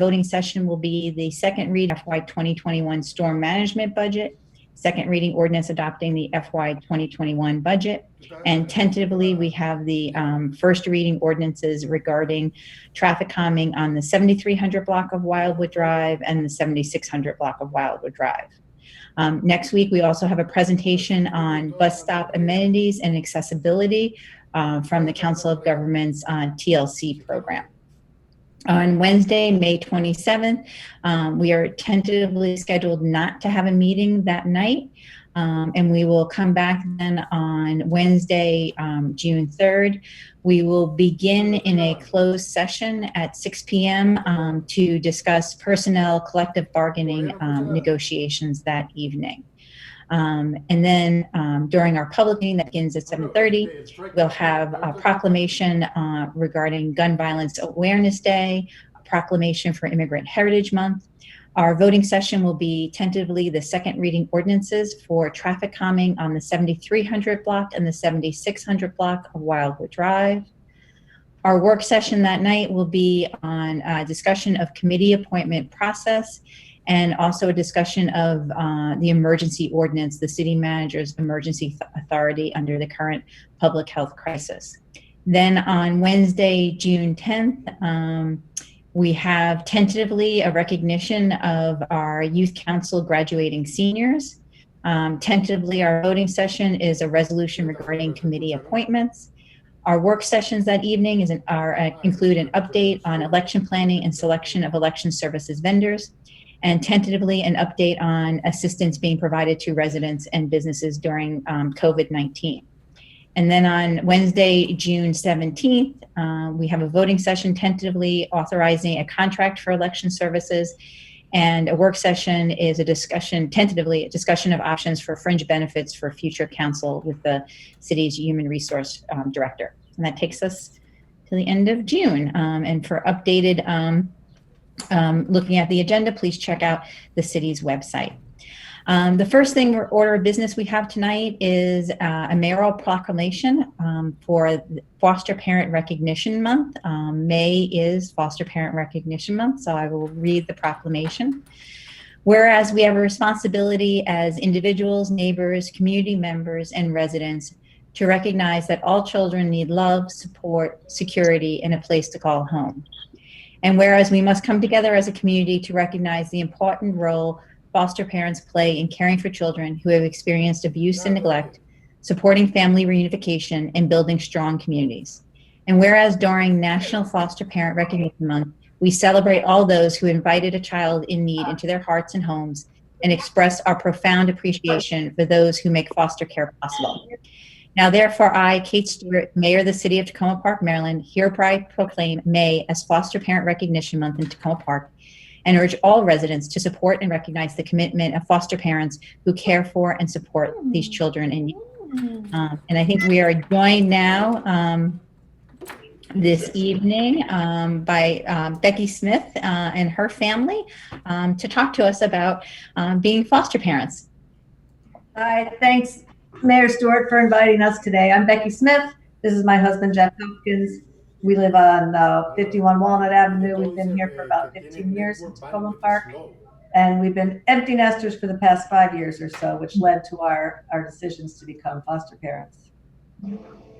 voting session will be the second read FY 2021 storm management budget, second reading ordinance adopting the FY 2021 budget, and tentatively we have the first reading ordinances regarding traffic calming on the 7300 block of Wildwood Drive and the 7600 block of Wildwood Drive. Next week, we also have a presentation on bus stop amenities and accessibility from the Council of Governments TLC program. On Wednesday, May 27th, we are tentatively scheduled not to have a meeting that night, and we will come back then on Wednesday, June 3rd. We will begin in a closed session at 6 p.m. To discuss personnel collective bargaining negotiations that evening. And then during our public meeting that begins at 7:30, we'll have a proclamation regarding Gun Violence Awareness Day, a proclamation for Immigrant Heritage Month. Our voting session will be tentatively the second reading ordinances for traffic calming on the 7300 block and the 7600 block of Wildwood Drive. Our work session that night will be on discussion of committee appointment process and also a discussion of the emergency ordinance, the city manager's emergency authority under the current public health crisis. Then on Wednesday, June 10th, we have tentatively a recognition of our youth council graduating seniors. Tentatively, our voting session is a resolution regarding committee appointments. Our work sessions that evening include an update on election planning and selection of election services vendors, and tentatively an update on assistance being provided to residents and businesses during COVID-19. And then on Wednesday, June 17th, we have a voting session tentatively authorizing a contract for election services, and a work session is tentatively a discussion of options for fringe benefits for future council with the city's human resource director. And that takes us to the end of June. And for updated looking at the agenda, please check out the city's website. The first order of business we have tonight is a mayoral proclamation for Foster Parent Recognition Month. May is Foster Parent Recognition Month, so I will read the proclamation. Whereas we have a responsibility as individuals, neighbors, community members, and residents to recognize that all children need love, support, security, and a place to call home. And whereas we must come together as a community to recognize the important role foster parents play in caring for children who have experienced abuse and neglect, supporting family reunification, and building strong communities. And whereas during National Foster Parent Recognition Month, we celebrate all those who invited a child in need into their hearts and homes and express our profound appreciation for those who make foster care possible. Now, therefore, I, Kate Stewart, Mayor of the City of Takoma Park, Maryland, hereby proclaim May as Foster Parent Recognition Month in Takoma Park, and urge all residents to support and recognize the commitment of foster parents who care for and support these children in need. And I think we are joined now this evening by Becky Smith and her family to talk to us about being foster parents. Hi, thanks, Mayor Stewart, for inviting us today. I'm Becky Smith. This is my husband, Jeff Hopkins. We live on 51 Walnut Avenue. We've been here for about 15 years in Takoma Park, and we've been empty nesters for the past 5 years or so, which led to our decisions to become foster parents.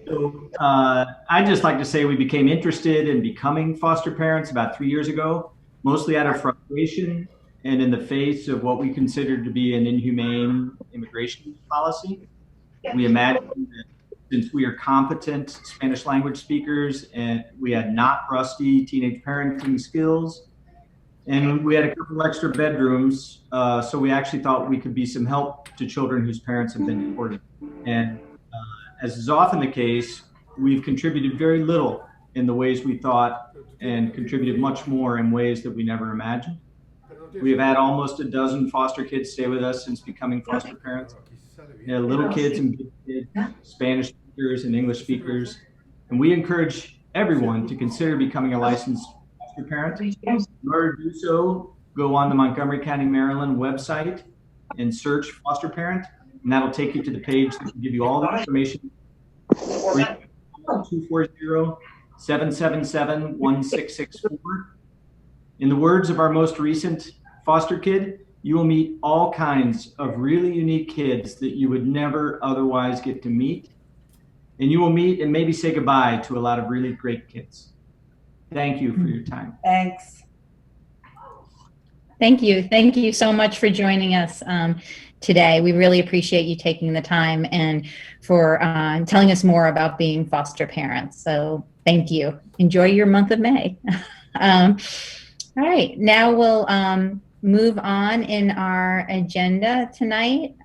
So I'd just like to say we became interested in becoming foster parents about 3 years ago, mostly out of frustration and in the face of what we considered to be an inhumane immigration policy. We imagined that since we are competent Spanish language speakers and we had not rusty teenage parenting skills, and we had a couple extra bedrooms, so we actually thought we could be some help to children whose parents have been deported. And as is often the case, we've contributed very little in the ways we thought and contributed much more in ways that we never imagined. We have had almost a dozen foster kids stay with us since becoming foster parents. Little kids and big kids, Spanish speakers and English speakers. And we encourage everyone to consider becoming a licensed foster parent. In order to do so, go on the Montgomery County, Maryland website and search foster parent, and that'll take you to the page that will give you all the information. 240-777-1664. In the words of our most recent foster kid, you will meet all kinds of really unique kids that you would never otherwise get to meet. And you will meet and maybe say goodbye to a lot of really great kids. Thank you for your time. Thanks. Thank you. Thank you so much for joining us today. We really appreciate you taking the time and for telling us more about being foster parents. So thank you. Enjoy your month of May. All right, now we'll move on in our agenda tonight.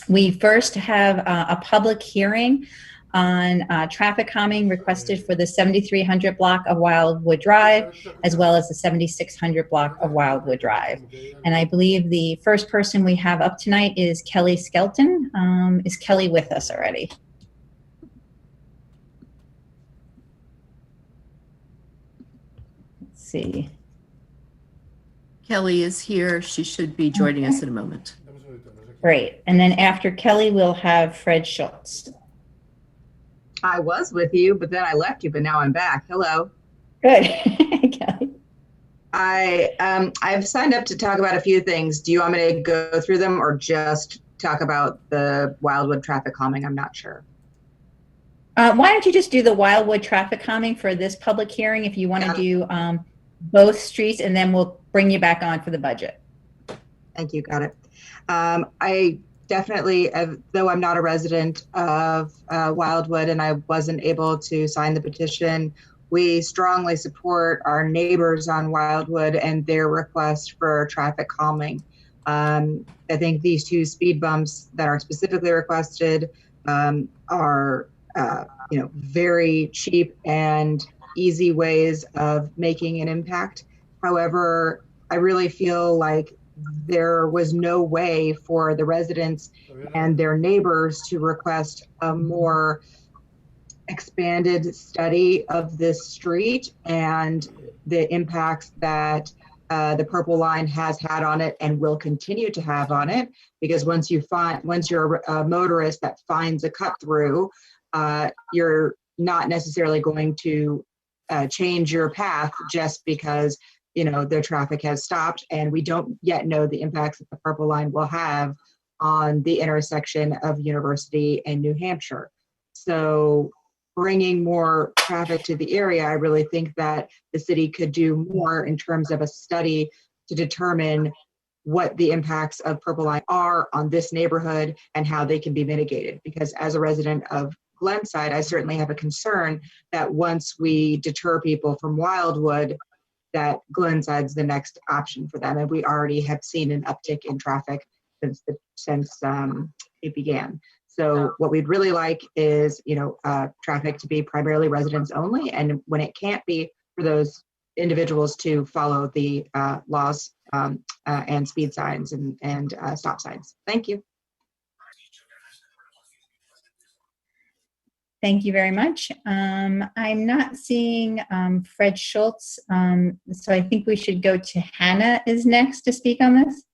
We first have a public hearing on traffic calming requested for the 7300 block of Wildwood Drive, as well as the 7600 block of Wildwood Drive. And I believe the first person we have up tonight is Kelly Skelton. Is Kelly with us already? Let's see. Kelly is here. She should be joining us in a moment. Great. And then after Kelly, we'll have Fred Schultz. I was with you, but then I left you, but now I'm back. Hello. Good. Kelly. I've signed up to talk about a few things. Do you want me to go through them or just talk about the Wildwood traffic calming? I'm not sure. Why don't you just do the Wildwood traffic calming for this public hearing if you want to do both streets, and then we'll bring you back on for the budget. Thank you. Got it. I definitely, though I'm not a resident of Wildwood and I wasn't able to sign the petition, we strongly support our neighbors on Wildwood and their request for traffic calming. I think these two speed bumps that are specifically requested are very cheap and easy ways of making an impact. However, I really feel like there was no way for the residents and their neighbors to request a more expanded study of this street and the impacts that the Purple Line has had on it and will continue to have on it. Because once you're a motorist that finds a cut through, you're not necessarily going to change your path just because the traffic has stopped, and we don't yet know the impacts that the Purple Line will have on the intersection of University and New Hampshire. So bringing more traffic to the area, I really think that the city could do more in terms of a study to determine what the impacts of Purple Line are on this neighborhood and how they can be mitigated. Because as a resident of Glenside, I certainly have a concern that once we deter people from Wildwood, that Glenside's the next option for them. And we already have seen an uptick in traffic since it began. So what we'd really like is, traffic to be primarily residents only. And when it can't be, for those individuals to follow the laws and speed signs and stop signs. Thank you. Thank you very much. I'm not seeing Fred Schultz, so I think we should go to Hannah is next to speak on this.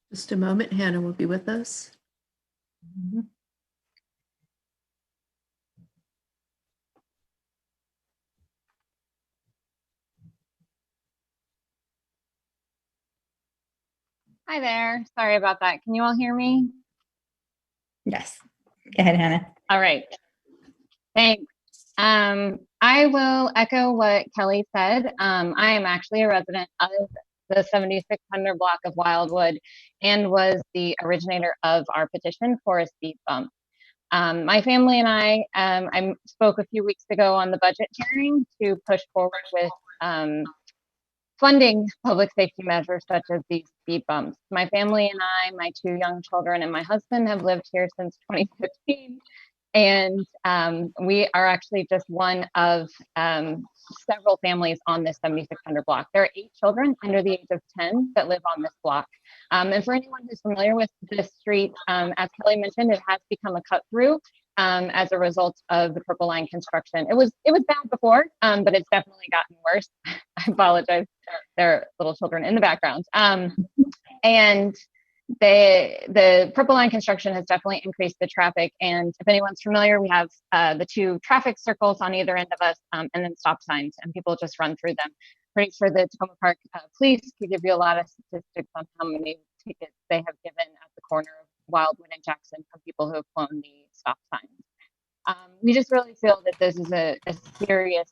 Just a moment. Hannah will be with us. Mm-hmm. Hi there. Sorry about that. Can you all hear me? Yes. Go ahead, Hannah. All right. Thanks. I will echo what Kelly said. I am actually a resident of the 7600 block of Wildwood and was the originator of our petition for a speed bump. My family and I spoke a few weeks ago on the budget hearing to push forward with funding public safety measures such as these speed bumps. My family and I, my two young children, and my husband have lived here since 2015. And we are actually just one of several families on this 7600 block. There are 8 children under the age of 10 that live on this block. And for anyone who's familiar with this street, as Kelly mentioned, it has become a cut through as a result of the Purple Line construction. It was bad before, but it's definitely gotten worse. I apologize. There are little children in the background. And the Purple Line construction has definitely increased the traffic. And if anyone's familiar, we have the 2 traffic circles on either end of us, and then stop signs, and people just run through them. Pretty sure the Takoma Park police could give you a lot of statistics on how many tickets they have given at the corner of Wildwood and Jackson from people who have flown the stop signs. We just really feel that this is a serious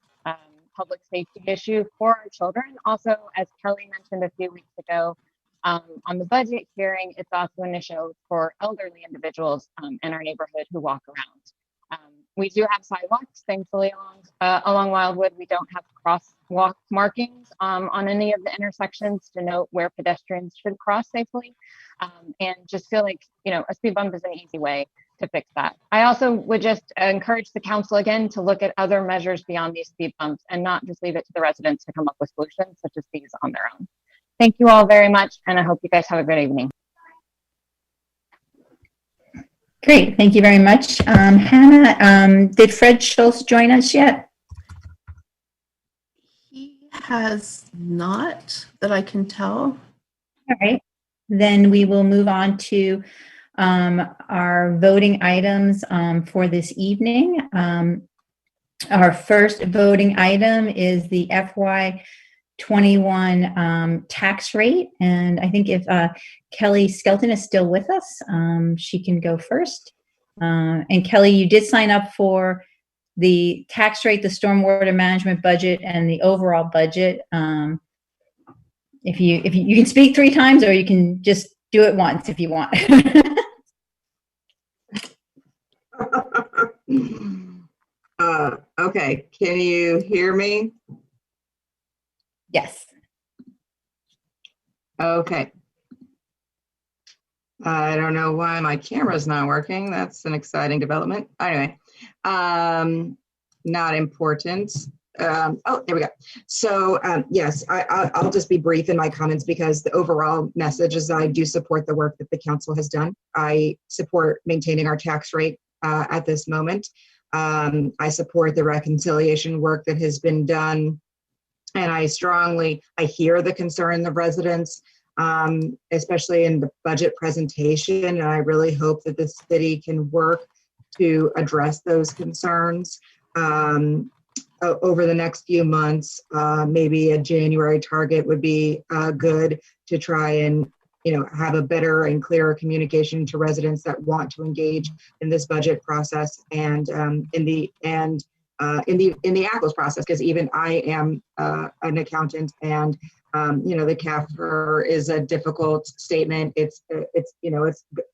public safety issue for our children. Also, as Kelly mentioned a few weeks ago, on the budget hearing, it's also an issue for elderly individuals in our neighborhood who walk around. We do have sidewalks, thankfully, along Wildwood. We don't have crosswalk markings on any of the intersections to note where pedestrians should cross safely, and just feel like, a speed bump is an easy way to fix that. I also would just encourage the council again to look at other measures beyond these speed bumps and not just leave it to the residents to come up with solutions such as these on their own. Thank you all very much, and I hope you guys have a good evening. Great, thank you very much. Hannah, did Fred Schultz join us yet? He has not, that I can tell. All right, then we will move on to our voting items for this evening. Our first voting item is the FY21 tax rate, and I think if Kelly Skelton is still with us, she can go first. And Kelly, you did sign up for the tax rate, the stormwater management budget, and the overall budget. If you can speak 3 times, or you can just do it once if you want. Okay, can you hear me? Yes. Okay. I don't know why my camera's not working. That's an exciting development. Anyway, not important. Oh, there we go. So yes, I'll just be brief in my comments because the overall message is I do support the work that the council has done. I support maintaining our tax rate at this moment. I support the reconciliation work that has been done. And I hear the concern of residents, especially in the budget presentation. And I really hope that the city can work to address those concerns over the next few months. Maybe a January target would be good to try and have a better and clearer communication to residents that want to engage in this budget process and in the ACLS process, because even I am an accountant, and the CAFR is a difficult statement. It's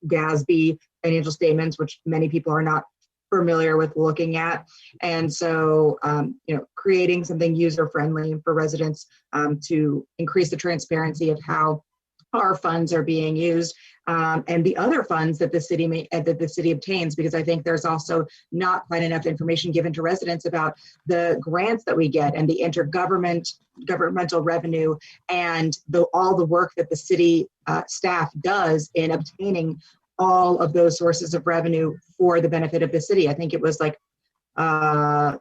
GASB financial statements, which many people are not familiar with looking at, and so creating something user friendly for residents to increase the transparency of how our funds are being used, and the other funds that the city obtains, because I think there's also not quite enough information given to residents about the grants that we get and the governmental revenue and all the work that the city staff does in obtaining all of those sources of revenue for the benefit of the city. I think it was like I'm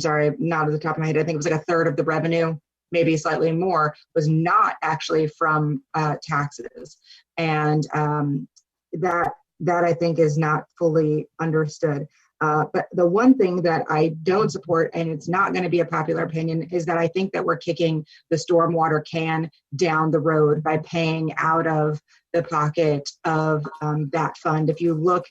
sorry, not at the top of my head. I think it was like a third of the revenue, maybe slightly more, was not actually from taxes. And that I think is not fully understood. But the one thing that I don't support, and it's not going to be a popular opinion, is that I think that we're kicking the stormwater can down the road by paying out of the pocket of that fund. If you look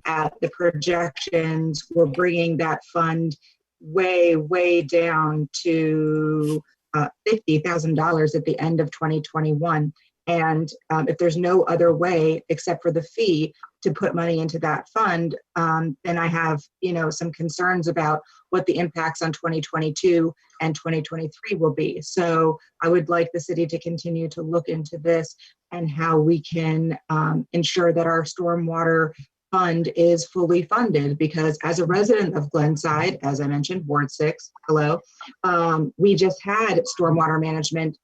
at the projections, we're bringing that fund way, way down to $50,000 at the end of 2021. And if there's no other way except for the fee to put money into that fund, then I have, some concerns about what the impacts on 2022 and 2023 will be. So I would like the city to continue to look into this and how we can ensure that our stormwater fund is fully funded, because as a resident of Glenside, as I mentioned, Ward 6, hello, we just had stormwater management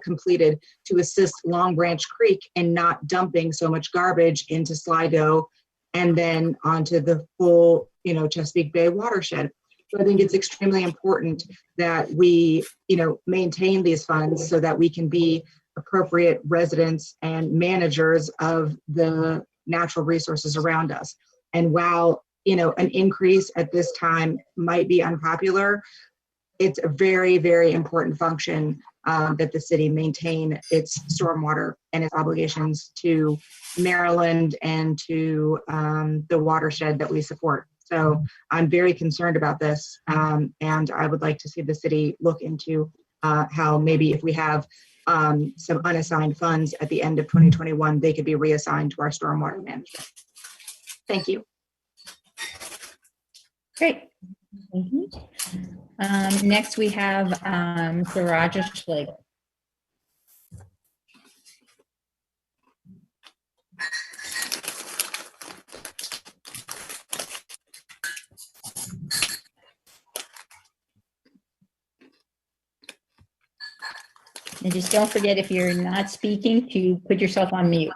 completed to assist Long Branch Creek in not dumping so much garbage into Sligo and then onto the full, Chesapeake Bay watershed. So I think it's extremely important that we, maintain these funds so that we can be appropriate residents and managers of the natural resources around us. And while, you know, an increase at this time might be unpopular, it's a very, very important function that the city maintain its stormwater and its obligations to Maryland and to the watershed that we support. So I'm very concerned about this, and I would like to see the city look into how maybe if we have some unassigned funds at the end of 2021, they could be reassigned to our stormwater management. Thank you. Great. Thank you. Next, we have Mr. Roger Schlegel. And just don't forget, if you're not speaking, to put yourself on mute.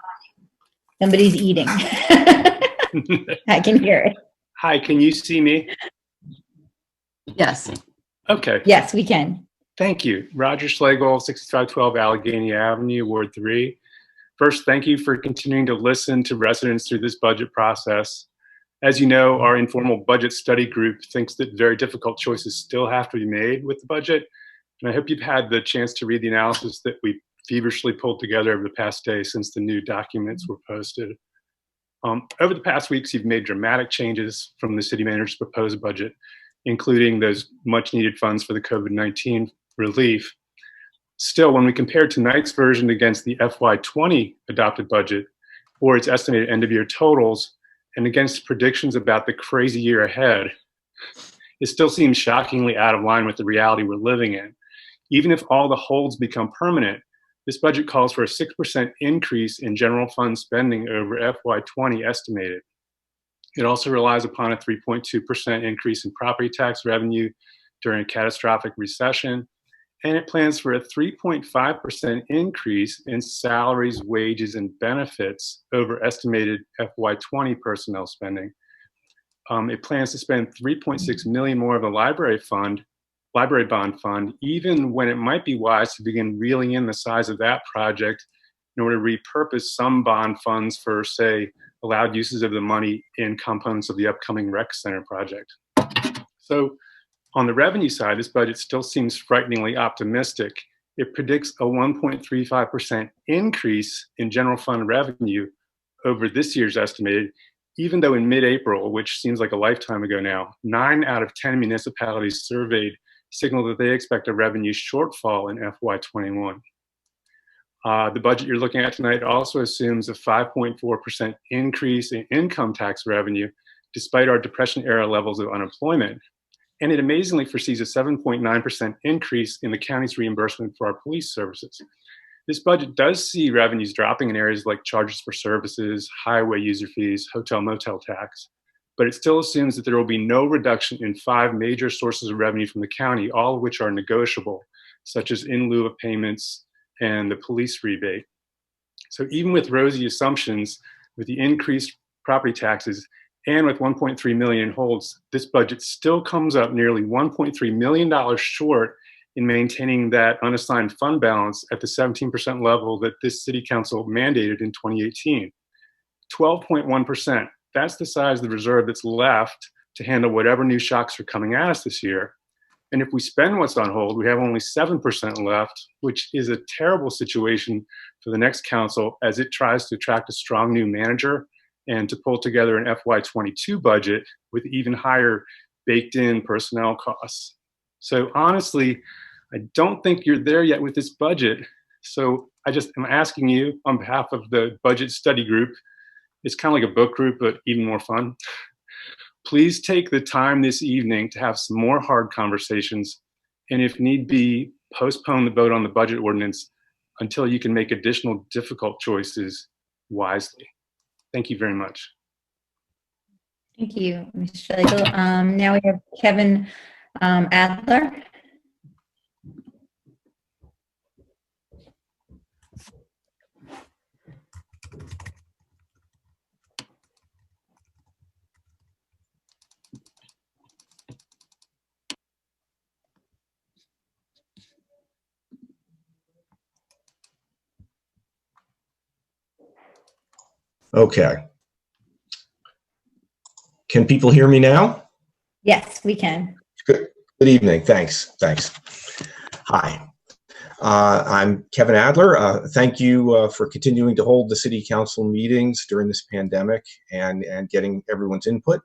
Somebody's eating. I can hear it. Hi, can you see me? Yes. Okay, Yes, we can. thank you. Roger Schlegel, 6512 Allegheny Avenue, Ward 3. First, thank you for continuing to listen to residents through this budget process. As you know, our informal budget study group thinks that very difficult choices still have to be made with the budget. And I hope you've had the chance to read the analysis that we feverishly pulled together over the past day since the new documents were posted. Over the past weeks, you've made dramatic changes from the city manager's proposed budget, including those much needed funds for the COVID-19 relief. Still, when we compare tonight's version against the FY20 adopted budget, or its estimated end of year totals, and against predictions about the crazy year ahead, it still seems shockingly out of line with the reality we're living in. Even if all the holds become permanent, this budget calls for a 6% increase in general fund spending over FY20 estimated. It also relies upon a 3.2% increase in property tax revenue during a catastrophic recession, and it plans for a 3.5% increase in salaries, wages, and benefits over estimated FY20 personnel spending. It plans to spend $3.6 million more of the library bond fund, even when it might be wise to begin reeling in the size of that project in order to repurpose some bond funds for, say, allowed uses of the money in components of the upcoming rec center project. So on the revenue side, this budget still seems frighteningly optimistic. It predicts a 1.35% increase in general fund revenue over this year's estimated, even though in mid-April, which seems like a lifetime ago now, 9 out of 10 municipalities surveyed signal that they expect a revenue shortfall in FY21. The budget you're looking at tonight also assumes a 5.4% increase in income tax revenue, despite our Depression-era levels of unemployment. And it amazingly foresees a 7.9% increase in the county's reimbursement for our police services. This budget does see revenues dropping in areas like charges for services, highway user fees, hotel motel tax, but it still assumes that there will be no reduction in 5 major sources of revenue from the county, all of which are negotiable, such as in lieu of payments and the police rebate. So even with rosy assumptions, with the increased property taxes, and with 1.3 million holds, this budget still comes up nearly $1.3 million short in maintaining that unassigned fund balance at the 17% level that this city council mandated in 2018. 12.1%, that's the size of the reserve that's left to handle whatever new shocks are coming at us this year. And if we spend what's on hold, we have only 7% left, which is a terrible situation for the next council as it tries to attract a strong new manager and to pull together an FY22 budget with even higher baked in personnel costs. So honestly, I don't think you're there yet with this budget. So I just am asking you on behalf of the budget study group, it's kind of like a book group, but even more fun. Please take the time this evening to have some more hard conversations, and if need be, postpone the vote on the budget ordinance until you can make additional difficult choices wisely. Thank you very much. Thank you, Ms. Schlegel. Now we have Kevin Adler. Okay. Can people hear me now? Yes, we can. Good. Good evening. Thanks. Hi. I'm Kevin Adler. Thank you for continuing to hold the city council meetings during this pandemic and getting everyone's input.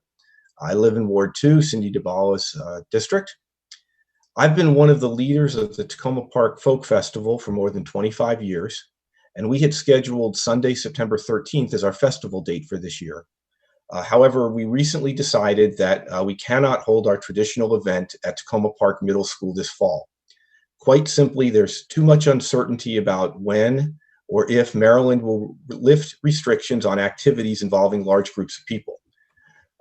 I live in Ward 2, Cindy DeBalla's district. I've been one of the leaders of the Takoma Park Folk Festival for more than 25 years, and we had scheduled Sunday, September 13th as our festival date for this year. However, we recently decided that we cannot hold our traditional event at Takoma Park Middle School this fall. Quite simply, there's too much uncertainty about when or if Maryland will lift restrictions on activities involving large groups of people.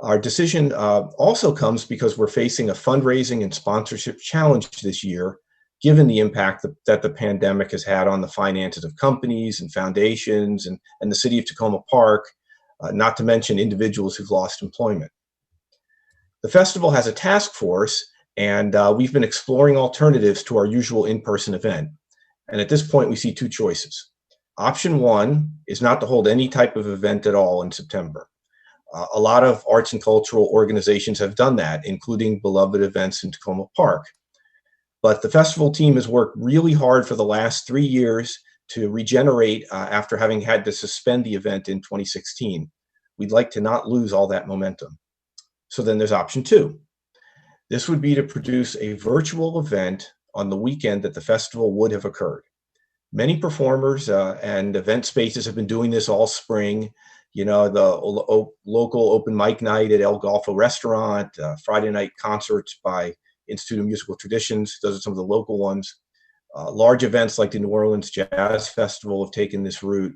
Our decision also comes because we're facing a fundraising and sponsorship challenge this year, given the impact that the pandemic has had on the finances of companies and foundations and the city of Takoma Park, not to mention individuals who've lost employment. The festival has a task force, and we've been exploring alternatives to our usual in-person event. And at this point, we see two choices. Option one is not to hold any type of event at all in September. A lot of arts and cultural organizations have done that, including beloved events in Takoma Park. But the festival team has worked really hard for the last 3 years to regenerate after having had to suspend the event in 2016. We'd like to not lose all that momentum. So then there's option two. This would be to produce a virtual event on the weekend that the festival would have occurred. Many performers and event spaces have been doing this all spring. You know, the local open mic night at El Golfo restaurant, Friday night concerts by Institute of Musical Traditions. Those are some of the local ones. Large events like the New Orleans Jazz Festival have taken this route,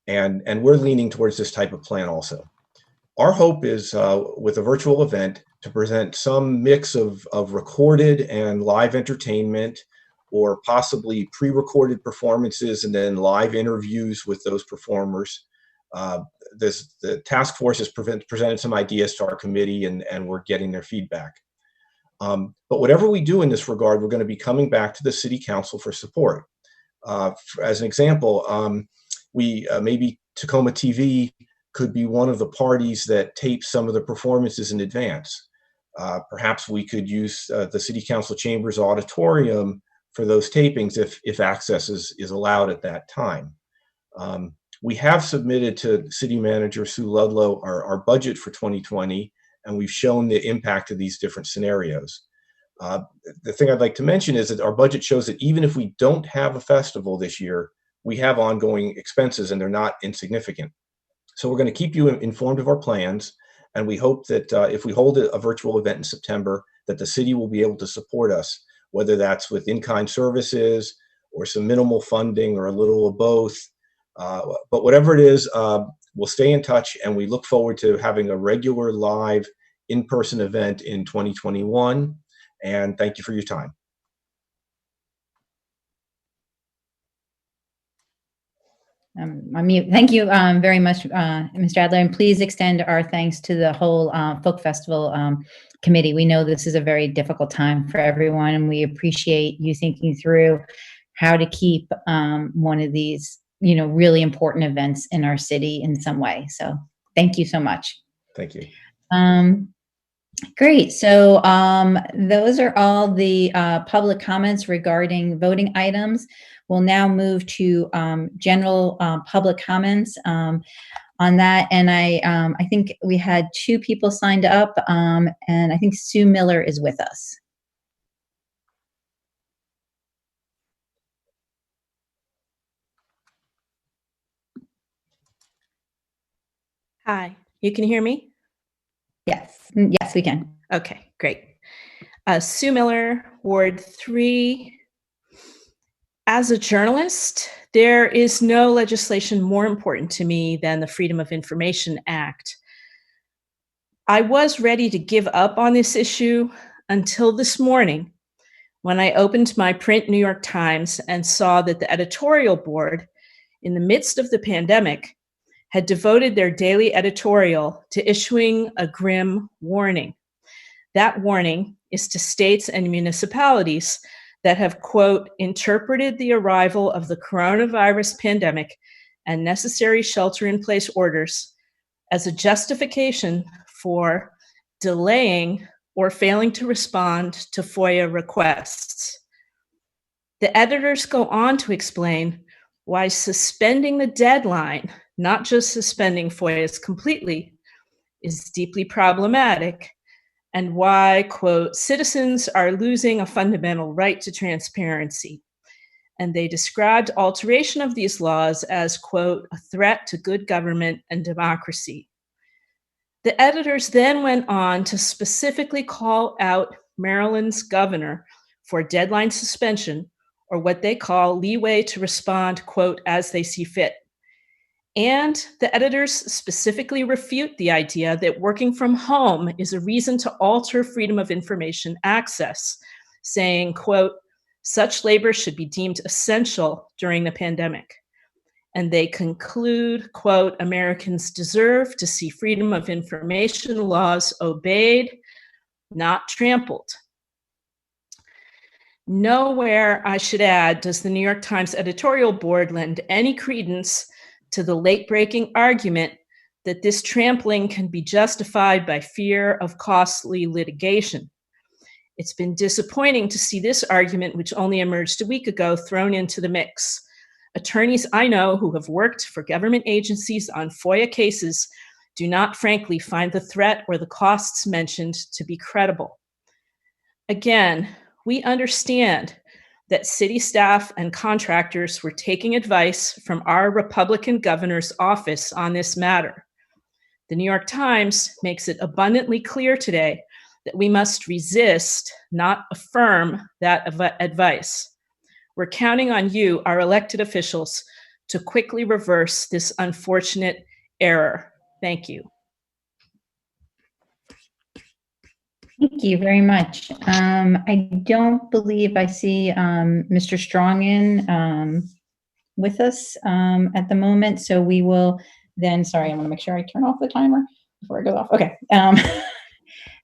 and we're leaning towards this type of plan also. Our hope is with a virtual event to present some mix of recorded and live entertainment, or possibly pre-recorded performances and then live interviews with those performers. The task force has presented some ideas to our committee, and we're getting their feedback. But whatever we do in this regard, we're going to be coming back to the city council for support. As an example, maybe Takoma TV could be one of the parties that tapes some of the performances in advance. Perhaps we could use the city council chambers auditorium for those tapings if access is allowed at that time. We have submitted to City Manager Sue Ludlow our budget for 2020, and we've shown the impact of these different scenarios. The thing I'd like to mention is that our budget shows that even if we don't have a festival this year, we have ongoing expenses, and they're not insignificant. So we're going to keep you informed of our plans, and we hope that if we hold a virtual event in September, that the city will be able to support us, whether that's with in-kind services or some minimal funding or a little of both. But whatever it is, we'll stay in touch, and we look forward to having a regular live in-person event in 2021. And thank you for your time. Thank you very much, Mr. Adler, and please extend our thanks to the whole Folk Festival committee. We know this is a very difficult time for everyone, and we appreciate you thinking through how to keep one of these, really important events in our city in some way. So thank you so much. Thank you. Great. So those are all the public comments regarding voting items. We'll now move to general public comments on that. And I think we had 2 people signed up, and I think Sue Miller is with us. Hi, you can hear me? Yes, we can. Okay, great. Sue Miller, Ward 3. As a journalist, there is no legislation more important to me than the Freedom of Information Act. I was ready to give up on this issue until this morning when I opened my print New York Times and saw that the editorial board, in the midst of the pandemic, had devoted their daily editorial to issuing a grim warning. That warning is to states and municipalities that have, quote, interpreted the arrival of the coronavirus pandemic and necessary shelter-in-place orders as a justification for delaying or failing to respond to FOIA requests. The editors go on to explain why suspending the deadline, not just suspending FOIAs completely, is deeply problematic, and why, quote, citizens are losing a fundamental right to transparency. And they described alteration of these laws as, quote, a threat to good government and democracy. The editors then went on to specifically call out Maryland's governor for deadline suspension, or what they call leeway to respond, quote, as they see fit. And the editors specifically refute the idea that working from home is a reason to alter freedom of information access, saying, quote, such labor should be deemed essential during the pandemic. And they conclude, quote, Americans deserve to see freedom of information laws obeyed, not trampled. Nowhere, I should add, does the New York Times editorial board lend any credence to the late-breaking argument that this trampling can be justified by fear of costly litigation. It's been disappointing to see this argument, which only emerged a week ago, thrown into the mix. Attorneys I know who have worked for government agencies on FOIA cases do not, frankly, find the threat or the costs mentioned to be credible. Again, we understand that city staff and contractors were taking advice from our Republican governor's office on this matter. The New York Times makes it abundantly clear today that we must resist, not affirm that advice. We're counting on you, our elected officials, to quickly reverse this unfortunate error. Thank you. Thank you very much. I don't believe I see Mr. Strongen with us at the moment, so we will then, sorry, I want to make sure I turn off the timer before it goes off. Okay.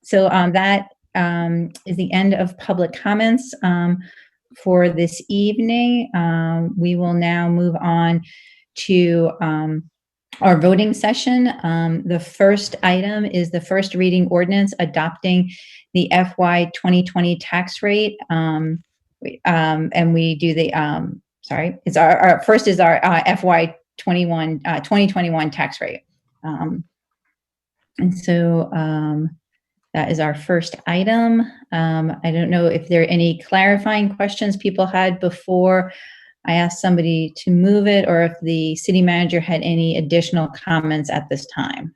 So that is the end of public comments for this evening. We will now move on to our voting session. The first item is the first reading ordinance adopting the FY 2020 tax rate. And we do the, sorry, it's our first is our FY 2021 tax rate. And so that is our first item. I don't know if there are any clarifying questions people had before I asked somebody to move it, or if the city manager had any additional comments at this time.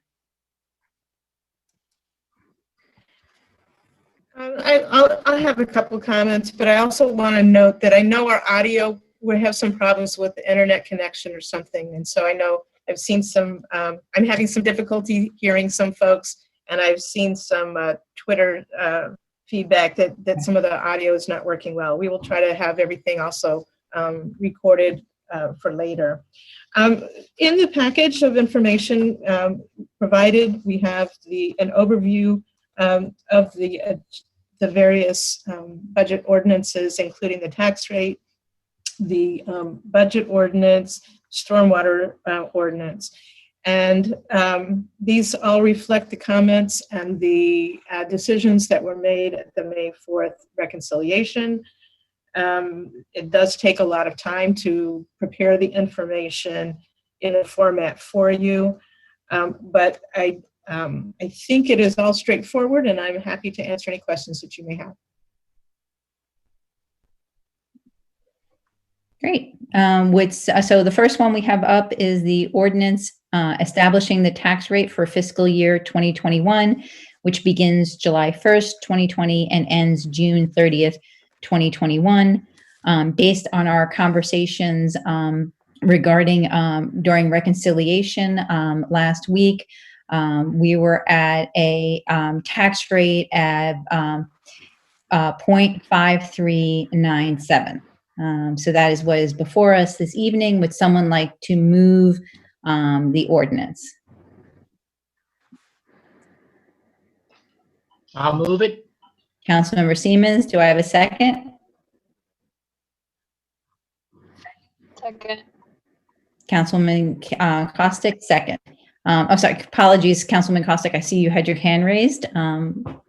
I have a couple comments, but I also want to note that I know our audio, we have some problems with the internet connection or something. And so I know I've seen some, I'm having some difficulty hearing some folks, and I've seen some Twitter feedback that some of the audio is not working well. We will try to have everything also recorded for later. In the package of information provided, we have an overview of the various budget ordinances, including the tax rate, the budget ordinance, stormwater ordinance. And these all reflect the comments and the decisions that were made at the May 4th reconciliation. It does take a lot of time to prepare the information in a format for you, but I think it is all straightforward, and I'm happy to answer any questions that you may have. Great. So the first one we have up is the ordinance establishing the tax rate for fiscal year 2021, which begins July 1st, 2020 and ends June 30th, 2021. Based on our conversations regarding during reconciliation last week, we were at a tax rate at 0.5397. So that is what is before us this evening. Would someone like to move the ordinance? I'll move it. Councilmember Siemens, do I have a second? Second. Councilman Costick, second. I'm sorry, apologies, Councilman Costick. I see you had your hand raised.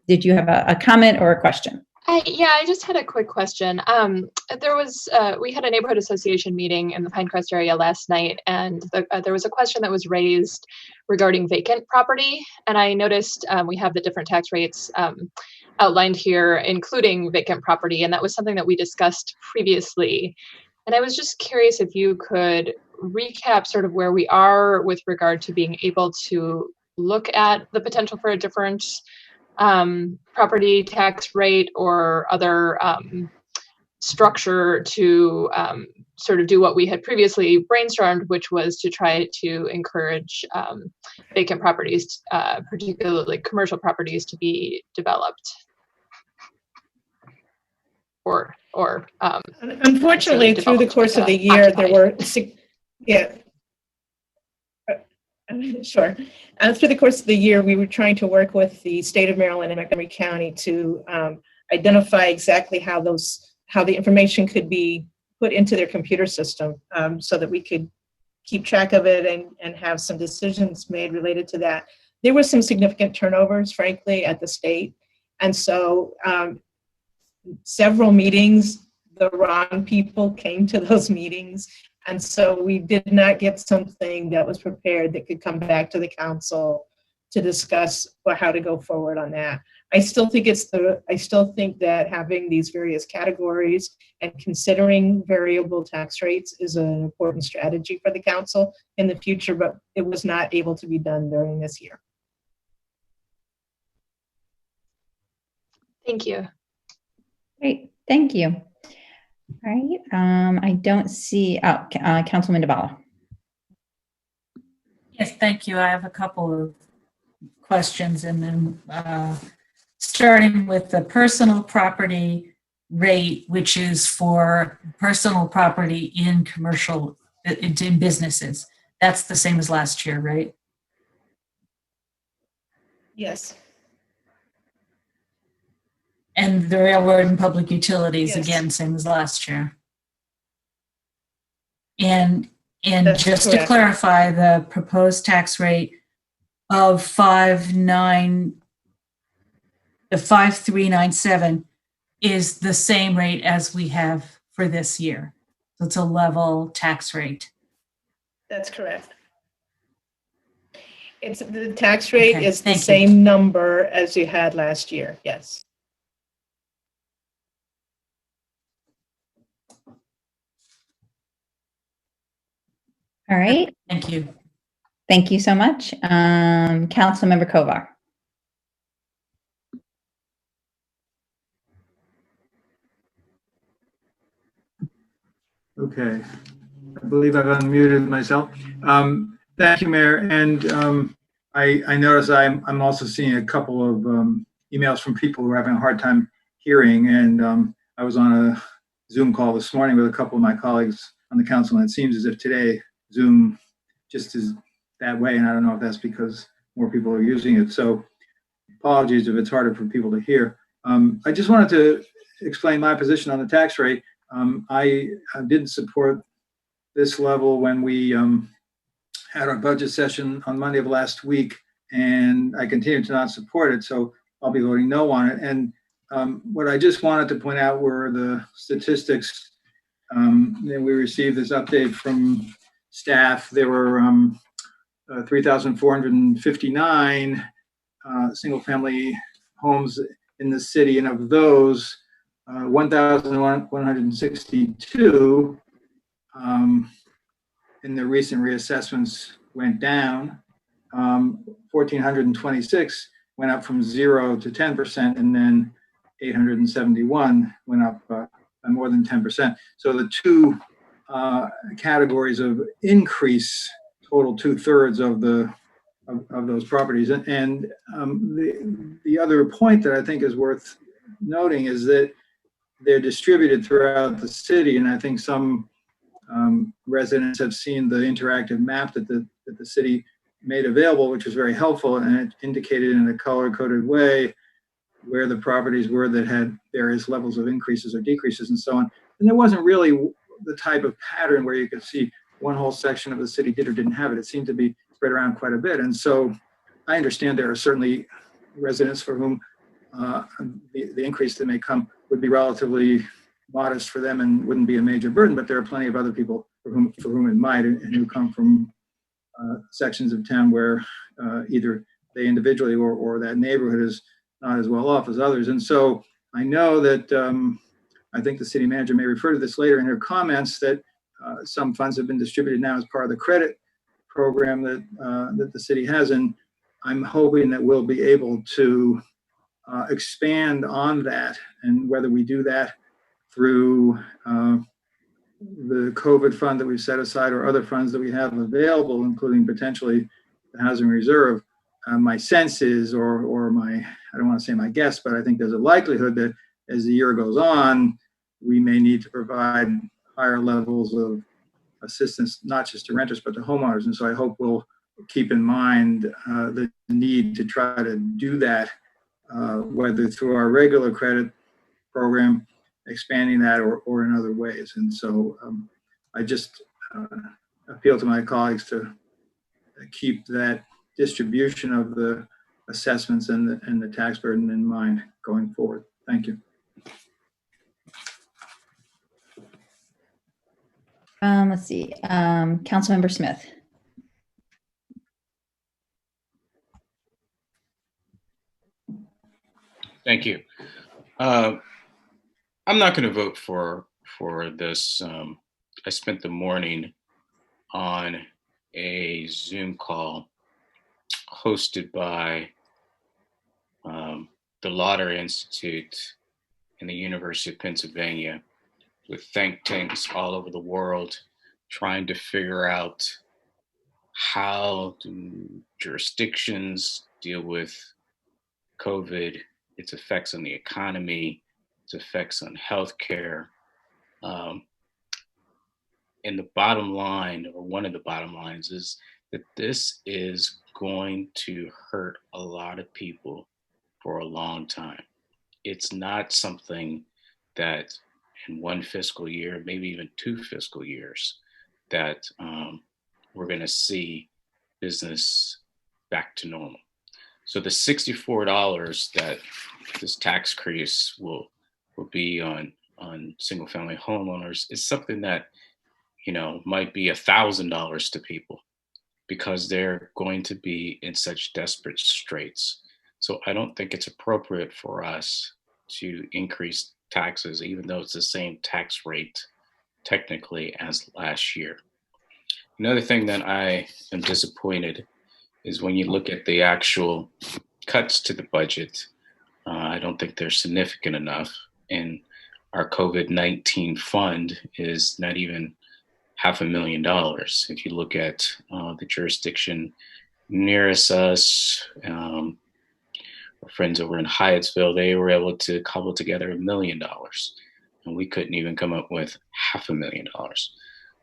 Did you have a comment or a question? Yeah, I just had a quick question. We had a neighborhood association meeting in the Pinecrest area last night, and there was a question that was raised regarding vacant property. And I noticed we have the different tax rates outlined here, including vacant property, and that was something that we discussed previously. And I was just curious if you could recap sort of where we are with regard to being able to look at the potential for a different property tax rate or other structure to sort of do what we had previously brainstormed, which was to try to encourage vacant properties, particularly commercial properties, to be developed. Unfortunately, through the course of the year, there were, yeah. Sure. Through the course of the year, we were trying to work with the state of Maryland and Montgomery County to identify exactly how the information could be put into their computer system, so that we could keep track of it and have some decisions made related to that. There were some significant turnovers, frankly, at the state. And so several meetings, the wrong people came to those meetings. And so we did not get something that was prepared that could come back to the council to discuss how to go forward on that. I still think that having these various categories and considering variable tax rates is an important strategy for the council in the future, but it was not able to be done during this year. Thank you. Great, thank you. All right, I don't see, Councilman DeBala. Yes, thank you. I have a couple of questions, and then starting with the personal property rate, which is for personal property in commercial, in businesses. That's the same as last year, right? Yes. And the railroad and public utilities, Yes. Again, same as last year. And That's just correct. to clarify, the proposed tax rate of 5397 is the same rate as we have for this year. So it's a level tax rate. That's correct. The tax rate Okay, is the thank you. same number as you had last year. Yes. All right, Thank you. thank you so much. Councilmember Kovar. Okay, I believe I've unmuted myself. Thank you, Mayor. And I notice I'm also seeing a couple of emails from people who are having a hard time hearing. And I was on a Zoom call this morning with a couple of my colleagues on the council, and it seems as if today Zoom just is that way. And I don't know if that's because more people are using it. So apologies if it's harder for people to hear. I just wanted to explain my position on the tax rate. I didn't support this level when we had our budget session on Monday of last week, and I continue to not support it, so I'll be voting no on it. And what I just wanted to point out were the statistics. And we received this update from staff. There were 3,459 single-family homes in the city, and of those, 1,162 in the recent reassessments went down. 1,426 went up from 0 to 10%, and then 871 went up by more than 10%. So the two categories of increase total 2/3 of those properties. And the other point that I think is worth noting is that they're distributed throughout the city, and I think some residents have seen the interactive map that the city made available, which was very helpful, and it indicated in a color-coded way where the properties were that had various levels of increases or decreases and so on. And there wasn't really the type of pattern where you could see one whole section of the city did or didn't have it. It seemed to be spread around quite a bit. And so I understand there are certainly residents for whom the increase that may come would be relatively modest for them and wouldn't be a major burden, but there are plenty of other people for whom it might, and who come from sections of town where either they individually or that neighborhood is not as well off as others. And so I know that I think the city manager may refer to this later in her comments, that some funds have been distributed now as part of the credit program that the city has. And I'm hoping that we'll be able to expand on that, and whether we do that through the COVID fund that we've set aside or other funds that we have available, including potentially the housing reserve. My sense is, or my, I don't want to say my guess, but I think there's a likelihood that as the year goes on, we may need to provide higher levels of assistance, not just to renters, but to homeowners. And so I hope we'll keep in mind the need to try to do that, whether through our regular credit program, expanding that, or in other ways. And so I just appeal to my colleagues to keep that distribution of the assessments and the tax burden in mind going forward. Thank you. Let's see, Councilmember Smith. Thank you. I'm not going to vote for this. I spent the morning on a Zoom call hosted by the Lauder Institute and the University of Pennsylvania, with think tanks all over the world trying to figure out how do jurisdictions deal with COVID, its effects on the economy, its effects on healthcare. And the bottom line, or one of the bottom lines, is that this is going to hurt a lot of people for a long time. It's not something that in one fiscal year, maybe even 2 fiscal years, that we're going to see business back to normal. So the $64 that this tax increase will be on single-family homeowners is something that, you know, might be $1,000 to people, because they're going to be in such desperate straits. So I don't think it's appropriate for us to increase taxes, even though it's the same tax rate technically as last year. Another thing that I am disappointed is when you look at the actual cuts to the budget, I don't think they're significant enough. And our COVID-19 fund is not even $500,000. If you look at the jurisdiction nearest us, our friends over in Hyattsville, they were able to cobble together $1 million, and we couldn't even come up with $500,000.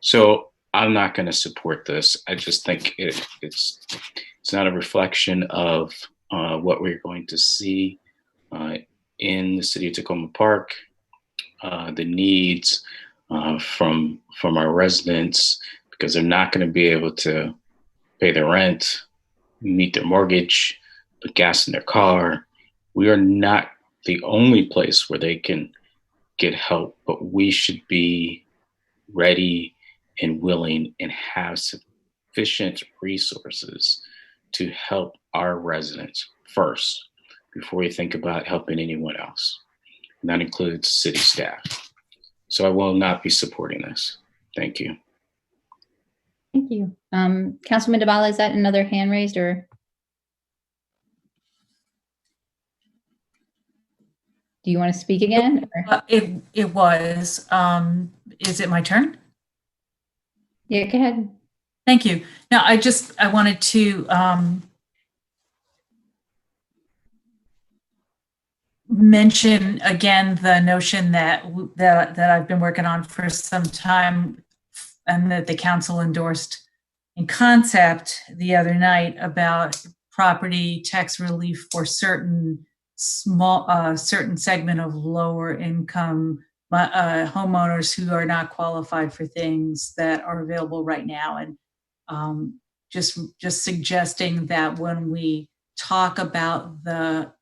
So I'm not going to support this. I just think it's not a reflection of what we're going to see in the city of Takoma Park, the needs from our residents, because they're not going to be able to pay their rent, meet their mortgage, put gas in their car. We are not the only place where they can get help, but we should be ready and willing and have sufficient resources to help our residents first before we think about helping anyone else. And that includes city staff. So I will not be supporting this. Thank you. Thank you. Councilman Dabala, is that another hand raised, or? Do you want to speak again? It was. Is it my turn? Yeah, go ahead. Thank you. No, I wanted to mention again the notion that I've been working on for some time, and that the council endorsed in concept the other night, about property tax relief for certain segment of lower income homeowners who are not qualified for things that are available right now. And just suggesting that when we talk about the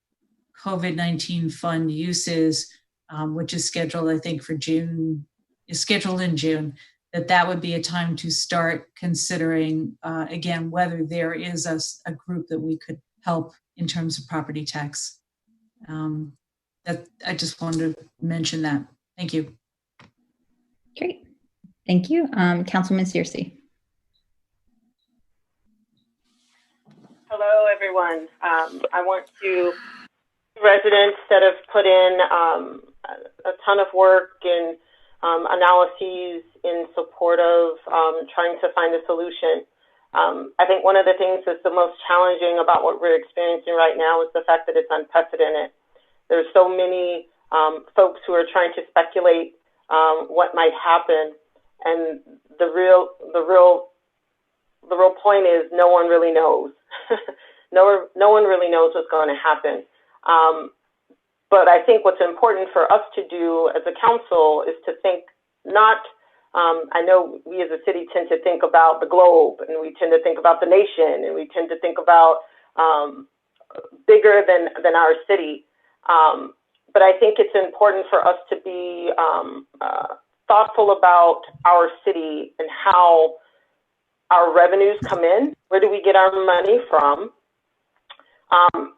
COVID-19 fund uses, which is scheduled, I think, for June, is scheduled in June, that would be a time to start considering, again, whether there is a group that we could help in terms of property tax. That I just wanted to mention that. Thank you. Great. Thank you. Councilman Searcy. Hello, everyone. I want to residents that have put in a ton of work and analyses in support of trying to find a solution. I think one of the things that's the most challenging about what we're experiencing right now is the fact that it's unprecedented. There's so many folks who are trying to speculate what might happen, and the real point is no one really knows. No one really knows what's going to happen. But I think what's important for us to do as a council is to think not, I know we as a city tend to think about the globe, and we tend to think about the nation, and we tend to think about bigger than our city. But I think it's important for us to be thoughtful about our city and how our revenues come in. Where do we get our money from?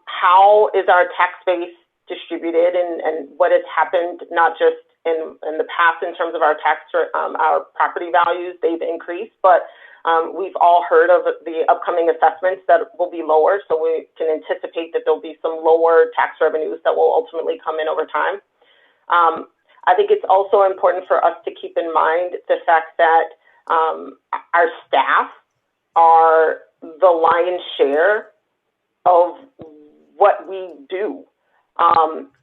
How is our tax base distributed, and what has happened, not just in the past in terms of our our property values, they've increased, but we've all heard of the upcoming assessments that will be lower, so we can anticipate that there'll be some lower tax revenues that will ultimately come in over time. I think it's also important for us to keep in mind the fact that our staff are the lion's share of what we do.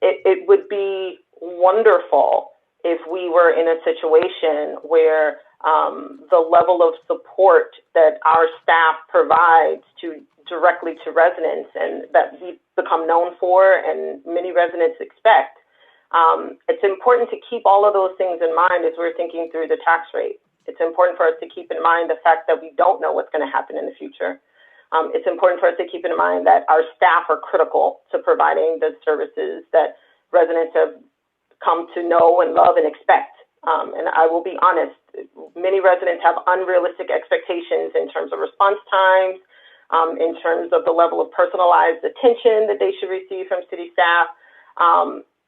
It would be wonderful if we were in a situation where the level of support that our staff provides directly to residents, and that we become known for and many residents expect. It's important to keep all of those things in mind as we're thinking through the tax rate. It's important for us to keep in mind the fact that we don't know what's going to happen in the future. It's important for us to keep in mind that our staff are critical to providing the services that residents have come to know and love and expect. And I will be honest, many residents have unrealistic expectations in terms of response times, in terms of the level of personalized attention that they should receive from city staff.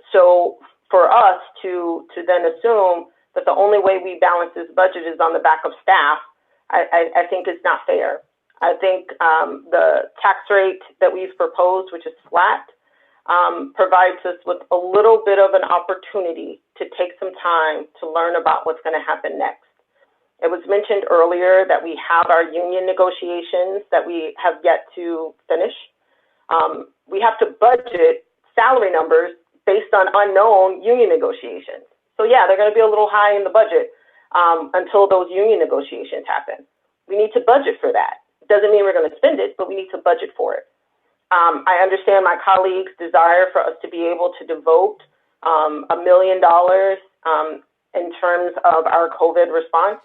So for us to then assume that the only way we balance this budget is on the back of staff, I think is not fair. I think the tax rate that we've proposed, which is flat, provides us with a little bit of an opportunity to take some time to learn about what's going to happen next. It was mentioned earlier that we have our union negotiations that we have yet to finish. We have to budget salary numbers based on unknown union negotiations. So yeah, they're going to be a little high in the budget until those union negotiations happen. We need to budget for that. Doesn't mean we're going to spend it, but we need to budget for it. I understand my colleagues' desire for us to be able to devote $1 million in terms of our COVID response.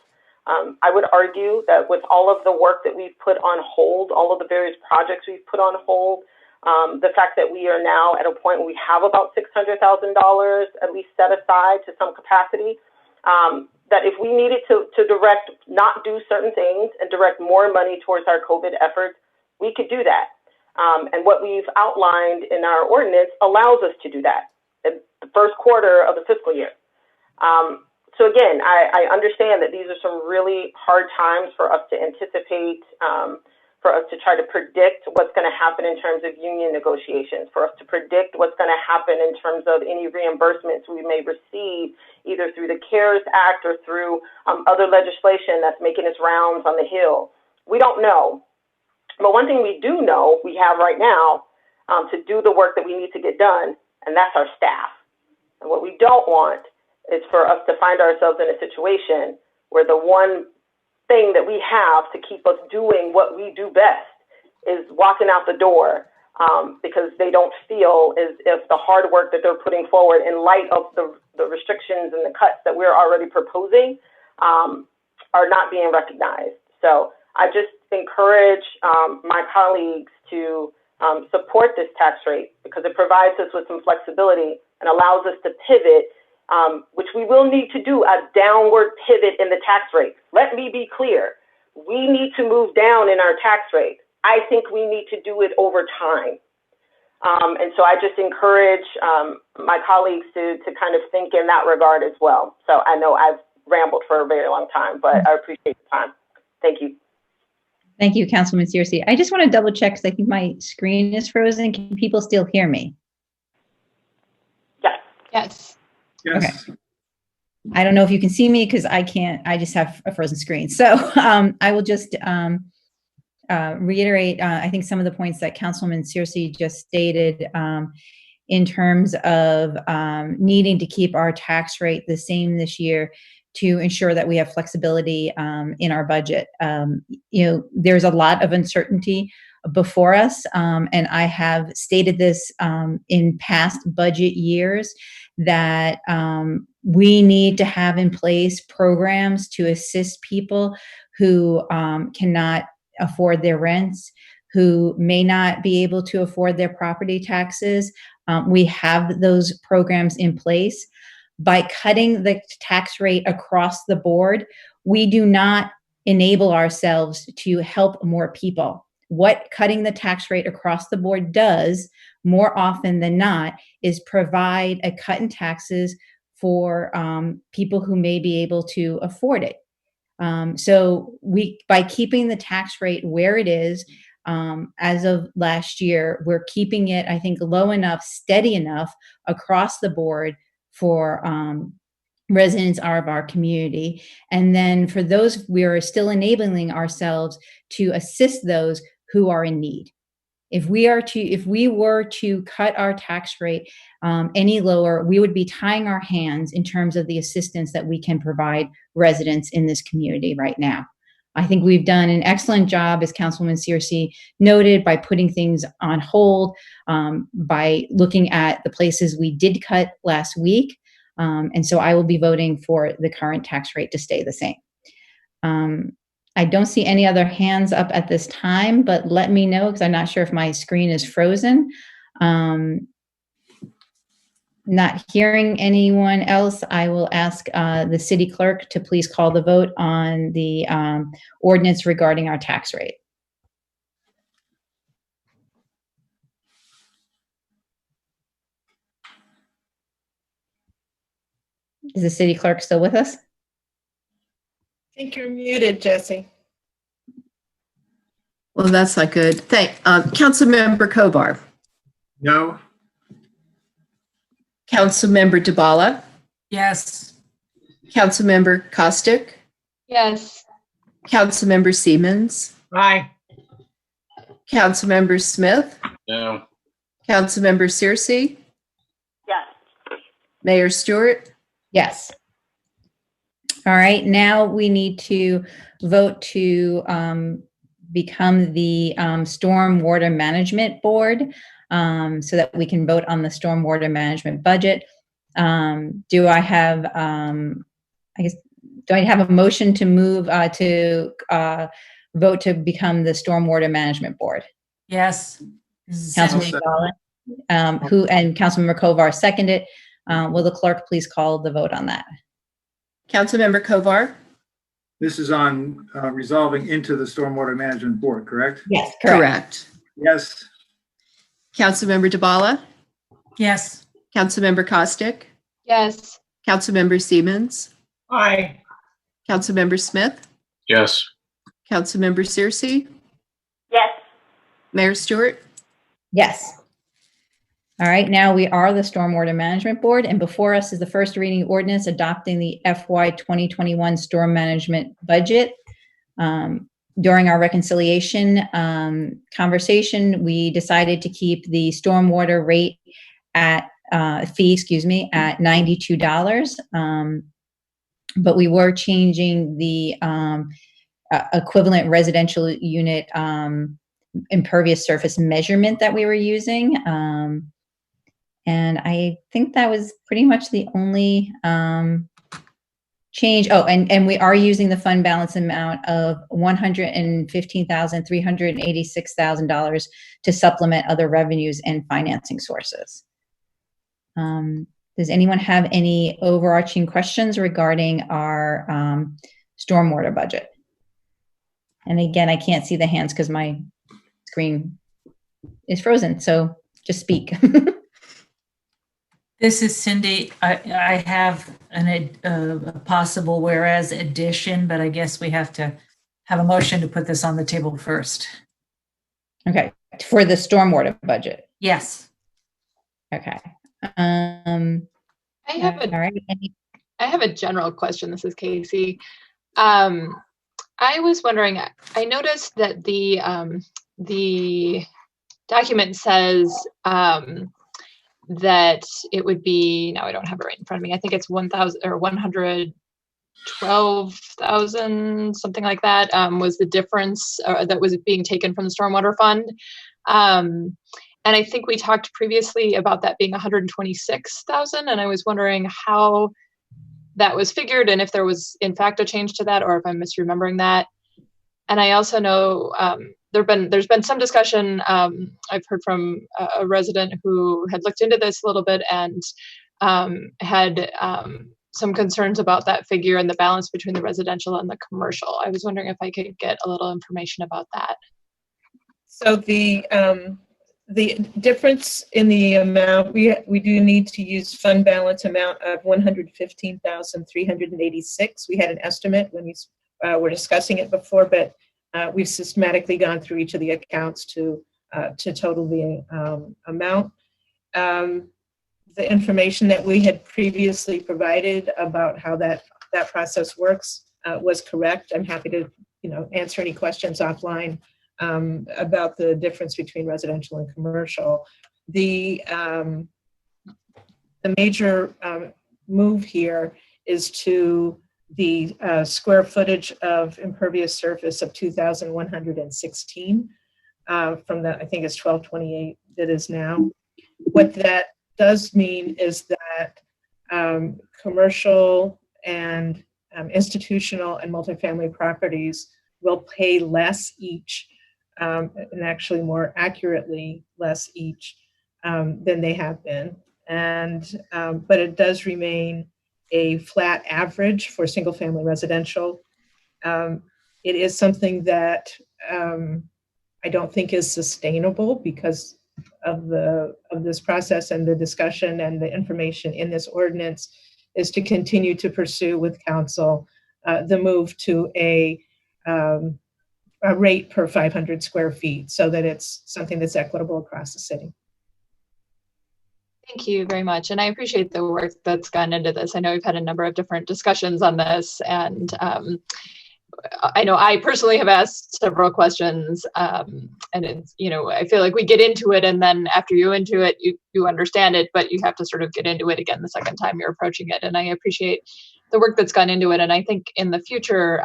I would argue that with all of the work that we've put on hold, all of the various projects we've put on hold, the fact that we are now at a point where we have about $600,000 at least set aside to some capacity, that if we needed to not do certain things and direct more money towards our COVID efforts, we could do that. And what we've outlined in our ordinance allows us to do that in the first quarter of the fiscal year. So again, I understand that these are some really hard times for us to anticipate, for us to try to predict what's going to happen in terms of union negotiations, for us to predict what's going to happen in terms of any reimbursements we may receive, either through the CARES Act or through other legislation that's making its rounds on the Hill. We don't know. But one thing we do know we have right now to do the work that we need to get done, and that's our staff. And what we don't want is for us to find ourselves in a situation where the one thing that we have to keep us doing what we do best is walking out the door because they don't feel as if the hard work that they're putting forward in light of the restrictions and the cuts that we're already proposing are not being recognized. So I just encourage my colleagues to support this tax rate because it provides us with some flexibility and allows us to pivot, which we will need to do a downward pivot in the tax rate. Let me be clear. We need to move down in our tax rate. I think we need to do it over time. And so I just encourage my colleagues to kind of think in that regard as well. So I know I've rambled for a very long time, but I appreciate the time. Thank you. Thank you, Councilwoman Searcy. I just want to double check because I think my screen is frozen. Can people still hear me? Yes. Yes. Yes. Okay. I don't know if you can see me because I can't. I just have a frozen screen. So I will just reiterate, I think some of the points that Councilwoman Searcy just stated in terms of needing to keep our tax rate the same this year to ensure that we have flexibility in our budget. There's a lot of uncertainty before us, and I have stated this in past budget years that we need to have in place programs to assist people who cannot afford their rents, who may not be able to afford their property taxes. We have those programs in place. By cutting the tax rate across the board, we do not enable ourselves to help more people. What cutting the tax rate across the board does, more often than not, is provide a cut in taxes for people who may be able to afford it. So by keeping the tax rate where it is, as of last year, we're keeping it, I think, low enough, steady enough across the board for residents of our community. And then for those, we are still enabling ourselves to assist those who are in need. If we were to cut our tax rate any lower, we would be tying our hands in terms of the assistance that we can provide residents in this community right now. I think we've done an excellent job, as Councilwoman Searcy noted, by putting things on hold, by looking at the places we did cut last week. And so I will be voting for the current tax rate to stay the same. I don't see any other hands up at this time, but let me know because I'm not sure if my screen is frozen. Not hearing anyone else, I will ask the city clerk to please call the vote on the ordinance regarding our tax rate. Is the city clerk still with us? I think you're muted, Jesse. Well, that's not good. Councilmember Kovar. No. Councilmember Dybala. Yes. Councilmember Kostick. Yes. Councilmember Siemens. Aye. Councilmember Smith. No. Councilmember Searcy. Yes. Mayor Stewart. Yes. All right, now we need to vote to become the Stormwater Management Board so that we can vote on the Stormwater Management budget. Do I have, do I have a motion to move to vote to become the Stormwater Management Board? Yes. Councilman Dybala, who and Councilmember Kovar seconded. Will the clerk please call the vote on that? Councilmember Kovar. This is on resolving into the Stormwater Management Board, correct? Yes, correct. Yes. Councilmember Dybala. Yes. Councilmember Kostick. Yes. Councilmember Siemens. Aye. Councilmember Smith. Yes. Councilmember Searcy. Yes. Mayor Stewart. Yes. All right, now we are the Stormwater Management Board, and before us is the first reading ordinance adopting the FY 2021 storm management budget. During our reconciliation conversation, we decided to keep the stormwater rate at fee, at $92. But we were changing the equivalent residential unit impervious surface measurement that we were using. And I think that was pretty much the only change. Oh, and we are using the fund balance amount of $115,386,000 to supplement other revenues and financing sources. Does anyone have any overarching questions regarding our stormwater budget? And again, I can't see the hands because my screen is frozen, so just speak. This is Cindy. I have a possible whereas addition, but I guess we have to have a motion to put this on the table first. Okay, for the stormwater budget. Yes. Okay. I have a, all right. I have a general question. This is Casey. I was wondering, I noticed that the document says that it would be, now I don't have it right in front of me, I think it's 1,000 or 112,000, something like that, was the difference that was being taken from the stormwater fund. And I think we talked previously about that being 126,000, and I was wondering how that was figured and if there was in fact a change to that or if I'm misremembering that. And I also know there's been some discussion. I've heard from a resident who had looked into this a little bit and had some concerns about that figure and the balance between the residential and the commercial. I was wondering if I could get a little information about that. So the difference in the amount, we do need to use fund balance amount of 115,386. We had an estimate when we were discussing it before, but we've systematically gone through each of the accounts to total the amount. The information that we had previously provided about how that process works was correct. I'm happy to answer any questions offline about the difference between residential and commercial. The major move here is to the square footage of impervious surface of 2,116 from the, I think it's 1228 that is now. What that does mean is that commercial and institutional and multifamily properties will pay less each, and actually more accurately less each than they have been. And but it does remain a flat average for single family residential. It is something that I don't think is sustainable because of this process and the discussion and the information in this ordinance is to continue to pursue with council the move to a rate per 500 square feet so that it's something that's equitable across the city. Thank you very much. And I appreciate the work that's gone into this. I know we've had a number of different discussions on this, and I know I personally have asked several questions, and it's, I feel like we get into it, and then after you into it, you understand it, but you have to sort of get into it again the second time you're approaching it. And I appreciate the work that's gone into it. And I think in the future,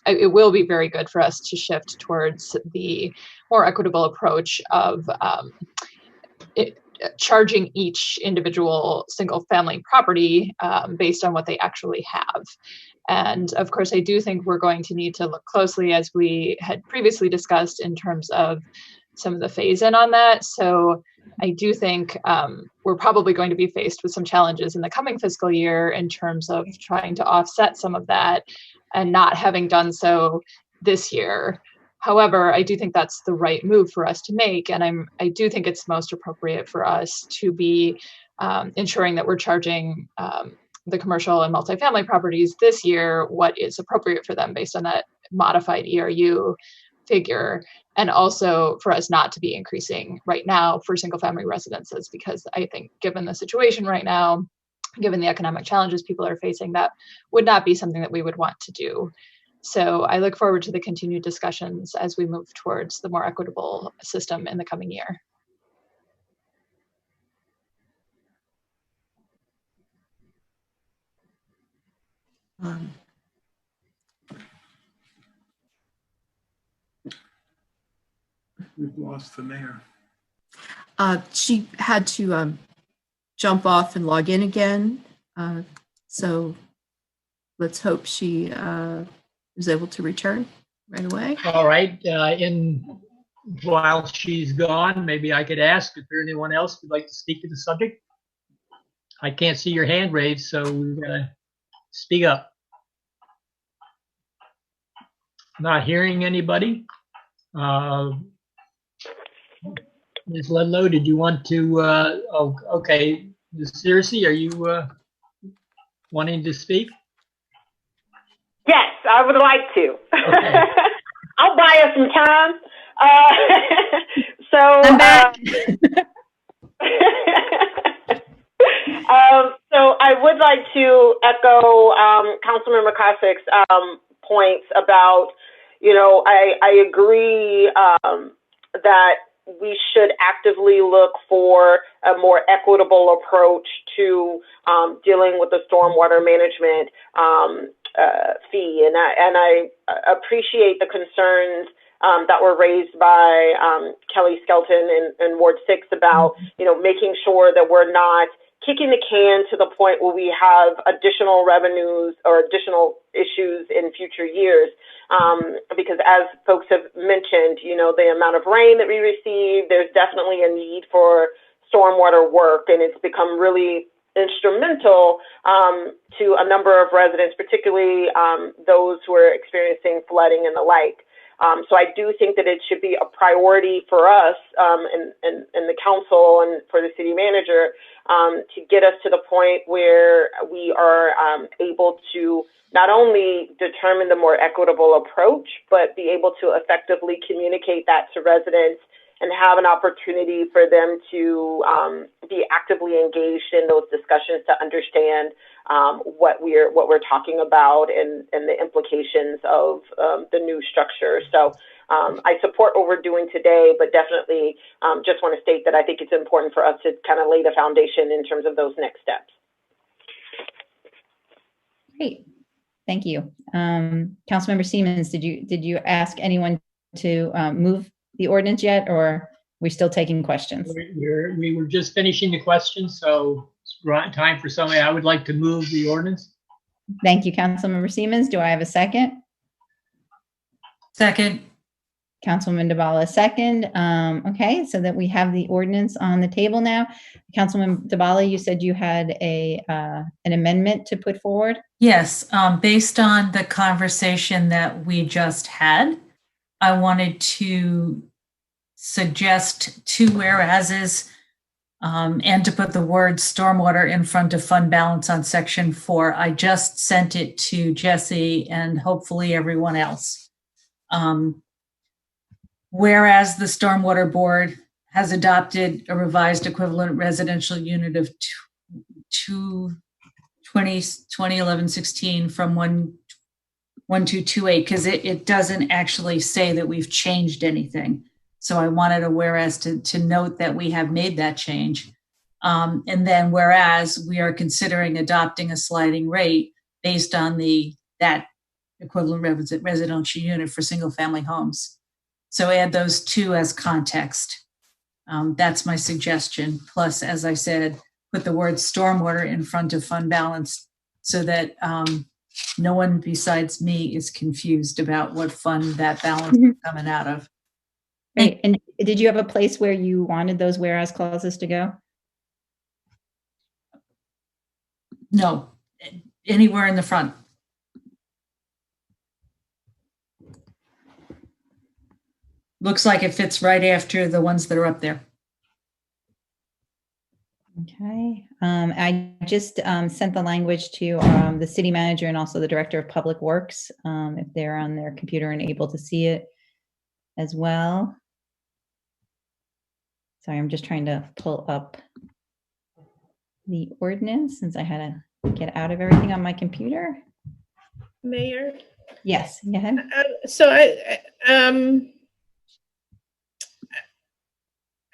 it will be very good for us to shift towards the more equitable approach of charging each individual single family property based on what they actually have. And of course, I do think we're going to need to look closely, as we had previously discussed, in terms of some of the phase in on that. So I do think we're probably going to be faced with some challenges in the coming fiscal year in terms of trying to offset some of that and not having done so this year. However, I do think that's the right move for us to make. And I do think it's most appropriate for us to be ensuring that we're charging the commercial and multifamily properties this year what is appropriate for them based on that modified ERU figure. And also for us not to be increasing right now for single family residences, because I think given the situation right now, given the economic challenges people are facing, that would not be something that we would want to do. So I look forward to the continued discussions as we move towards the more equitable system in the coming year. We've lost the mayor. She had to jump off and log in again. So let's hope she is able to return right away. All right. While she's gone, maybe I could ask if there's anyone else who'd like to speak to the subject. I can't see your hand raised, so we're gonna speak up. Not hearing anybody. Ms. Ludlow, did you want to? Oh, okay. Ms. Searcy, are you wanting to speak? Yes, I would like to. Okay. I'll buy us some time. I'm back. So I would like to echo Councilman McCossick's points about, I agree that we should actively look for a more equitable approach to dealing with the stormwater management fee. And I appreciate the concerns that were raised by Kelly Skelton in Ward 6 about, making sure that we're not kicking the can to the point where we have additional revenues or additional issues in future years. Because as folks have mentioned, the amount of rain that we receive, there's definitely a need for stormwater work, and it's become really instrumental to a number of residents, particularly those who are experiencing flooding and the like. So I do think that it should be a priority for us and the council and for the city manager to get us to the point where we are able to not only determine the more equitable approach, but be able to effectively communicate that to residents and have an opportunity for them to be actively engaged in those discussions to understand what we're talking about and the implications of the new structure. So I support what we're doing today, but definitely just want to state that I think it's important for us to kind of lay the foundation in terms of those next steps. Great. Thank you. Councilmember Siemens, did you ask anyone to move the ordinance yet, or are we still taking questions? We were just finishing the questions, so it's time for somebody. I would like to move the ordinance. Thank you, Councilmember Siemens. Do I have a second? Second. Councilwoman Dabala, second. Okay, so that we have the ordinance on the table now. Councilwoman Dabala, you said you had an amendment to put forward? Yes, based on the conversation that we just had, I wanted to suggest 2 whereases and to put the word stormwater in front of fund balance on section 4. I just sent it to Jesse and hopefully everyone else. Whereas the Stormwater Board has adopted a revised equivalent residential unit of 2011-16 from 1228, because it doesn't actually say that we've changed anything. So I wanted a whereas to note that we have made that change. And then whereas we are considering adopting a sliding rate based on that equivalent residential unit for single family homes. So add those 2 as context. That's my suggestion. Plus, as I said, put the word stormwater in front of fund balance so that no one besides me is confused about what fund that balance is coming out of. Right. And did you have a place where you wanted those whereas clauses to go? No, anywhere in the front. Looks like it fits right after the ones that are up there. Okay. I just sent the language to the city manager and also the director of public works, if they're on their computer and able to see it as well. Sorry, I'm just trying to pull up the ordinance since I had to get out of everything on my computer. Mayor? Yes, go ahead. So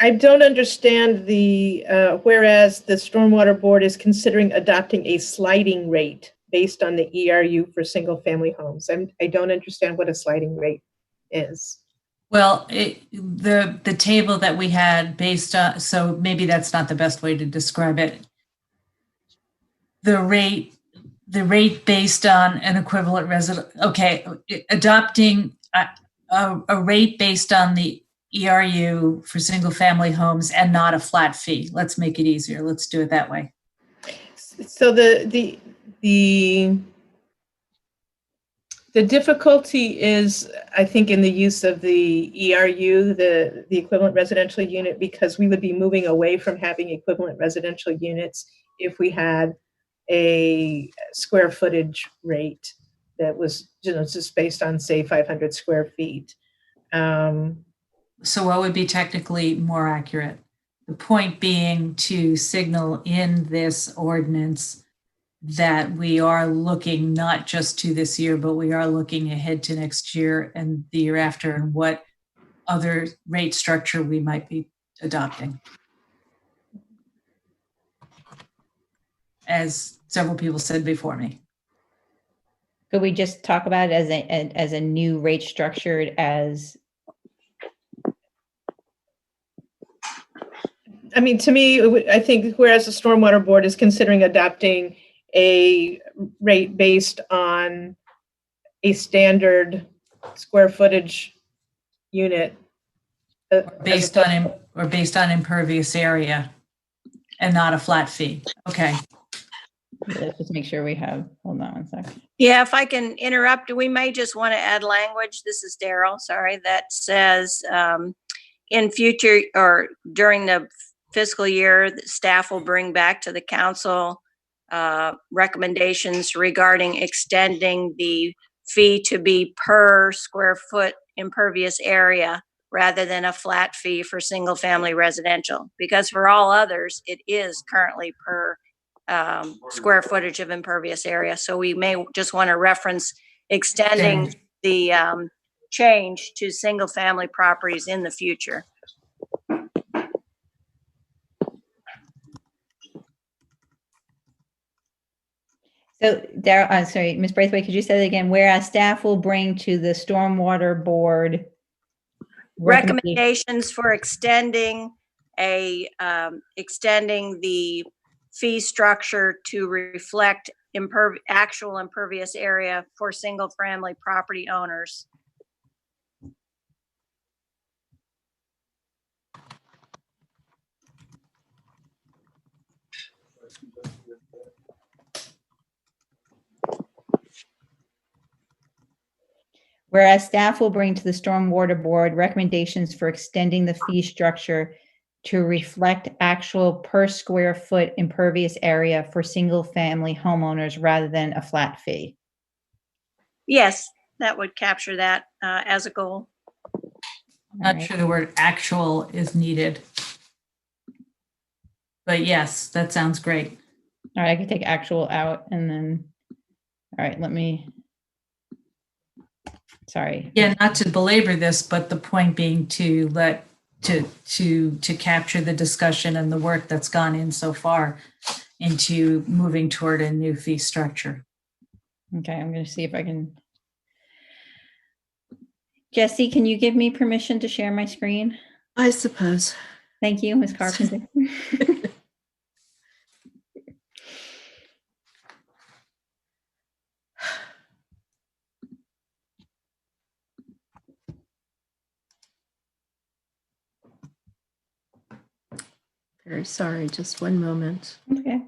I don't understand the, whereas the Stormwater Board is considering adopting a sliding rate based on the ERU for single family homes. I don't understand what a sliding rate is. Well, the table that we had based on, so maybe that's not the best way to describe it. The rate based on an equivalent resident, okay, adopting a rate based on the ERU for single family homes and not a flat fee. Let's make it easier. Let's do it that way. So the difficulty is, I think, in the use of the ERU, the equivalent residential unit, because we would be moving away from having equivalent residential units if we had a square footage rate that was, just based on, say, 500 square feet. So what would be technically more accurate? The point being to signal in this ordinance that we are looking not just to this year, but we are looking ahead to next year and the year after, and what other rate structure we might be adopting. As several people said before me. Could we just talk about it as a new rate structured as? I mean, to me, I think whereas the Stormwater Board is considering adopting a rate based on a standard square footage unit. Based on impervious area and not a flat fee. Okay. Let's just make sure we have, hold on one second. Yeah, if I can interrupt, we may just want to add language. This is Daryl, sorry, that says in future or during the fiscal year, the staff will bring back to the council recommendations regarding extending the fee to be per square foot impervious area rather than a flat fee for single family residential. Because for all others, it is currently per square footage of impervious area. So we may just want to reference extending the change to single family properties in the future. So Daryl, I'm sorry, Ms. Braithwaite, could you say that again? Whereas staff will bring to the Stormwater Board recommendations for extending extending the fee structure to reflect actual impervious area for single family property owners. Whereas staff will bring to the Stormwater Board recommendations for extending the fee structure to reflect actual per square foot impervious area for single family homeowners rather than a flat fee. Yes, that would capture that as a goal. I'm not sure the word actual is needed. But yes, that sounds great. All right, I can take actual out and then, all right, let me, sorry. Yeah, not to belabor this, but the point being to capture the discussion and the work that's gone in so far into moving toward a new fee structure. Okay, I'm going to see if I can. Jesse, can you give me permission to share my screen? I suppose. Thank you, Ms. Carpenter. Very sorry, just one moment. Okay.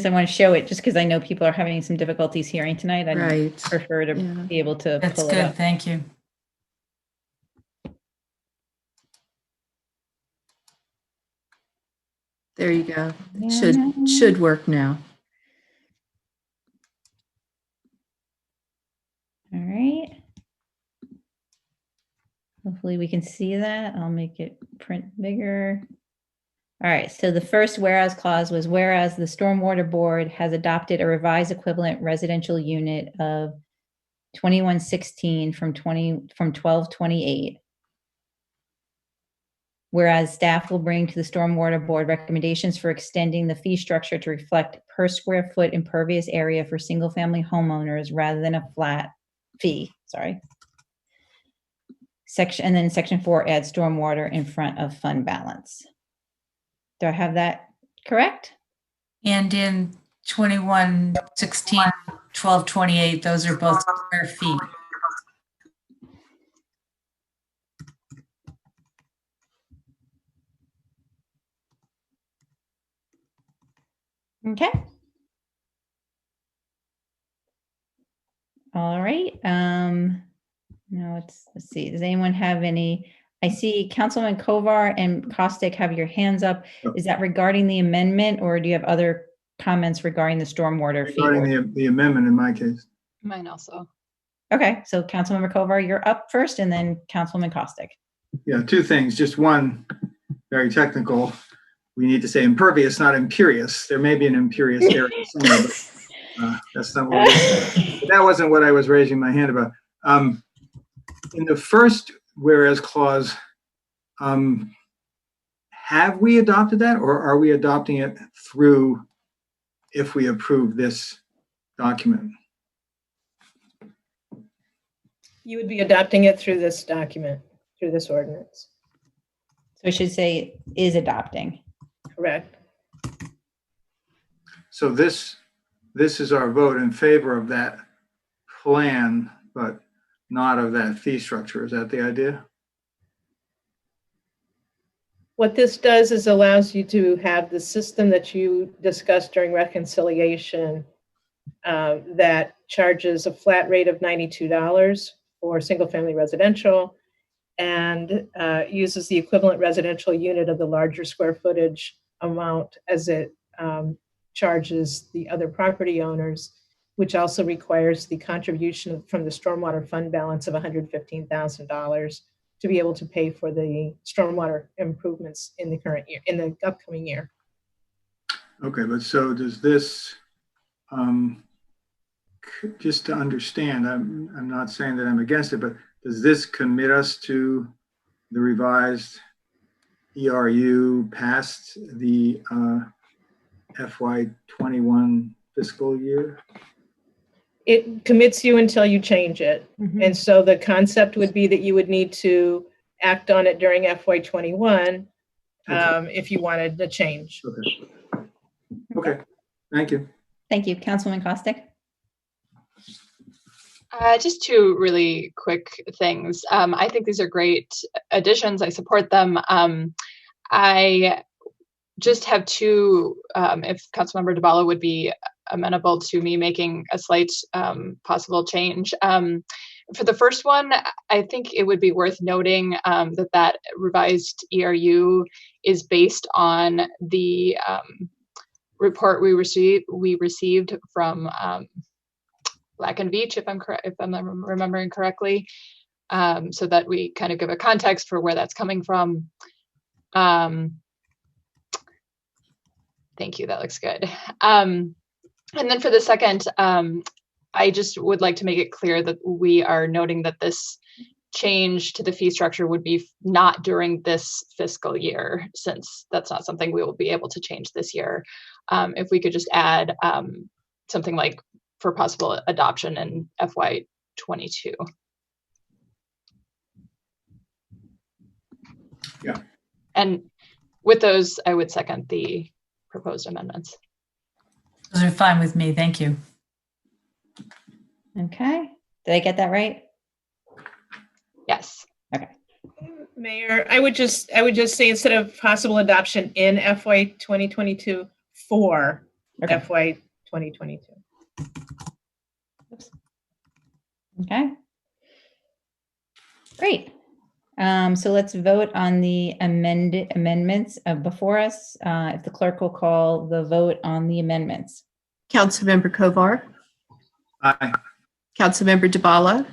I want to show it just because I know people are having some difficulties hearing tonight. I prefer to be able to That's pull good. it up. Thank you. There you go. It should work now. All right. Hopefully we can see that. I'll make it print bigger. All right, so the first whereas clause was whereas the Stormwater Board has adopted a revised equivalent residential unit of 2116 from 1228. Whereas staff will bring to the Stormwater Board recommendations for extending the fee structure to reflect per square foot impervious area for single-family homeowners rather than a flat fee, sorry. And then section 4 adds stormwater in front of fund balance. Do I have that correct? And in 2116, 1228, those are both square feet. Okay. All right. No, let's see. Does anyone have any? I see Councilman Kovar and Kostick have your hands up. Is that regarding the amendment, or do you have other comments regarding the stormwater fee? Regarding the amendment in my case. Mine also. Okay, so Councilmember Kovar, you're up first, and then Councilman Kostick. Yeah, two things. Just one, very technical. We need to say impervious, not imperious. There may be an imperious area somewhere, but that's not what that wasn't what I was raising my hand about. In the first whereas clause, have we adopted that, or are we adopting it through if we approve this document? You would be adopting it through this document, through this ordinance. So I should say is adopting. Correct. So this is our vote in favor of that plan, but not of that fee structure. Is that the idea? What this does is allows you to have the system that you discussed during reconciliation that charges a flat rate of $92 for single family residential and uses the equivalent residential unit of the larger square footage amount as it charges the other property owners, which also requires the contribution from the stormwater fund balance of $115,000 to be able to pay for the stormwater improvements in the current year, in the upcoming year. Okay, but so does this, just to understand, I'm not saying that I'm against it, but does this commit us to the revised ERU past the FY21 fiscal year? It commits you until you change it. Mm-hmm. And so the concept would be that you would need to act on it during FY21 if you wanted to change. Okay, thank you. Thank you. Councilman Kostick? Just two really quick things. I think these are great additions. I support them. I just have two, if Councilmember DiBala would be amenable to me making a slight possible change. For the first one, I think it would be worth noting that revised ERU is based on the report we received from Black and Veatch, if I'm remembering correctly, so that we kind of give a context for where that's coming from. Thank you, that looks good. And then for the second, I just would like to make it clear that we are noting that this change to the fee structure would be not during this fiscal year, since that's not something we will be able to change this year. If we could just add something like for possible adoption in FY22. Yeah. And with those, I would second the proposed amendments. Those are fine with me. Thank you. Okay. Did I get that right? Yes. Okay. Mayor, I would just say instead of possible adoption in FY 2022 for FY 2022. Okay. Great. So let's vote on the amendments before us. If the clerk will call the vote on the amendments. Councilmember Kovar. Aye. Councilmember DiBala.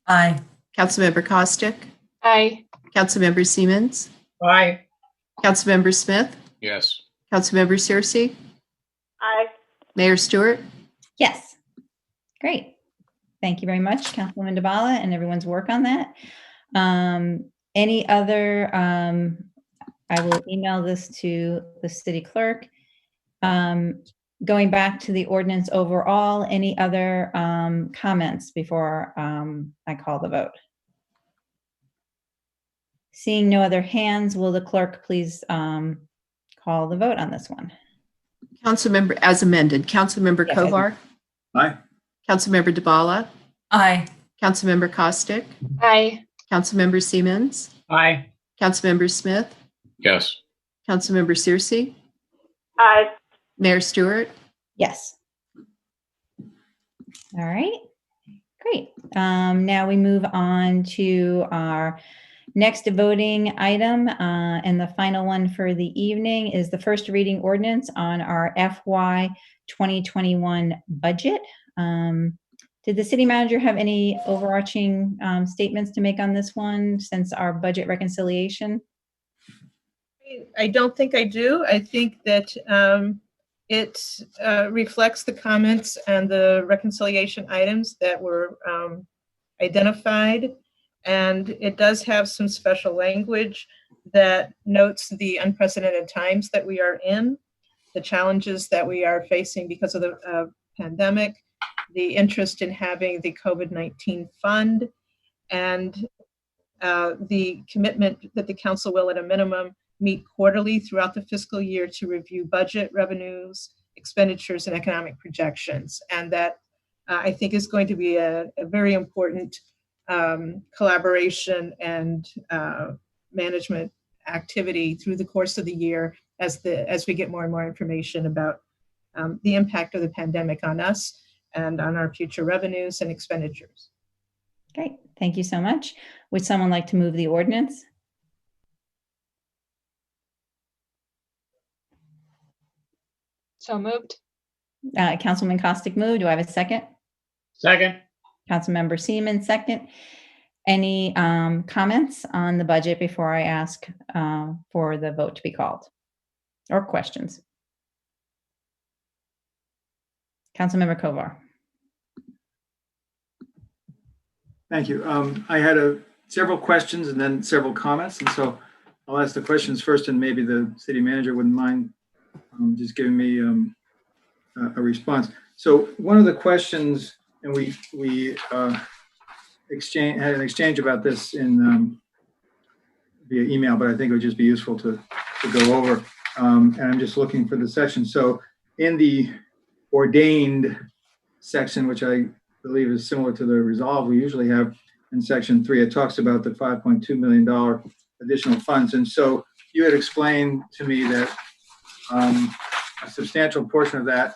Aye. Councilmember Kostick. Aye. Councilmember Siemens. Aye. Councilmember Smith. Yes. Councilmember Searcy. Aye. Mayor Stewart. Yes. Great. Thank you very much, Councilwoman DiBala, and everyone's work on that. Any other I will email this to the city clerk. Going back to the ordinance overall, any other comments before I call the vote? Seeing no other hands, will the clerk please call the vote on this one? Councilmember, as amended, Councilmember Yes, Kovar, Aye. Councilmember DeBala, Aye. Councilmember Costick, Aye. Councilmember Siemens, Aye. Councilmember Smith, Yes. Councilmember Searcy, Aye. Mayor Stewart. Yes. All right, great. Now we move on to our next voting item, and the final one for the evening is the first reading ordinance on our FY 2021 budget. Did the city manager have any overarching statements to make on this one since our budget reconciliation? I don't think I do. I think that it reflects the comments and the reconciliation items that were identified. And it does have some special language that notes the unprecedented times that we are in, the challenges that we are facing because of the pandemic, the interest in having the COVID-19 fund, and the commitment that the council will at a minimum meet quarterly throughout the fiscal year to review budget, revenues, expenditures, and economic projections. And that I think is going to be a very important collaboration and management activity through the course of the year as we get more and more information about the impact of the pandemic on us and on our future revenues and expenditures. Great, thank you so much. Would someone like to move the ordinance? So moved. Councilman Costick moved. Do I have a second? Second. Councilmember Seaman, second. Any comments on the budget before I ask for the vote to be called? Or questions? Councilmember Kovar. Thank you. I had several questions and then several comments, and so I'll ask the questions first, and maybe the city manager wouldn't mind just giving me a response. So one of the questions, and we had an exchange about this in via email, but I think it would just be useful to go over. And I'm just looking for the section. So in the ordained section, which I believe is similar to the resolve we usually have in section 3, it talks about the $5.2 million additional funds. And so you had explained to me that a substantial portion of that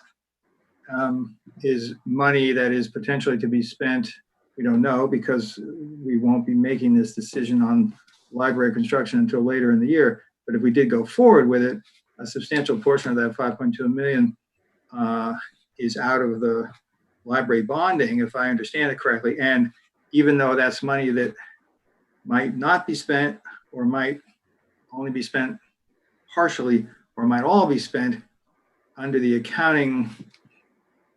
is money that is potentially to be spent. We don't know because we won't be making this decision on library construction until later in the year. But if we did go forward with it, a substantial portion of that 5.2 million is out of the library bonding, if I understand it correctly. And even though that's money that might not be spent or might only be spent partially or might all be spent under the accounting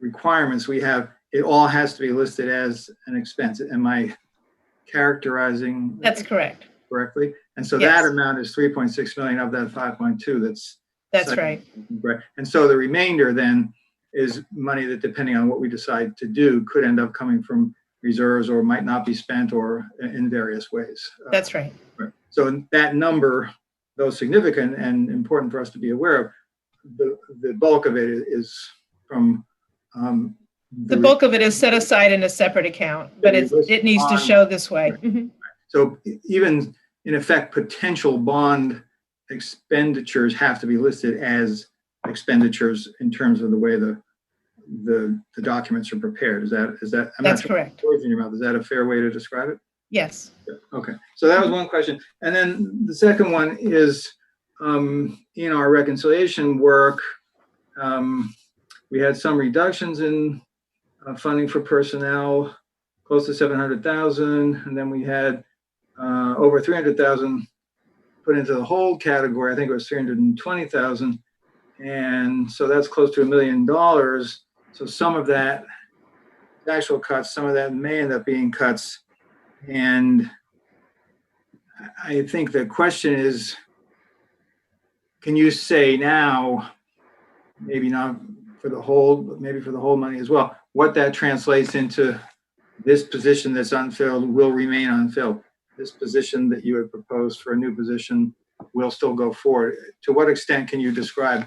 requirements we have, it all has to be listed as an expense. Am I characterizing That's correct. Correctly? And so Yes. that amount is 3.6 million of that 5.2. That's right. And so the remainder then is money that, depending on what we decide to do, could end up coming from reserves or might not be spent or in various ways. That's right. So that number, though significant and important for us to be aware of, the bulk of it is from the bulk of it is set aside in a separate account, but it needs to show this way. Right. Mm-hmm. So even in effect, potential bond expenditures have to be listed as expenditures in terms of the way the documents are prepared. Is that? That's correct. Words in your mouth. Is that a fair way to describe it? Yes. Okay. So that was one question, and then the second one is in our reconciliation work, we had some reductions in funding for personnel, close to 700,000, and then we had over 300,000 put into the hold category. I think it was 320,000, and so that's close to $1 million. So some of that actual cuts, some of that may end up being cuts, and I think the question is, can you say now, maybe not for the whole, but maybe for the whole money as well, what that translates into? This position that's unfilled will remain unfilled. This position that you had proposed for a new position will still go forward. To what extent can you describe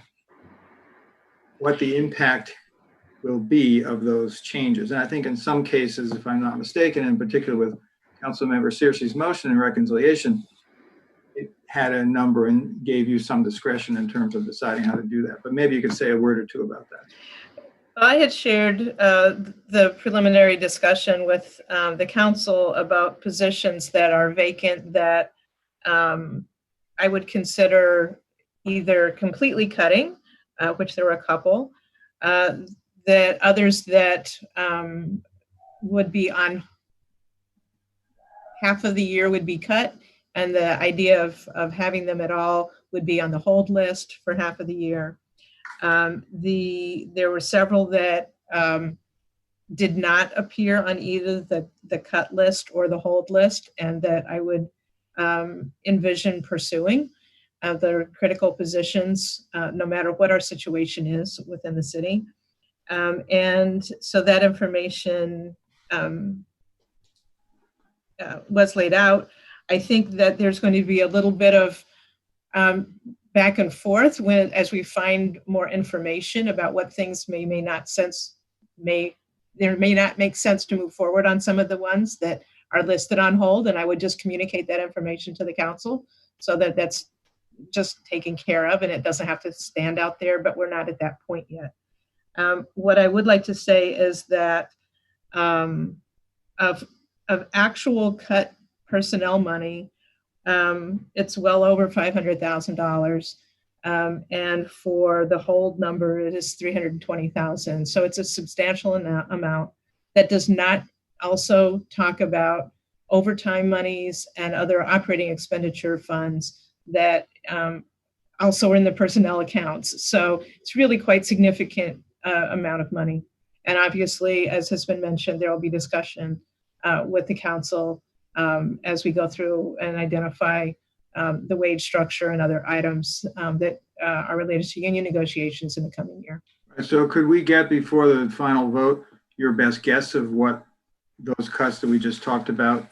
what the impact will be of those changes? And I think in some cases, if I'm not mistaken, in particular with Councilmember Searcy's motion in reconciliation, it had a number and gave you some discretion in terms of deciding how to do that. But maybe you could say a word or two about that. I had shared the preliminary discussion with the council about positions that are vacant that I would consider either completely cutting, which there were a couple, that others that would be on half of the year would be cut, and the idea of having them at all would be on the hold list for half of the year. There were several that did not appear on either the cut list or the hold list, and that I would envision pursuing the critical positions, no matter what our situation is within the city. And so that information was laid out. I think that there's going to be a little bit of back and forth as we find more information about what things may not make sense to move forward on some of the ones that are listed on hold. And I would just communicate that information to the council so that that's just taken care of and it doesn't have to stand out there, but we're not at that point yet. What I would like to say is that of actual cut personnel money, it's well over $500,000. And for the hold number, it is $320,000. So it's a substantial amount that does not also talk about overtime monies and other operating expenditure funds that also are in the personnel accounts. So it's really quite significant amount of money. And obviously, as has been mentioned, there will be discussion with the council as we go through and identify the wage structure and other items that are related to union negotiations in the coming year. So could we get, before the final vote, your best guess of what those cuts that we just talked about,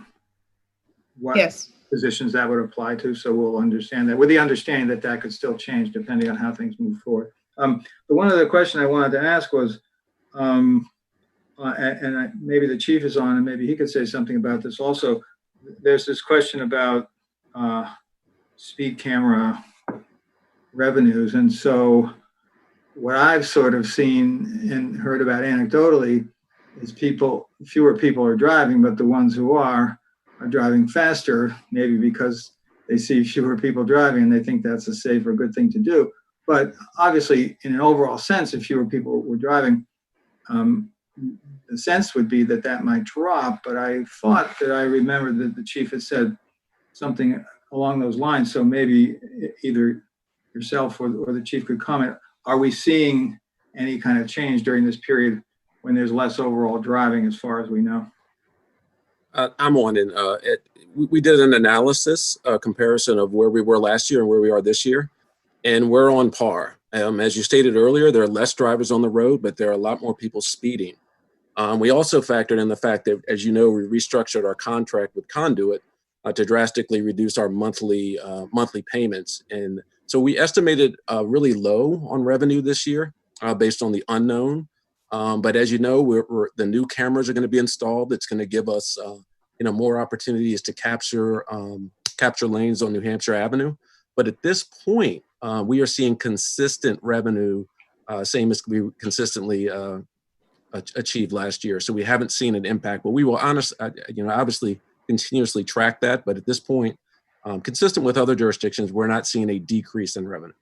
what yes. positions that would apply to, so we'll understand that, with the understanding that that could still change depending on how things move forward. The one other question I wanted to ask was, maybe the chief is on and maybe he could say something about this also. There's this question about speed camera revenues. And so what I've sort of seen and heard about anecdotally is fewer people are driving, but the ones who are driving faster, maybe because they see fewer people driving and they think that's a safe or good thing to do. But obviously, in an overall sense, if fewer people were driving, the sense would be that that might drop. But I thought that I remembered that the chief had said something along those lines. So maybe either yourself or the chief could comment. Are we seeing any kind of change during this period when there's less overall driving as far as we know? I'm on, and we did an analysis, comparison of where we were last year and where we are this year, and we're on par. As you stated earlier, there are less drivers on the road, but there are a lot more people speeding. We also factored in the fact that, as you know, we restructured our contract with Conduit to drastically reduce our monthly payments. And so we estimated really low on revenue this year based on the unknown. But as you know, the new cameras are going to be installed. It's going to give us more opportunities to capture lanes on New Hampshire Avenue. But at this point, we are seeing consistent revenue, same as we consistently achieved last year. So we haven't seen an impact, but we will obviously continuously track that. But at this point, consistent with other jurisdictions, we're not seeing a decrease in revenue.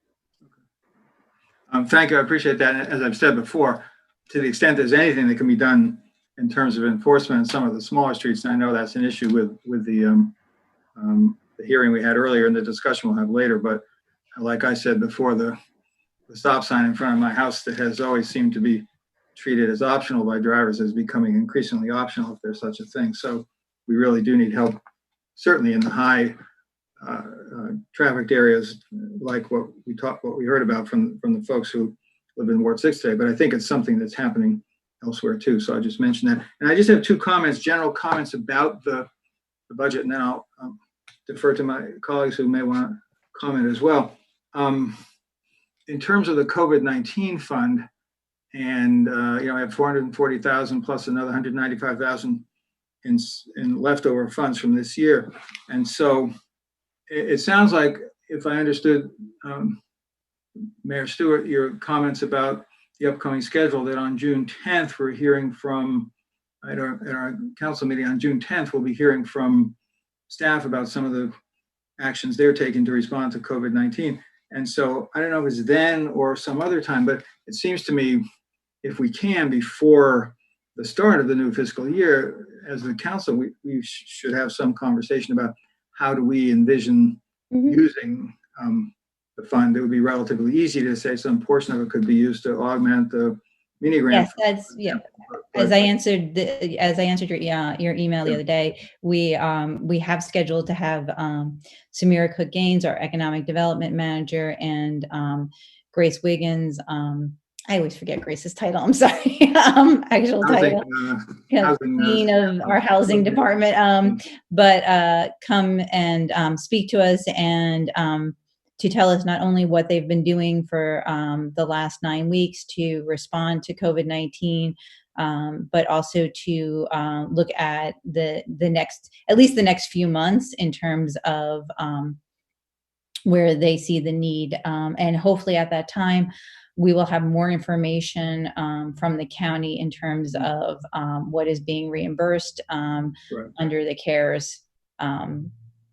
Thank you. I appreciate that. And as I've said before, to the extent there's anything that can be done in terms of enforcement in some of the smaller streets, and I know that's an issue with the hearing we had earlier and the discussion we'll have later. But like I said before, the stop sign in front of my house that has always seemed to be treated as optional by drivers is becoming increasingly optional if there's such a thing. So we really do need help, certainly in the high trafficked areas like what we heard about from the folks who live in Ward 6 today. But I think it's something that's happening elsewhere too. So I just mentioned that. And I just have two comments, general comments about the budget, and then I'll defer to my colleagues who may want to comment as well. In terms of the COVID-19 fund, and I have 440,000 plus another 195,000 in leftover funds from this year. And so it sounds like, if I understood Mayor Stewart, your comments about the upcoming schedule, that on June 10th, we're hearing from, at our council meeting on June 10th, we'll be hearing from staff about some of the actions they're taking to respond to COVID-19. And so I don't know if it's then or some other time, but it seems to me, if we can, before the start of the new fiscal year, as the council, we should have some conversation about how do we envision using the fund. It would be relatively easy to say some portion of it could be used to augment the mini grant. Yes, as I answered your email the other day, we have scheduled to have Samira Cook-Gaines, our economic development manager, and Grace Wiggins. I always forget Grace's title. I'm sorry. Actual title. Queen of our housing department. But come and speak to us and to tell us not only what they've been doing for the last 9 weeks to respond to COVID-19, but also to look at at least the next few months in terms of where they see the need. And hopefully at that time, we will have more information from the county in terms of what is being reimbursed under the CARES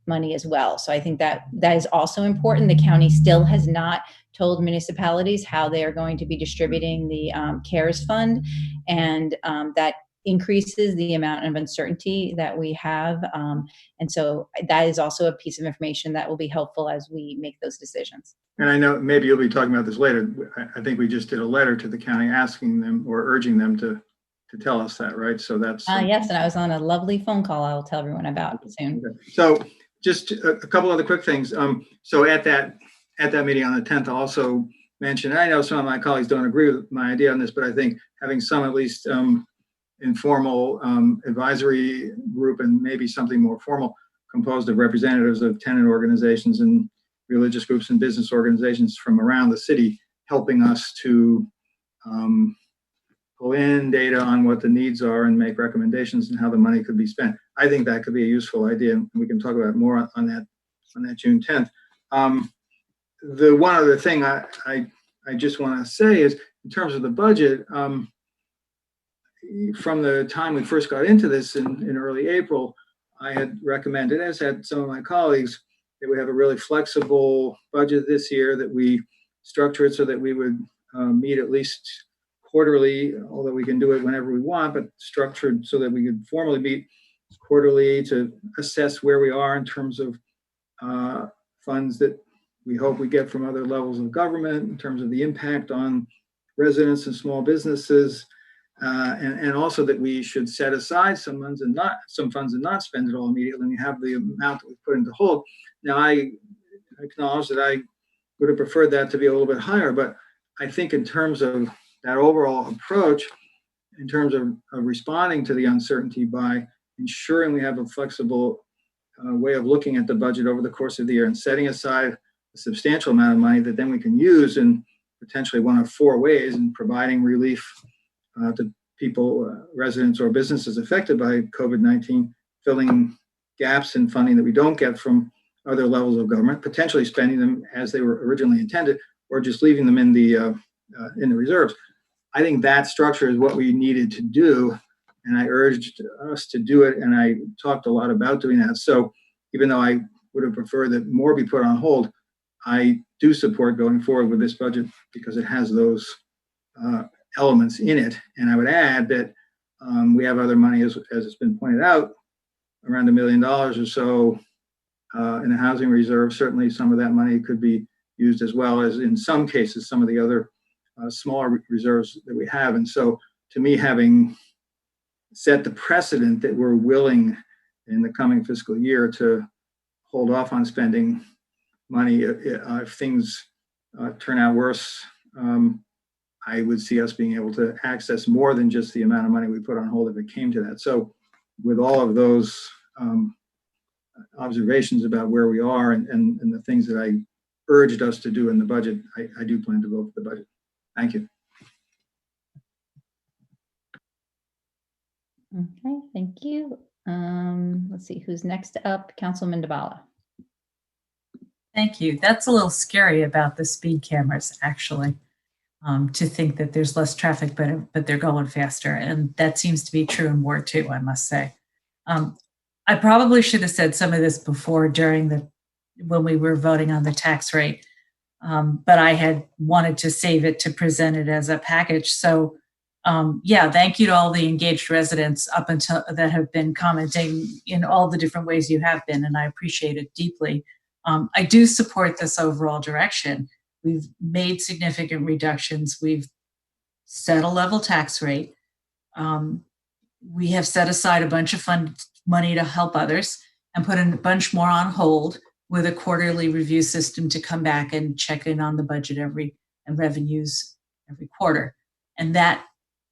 money as well. So I think that is also important. The county still has not told municipalities how they are going to be distributing the CARES fund, and that increases the amount of uncertainty that we have. And so that is also a piece of information that will be helpful as we make those decisions. And I know maybe you'll be talking about this later. I think we just did a letter to the county asking them or urging them to tell us that, right? So that's yes, and I was on a lovely phone call I'll tell everyone about soon. Okay. So just a couple other quick things. So at that meeting on the 10th, I also mentioned, I know some of my colleagues don't agree with my idea on this, but I think having some at least informal advisory group, and maybe something more formal, composed of representatives of tenant organizations and religious groups and business organizations from around the city, helping us to pull in data on what the needs are and make recommendations and how the money could be spent. I think that could be a useful idea, and we can talk about more on that June 10th. The one other thing I just want to say is, in terms of the budget, from the time we first got into this in early April, I had recommended, as had some of my colleagues, that we have a really flexible budget this year, that we structure it so that we would meet at least quarterly, although we can do it whenever we want, but structured so that we could formally meet quarterly to assess where we are in terms of funds that we hope we get from other levels of government, in terms of the impact on residents and small businesses, and also that we should set aside some funds and not spend it all immediately, and we have the amount that we put into hold. Now, I acknowledge that I would have preferred that to be a little bit higher, but I think in terms of that overall approach, in terms of responding to the uncertainty by ensuring we have a flexible way of looking at the budget over the course of the year and setting aside a substantial amount of money that then we can use in potentially one of 4 ways, in providing relief to people, residents or businesses affected by COVID-19, filling gaps in funding that we don't get from other levels of government, potentially spending them as they were originally intended, or just leaving them in the reserves. I think that structure is what we needed to do, and I urged us to do it, and I talked a lot about doing that. So even though I would have preferred that more be put on hold, I do support going forward with this budget because it has those elements in it. And I would add that we have other money, as it's been pointed out, around $1 million or so in the housing reserve. Certainly some of that money could be used, as well as in some cases some of the other smaller reserves that we have. And so to me, having set the precedent that we're willing in the coming fiscal year to hold off on spending money. If things turn out worse, I would see us being able to access more than just the amount of money we put on hold if it came to that. So with all of those observations about where we are and the things that I urged us to do in the budget, I do plan to vote for the budget. Thank you. Okay, thank you. Let's see who's next up. Councilman DeBala. Thank you. That's a little scary about the speed cameras, actually, to think that there's less traffic, but they're going faster. And that seems to be true in Ward 2, I must say. I probably should have said some of this before when we were voting on the tax rate, but I had wanted to save it to present it as a package. So yeah, thank you to all the engaged residents up until that have been commenting in all the different ways you have been, and I appreciate it deeply. I do support this overall direction. We've made significant reductions. We've set a level tax rate. We have set aside a bunch of money to help others and put a bunch more on hold with a quarterly review system to come back and check in on the budget and revenues every quarter. And that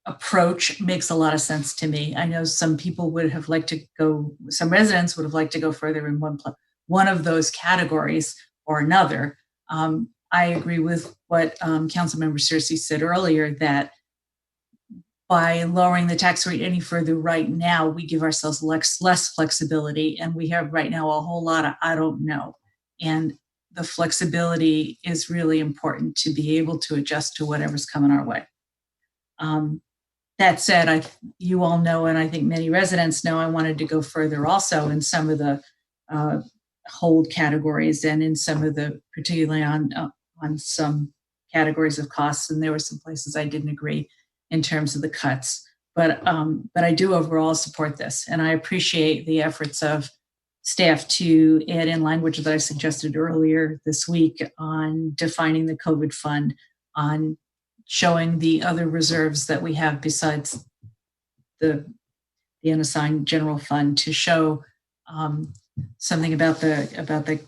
approach makes a lot of sense to me. I know some people would have liked to go, some residents would have liked to go further in one of those categories or another. I agree with what Councilmember Searcy said earlier, that by lowering the tax rate any further right now, we give ourselves less flexibility, and we have right now a whole lot of I don't know. And the flexibility is really important to be able to adjust to whatever's coming our way. That said, you all know, and I think many residents know, I wanted to go further also in some of the hold categories and in some of the, particularly on some categories of costs. And there were some places I didn't agree in terms of the cuts, but I do overall support this. And I appreciate the efforts of staff to add in language that I suggested earlier this week on defining the COVID fund, on showing the other reserves that we have besides the unassigned general fund, to show something about the.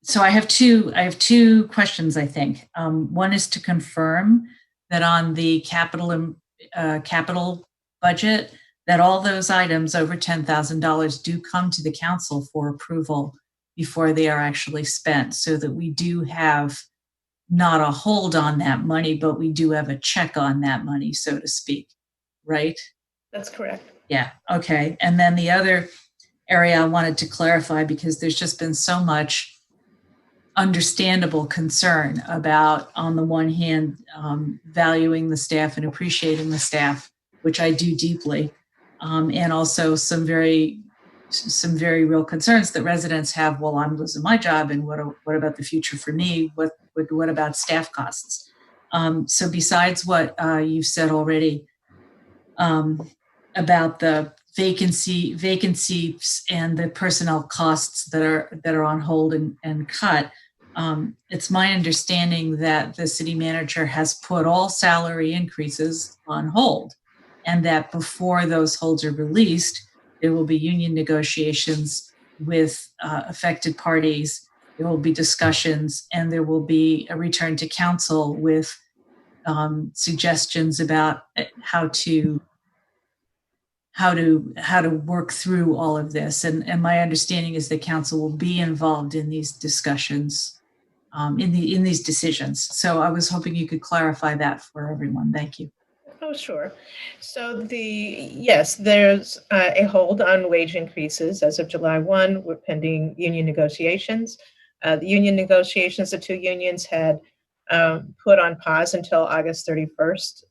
So I have two questions, I think. One is to confirm that on the capital budget, that all those items over $10,000 do come to the council for approval before they are actually spent, so that we do have not a hold on that money, but we do have a check on that money, so to speak, right? That's correct. Yeah, okay. And then the other area I wanted to clarify, because there's just been so much understandable concern about, on the one hand, valuing the staff and appreciating the staff, which I do deeply, and also some very real concerns that residents have. Well, I'm losing my job, and what about the future for me? What about staff costs? So besides what you've said already about the vacancies and the personnel costs that are on hold and cut, it's my understanding that the city manager has put all salary increases on hold, and that before those holds are released, there will be union negotiations with affected parties. There will be discussions, and there will be a return to council with suggestions about how to work through all of this. And my understanding is that council will be involved in these discussions, in these decisions. So I was hoping you could clarify that for everyone. Thank you. Oh, sure. So yes, there's a hold on wage increases as of July 1. We're pending union negotiations. The union negotiations, the two unions had put on pause until August 31st,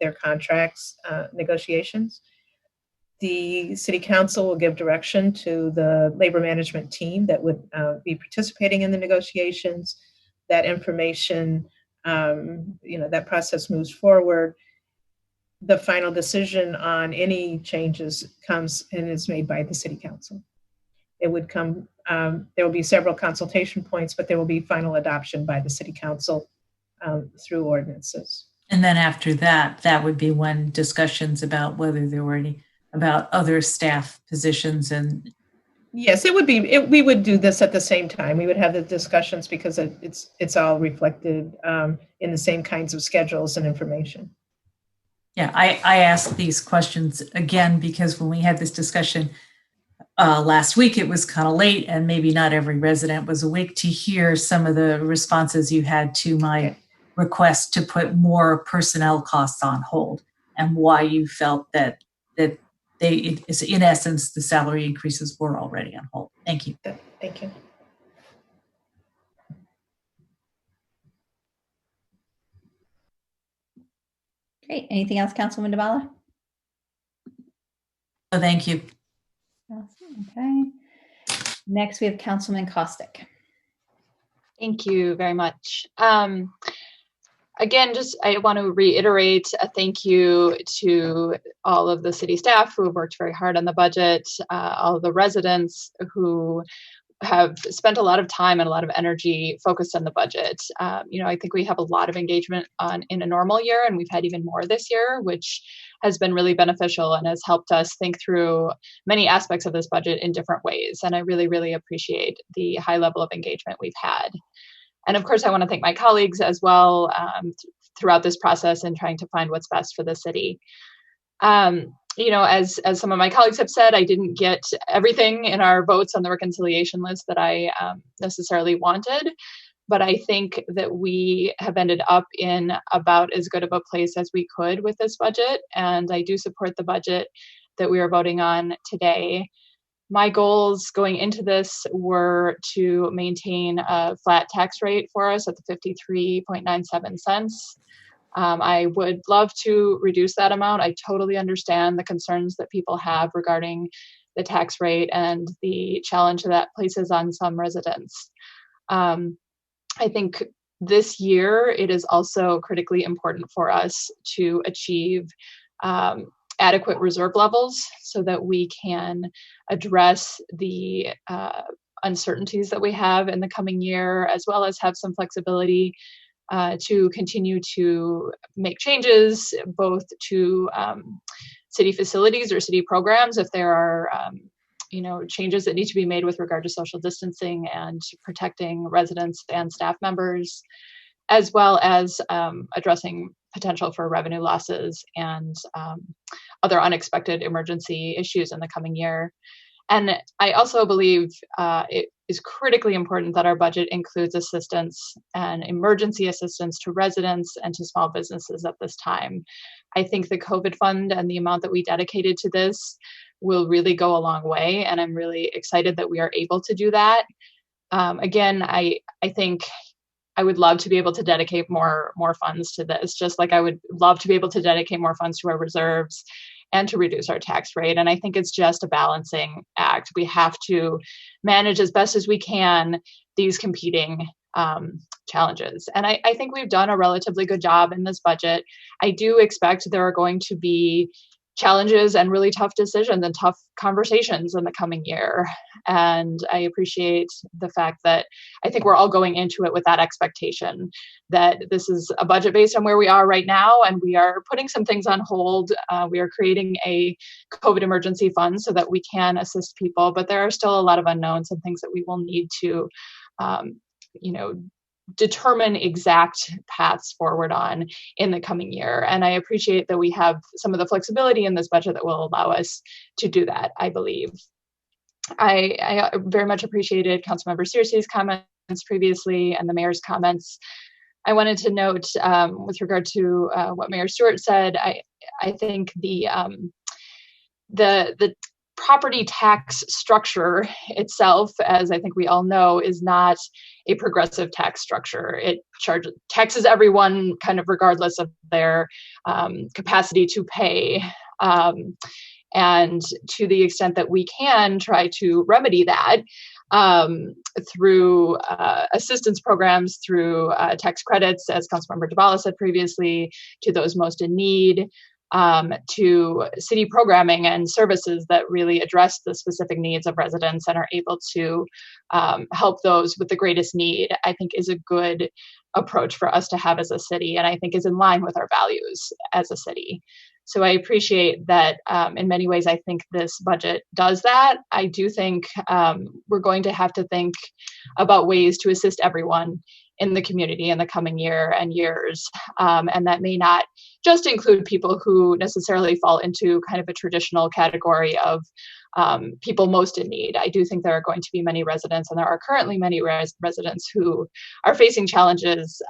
their contracts negotiations. The city council will give direction to the labor management team that would be participating in the negotiations. That information, that process moves forward. The final decision on any changes comes and is made by the city council. It would come, there will be several consultation points, but there will be final adoption by the city council through ordinances. And then after that, that would be when discussions about whether there were any, about other staff positions and Yes, it would be, we would do this at the same time. We would have the discussions because it's all reflected in the same kinds of schedules and information. Yeah, I asked these questions again because when we had this discussion last week, it was kind of late and maybe not every resident was awake to hear some of the responses you had to my request to put more personnel costs on hold and why you felt that in essence, the salary increases were already on hold. Thank you. Thank you. Great. Anything else, Councilwoman Dabala? Oh, thank you. Okay. Next, we have Councilman Kostick. Thank you very much. Again, I want to reiterate a thank you to all of the city staff who have worked very hard on the budget, all of the residents who have spent a lot of time and a lot of energy focused on the budget. I think we have a lot of engagement in a normal year, and we've had even more this year, which has been really beneficial and has helped us think through many aspects of this budget in different ways. And I really, really appreciate the high level of engagement we've had. And of course, I want to thank my colleagues as well throughout this process in trying to find what's best for the city. As some of my colleagues have said, I didn't get everything in our votes on the reconciliation list that I necessarily wanted, but I think that we have ended up in about as good of a place as we could with this budget, and I do support the budget that we are voting on today. My goals going into this were to maintain a flat tax rate for us at the 53.97 cents. I would love to reduce that amount. I totally understand the concerns that people have regarding the tax rate and the challenge that places on some residents. I think this year it is also critically important for us to achieve adequate reserve levels so that we can address the uncertainties that we have in the coming year, as well as have some flexibility to continue to make changes both to city facilities or city programs if there are changes that need to be made with regard to social distancing and protecting residents and staff members, as well as addressing potential for revenue losses and other unexpected emergency issues in the coming year. And I also believe it is critically important that our budget includes assistance and emergency assistance to residents and to small businesses at this time. I think the COVID fund and the amount that we dedicated to this will really go a long way, and I'm really excited that we are able to do that. Again, I think I would love to be able to dedicate more funds to this, just like I would love to be able to dedicate more funds to our reserves and to reduce our tax rate. And I think it's just a balancing act. We have to manage as best as we can these competing challenges. And I think we've done a relatively good job in this budget. I do expect there are going to be challenges and really tough decisions and tough conversations in the coming year. And I appreciate the fact that I think we're all going into it with that expectation that this is a budget based on where we are right now, and we are putting some things on hold. We are creating a COVID emergency fund so that we can assist people, but there are still a lot of unknowns and things that we will need to, determine exact paths forward on in the coming year. And I appreciate that we have some of the flexibility in this budget that will allow us to do that, I believe. I very much appreciated Councilmember Searcy's comments previously and the mayor's comments. I wanted to note with regard to what Mayor Stewart said, I think the property tax structure itself, as I think we all know, is not a progressive tax structure. It taxes everyone kind of regardless of their capacity to pay. And to the extent that we can try to remedy that through assistance programs, through tax credits, as Councilmember Dabala said previously, to those most in need, to city programming and services that really address the specific needs of residents and are able to help those with the greatest need, I think is a good approach for us to have as a city, and I think is in line with our values as a city. So I appreciate that. In many ways, I think this budget does that. I do think we're going to have to think about ways to assist everyone in the community in the coming year and years. And that may not just include people who necessarily fall into kind of a traditional category of people most in need. I do think there are going to be many residents, and there are currently many residents who are facing challenges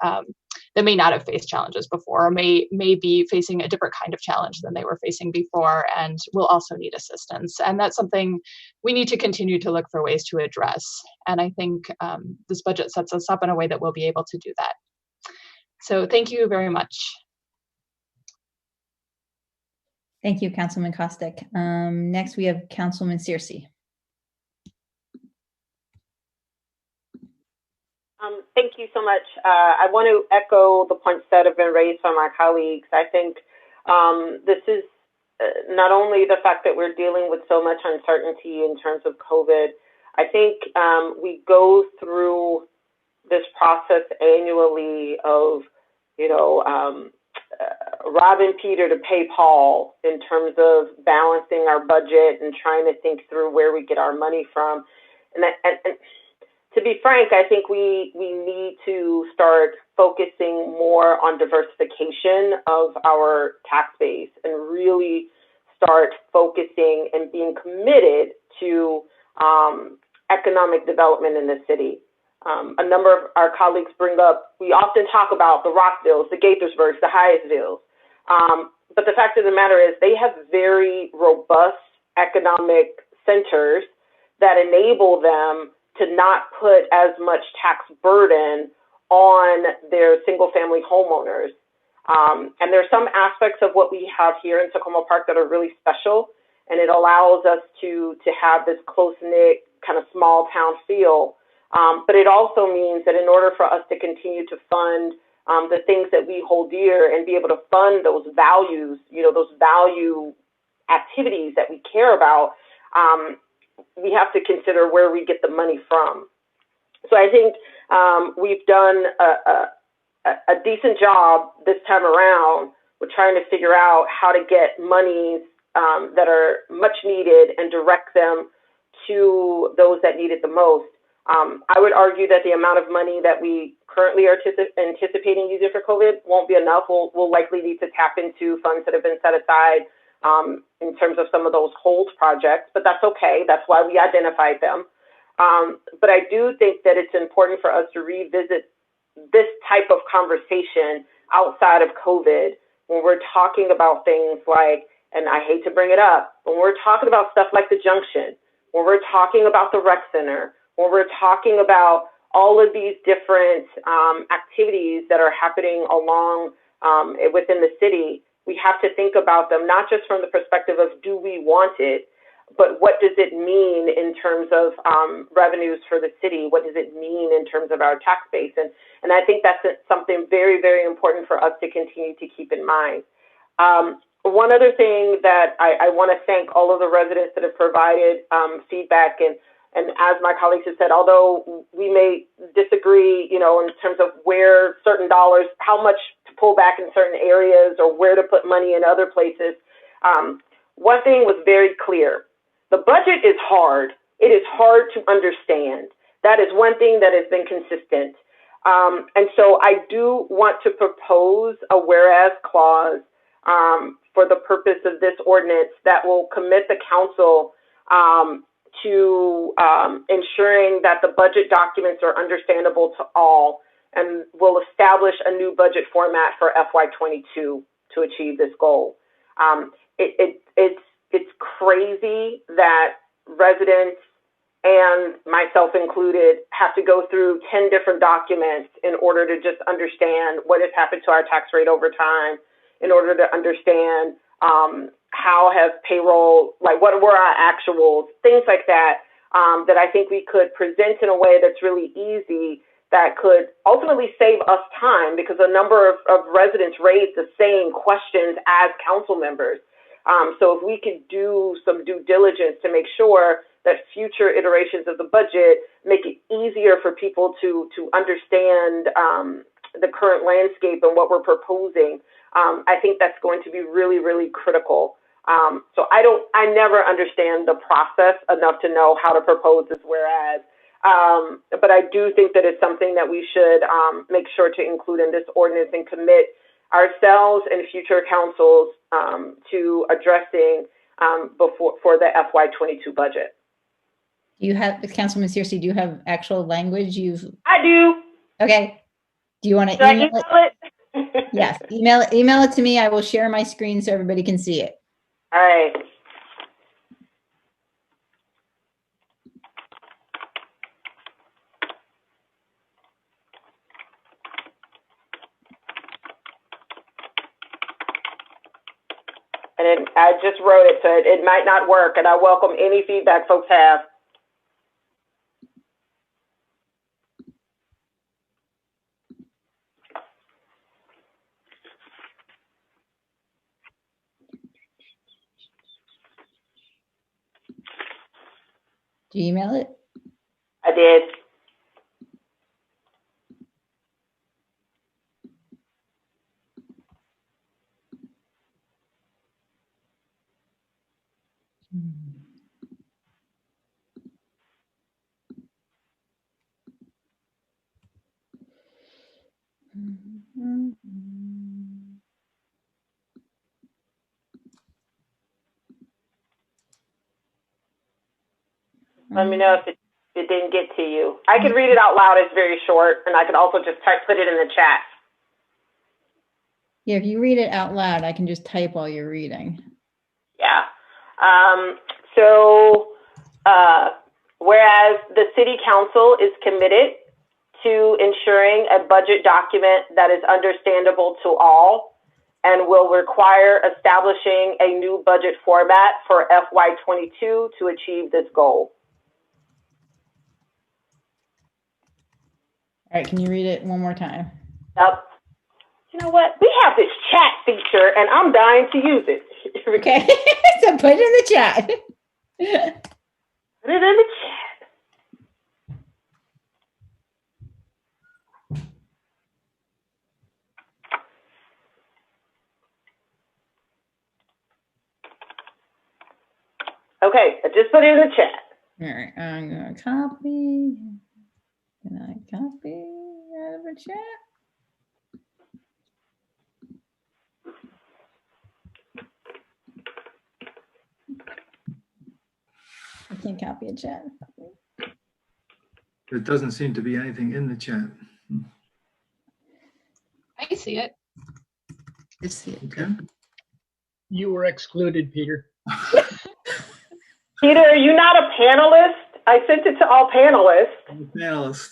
that may not have faced challenges before, or may be facing a different kind of challenge than they were facing before, and will also need assistance. And that's something we need to continue to look for ways to address. And I think this budget sets us up in a way that we'll be able to do that. So thank you very much. Thank you, Councilman Kostick. Next, we have Councilman Searcy. Thank you so much. I want to echo the points that have been raised by my colleagues. I think this is not only the fact that we're dealing with so much uncertainty in terms of COVID. I think we go through this process annually of, robbing Peter to pay Paul in terms of balancing our budget and trying to think through where we get our money from. And to be frank, I think we need to start focusing more on diversification of our tax base and really start focusing and being committed to economic development in the city. A number of our colleagues bring up, we often talk about the Rockvilles, the Gaithersburgs, the Hyattsvilles. But the fact of the matter is they have very robust economic centers that enable them to not put as much tax burden on their single family homeowners. And there's some aspects of what we have here in Takoma Park that are really special, and it allows us to have this close-knit kind of small town feel. But it also means that in order for us to continue to fund the things that we hold dear and be able to fund those values, those value activities that we care about, we have to consider where we get the money from. So I think we've done a decent job this time around with trying to figure out how to get monies that are much needed and direct them to those that need it the most. I would argue that the amount of money that we currently are anticipating using for COVID won't be enough. We'll likely need to tap into funds that have been set aside in terms of some of those hold projects, but that's okay. That's why we identified them. But I do think that it's important for us to revisit this type of conversation outside of COVID when we're talking about things like, and I hate to bring it up, when we're talking about stuff like the Junction, when we're talking about the rec center, when we're talking about all of these different activities that are happening along within the city, we have to think about them not just from the perspective of do we want it, but what does it mean in terms of revenues for the city? What does it mean in terms of our tax base? And I think that's something very, very important for us to continue to keep in mind. One other thing that I want to thank all of the residents that have provided feedback, and as my colleagues have said, although we may disagree, in terms of where certain dollars, how much to pull back in certain areas or where to put money in other places, one thing was very clear. The budget is hard. It is hard to understand. That is one thing that has been consistent. And so I do want to propose a whereas clause for the purpose of this ordinance that will commit the council to ensuring that the budget documents are understandable to all, and will establish a new budget format for FY22 to achieve this goal. It's crazy that residents and myself included have to go through 10 different documents in order to just understand what has happened to our tax rate over time, in order to understand how has payroll, like what were our actuals, things like that, that I think we could present in a way that's really easy, that could ultimately save us time, because a number of residents raised the same questions as council members. So if we could do some due diligence to make sure that future iterations of the budget make it easier for people to understand the current landscape and what we're proposing, I think that's going to be really, really critical. So I never understand the process enough to know how to propose this whereas. But I do think that it's something that we should make sure to include in this ordinance and commit ourselves and future councils to addressing for the FY22 budget. Do you have, Councilman Searcy, do you have actual language I do. Okay. Do you want to email it? Yes, email it to me. I will share my screen so everybody can see it. All right. And I just wrote it, so it might not work, and I welcome any feedback folks have. Do you email it? I did. Let me know if it didn't get to you. I could read it out loud. It's very short, and I could also just put it in the chat. Yeah, if you read it out loud, I can just type while you're reading. Yeah. Whereas the City Council is committed to ensuring a budget document that is understandable to all and will require establishing a new budget format for FY22 to achieve this goal. All right, can you read it one more time? Yep. You know what? We have this chat feature, and I'm dying to use it. Okay, so put it in the chat. Put it in the chat. Okay, I just put it in the chat. All right, I'm gonna copy. Can I copy out of the chat? I can't copy a chat. There doesn't seem to be anything in the chat. I see it. I see it. Okay. You were excluded, Peter. Peter, are you not a panelist? I sent it to all panelists. I'm a panelist.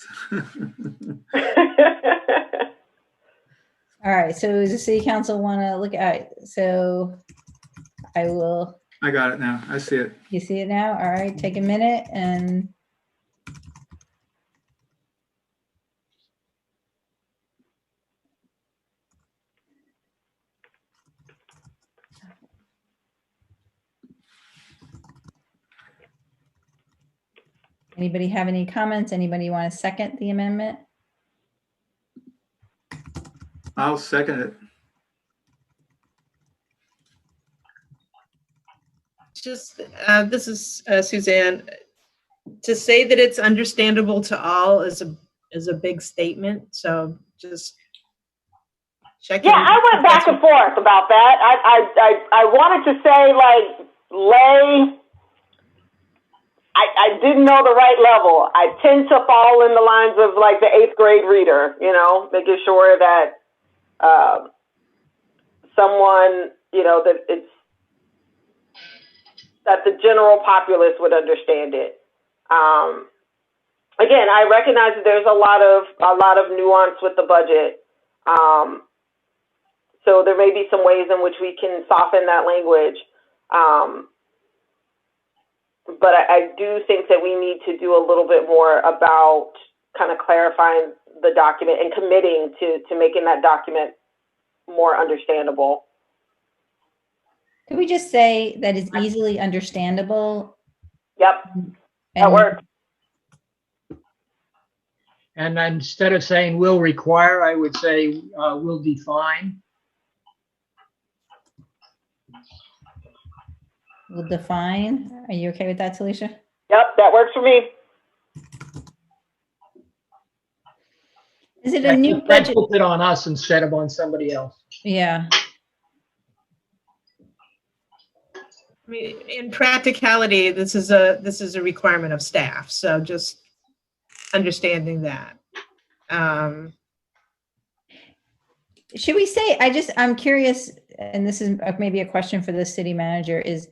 All right, so does the City Council want to look at it? So I will. I got it now. I see it. You see it now? All right, take a minute and. Anybody have any comments? Anybody want to second the amendment? I'll second it. Just, this is Suzanne. To say that it's understandable to all is a big statement. So just check. Yeah, I went back and forth about that. I wanted to say like lay. I didn't know the right level. I tend to fall in the lines of like the 8th grade reader, you know, making sure that someone, you know, that the general populace would understand it. Again, I recognize that there's a lot of nuance with the budget. So there may be some ways in which we can soften that language. But I do think that we need to do a little bit more about kind of clarifying the document and committing to making that document more understandable. Could we just say that is easily understandable? Yep, that works. And instead of saying will require, I would say will define. we'll define. Are you okay with that, Talisha? Yep, that works for me. Is it a new That budget? puts it on us instead of on somebody else. Yeah. I mean, in practicality, this is a requirement of staff. So just understanding that. Should we say, I'm curious, and this is maybe a question for the city manager, is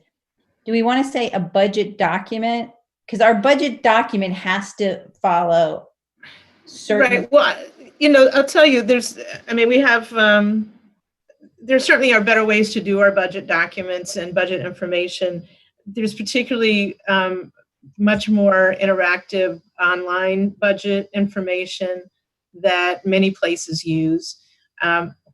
do we want to say a budget document? Because our budget document has to follow certain. Right. Well, I'll tell you, we have, there certainly are better ways to do our budget documents and budget information. There's particularly much more interactive online budget information that many places use.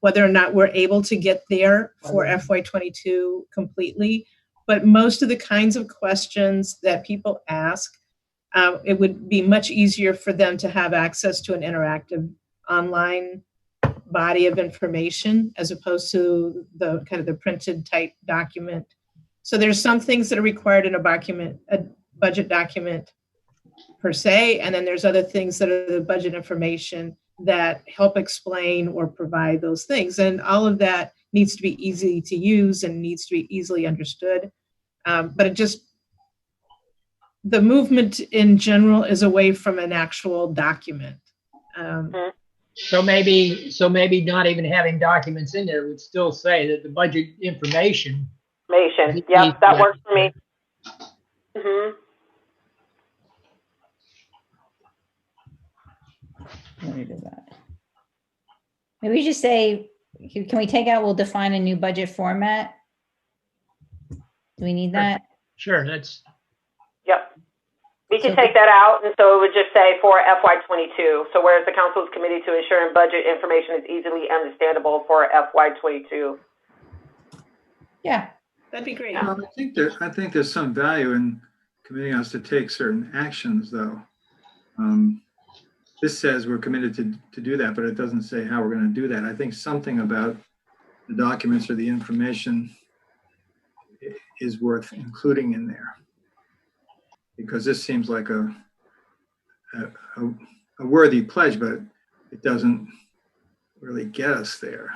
Whether or not we're able to get there for FY22 completely, but most of the kinds of questions that people ask, it would be much easier for them to have access to an interactive online body of information as opposed to the kind of the printed type document. So there's some things that are required in a budget document per se, and then there's other things that are the budget information that help explain or provide those things. And all of that needs to be easy to use and needs to be easily understood. But the movement in general is away from an actual document. So maybe not even having documents in there would still say that the budget information. Yep, that works for me. Mm-hmm. Let me do that. Maybe we just say, can we take out, we'll define a new budget format? Do we need that? Sure, Yep. We can take that out, and so it would just say for FY22. So whereas the council is committed to ensuring budget information is easily understandable for FY22. Yeah, that'd be great. Well, I think there's some value in committing us to take certain actions, though. This says we're committed to do that, but it doesn't say how we're going to do that. I think something about the documents or the information is worth including in there, because this seems like a worthy pledge, but it doesn't really get us there.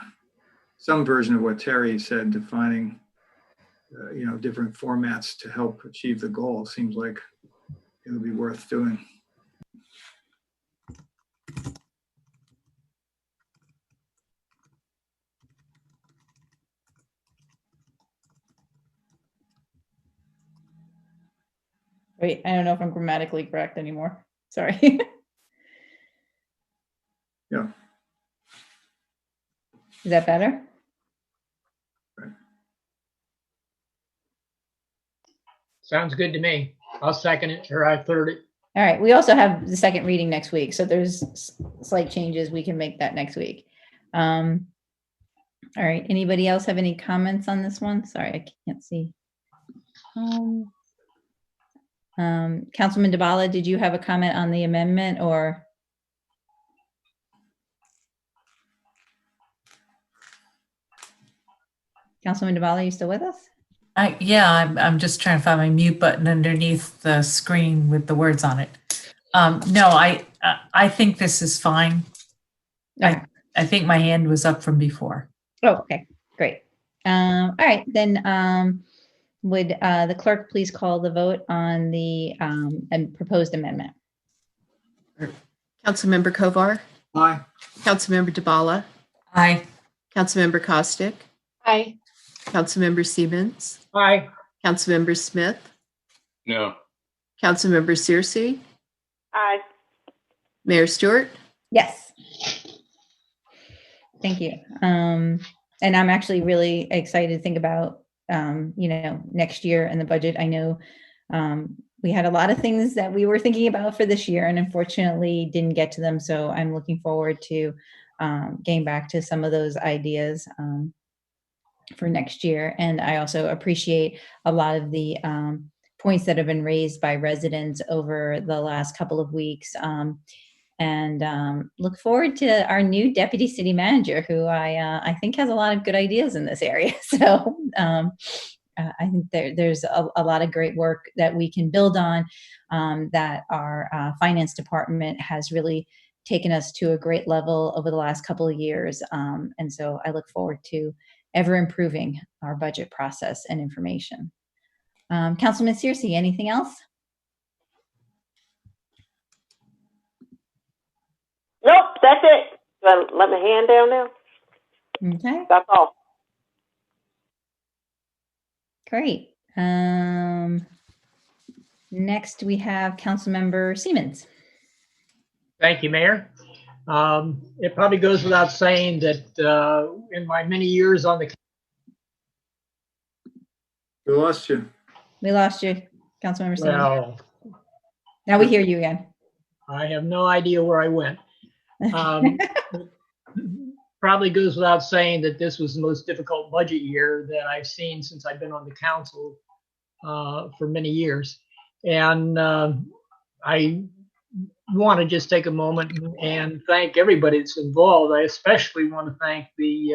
Some version of what Terry said, defining different formats to help achieve the goal, seems like it would be worth doing. Wait, I don't know if I'm grammatically correct anymore. Sorry. Yeah. Is that better? Sounds good to me. I'll second it, or I third it. All right. We also have the second reading next week, so there's slight changes. We can make that next week. All right. Anybody else have any comments on this one? Sorry, I can't see. Councilman Dabala, did you have a comment on the amendment, or? Councilman Dabala, are you still with us? Yeah, I'm just trying to find my mute button underneath the screen with the words on it. No, I think this is fine. I think my hand was up from before. Oh, okay, great. All right, then would the clerk please call the vote on the proposed amendment? Councilmember Kovar. Aye. Councilmember Dabala. Aye. Councilmember Costick. Aye. Councilmember Siemens. Aye. Councilmember Smith. No. Councilmember Searcy. Aye. Mayor Stewart. Yes. Thank you. And I'm actually really excited to think about, next year and the budget. I know we had a lot of things that we were thinking about for this year and unfortunately didn't get to them. So I'm looking forward to getting back to some of those ideas for next year. And I also appreciate a lot of the points that have been raised by residents over the last couple of weeks. And look forward to our new deputy city manager, who I think has a lot of good ideas in this area. So I think there's a lot of great work that we can build on, that our finance department has really taken us to a great level over the last couple of years. And so I look forward to ever improving our budget process and information. Councilman Searcy, anything else? Nope, that's it. Let my hand down now. Okay. That's all. Great. Next, we have Councilmember Siemens. Thank you, Mayor. It probably goes without saying that in my many years on the We lost you. We lost you, Councilmember Siemens. well, Now we hear you again. I have no idea where I went. Probably goes without saying that this was the most difficult budget year that I've seen since I've been on the council for many years. And I want to just take a moment and thank everybody that's involved. I especially want to thank the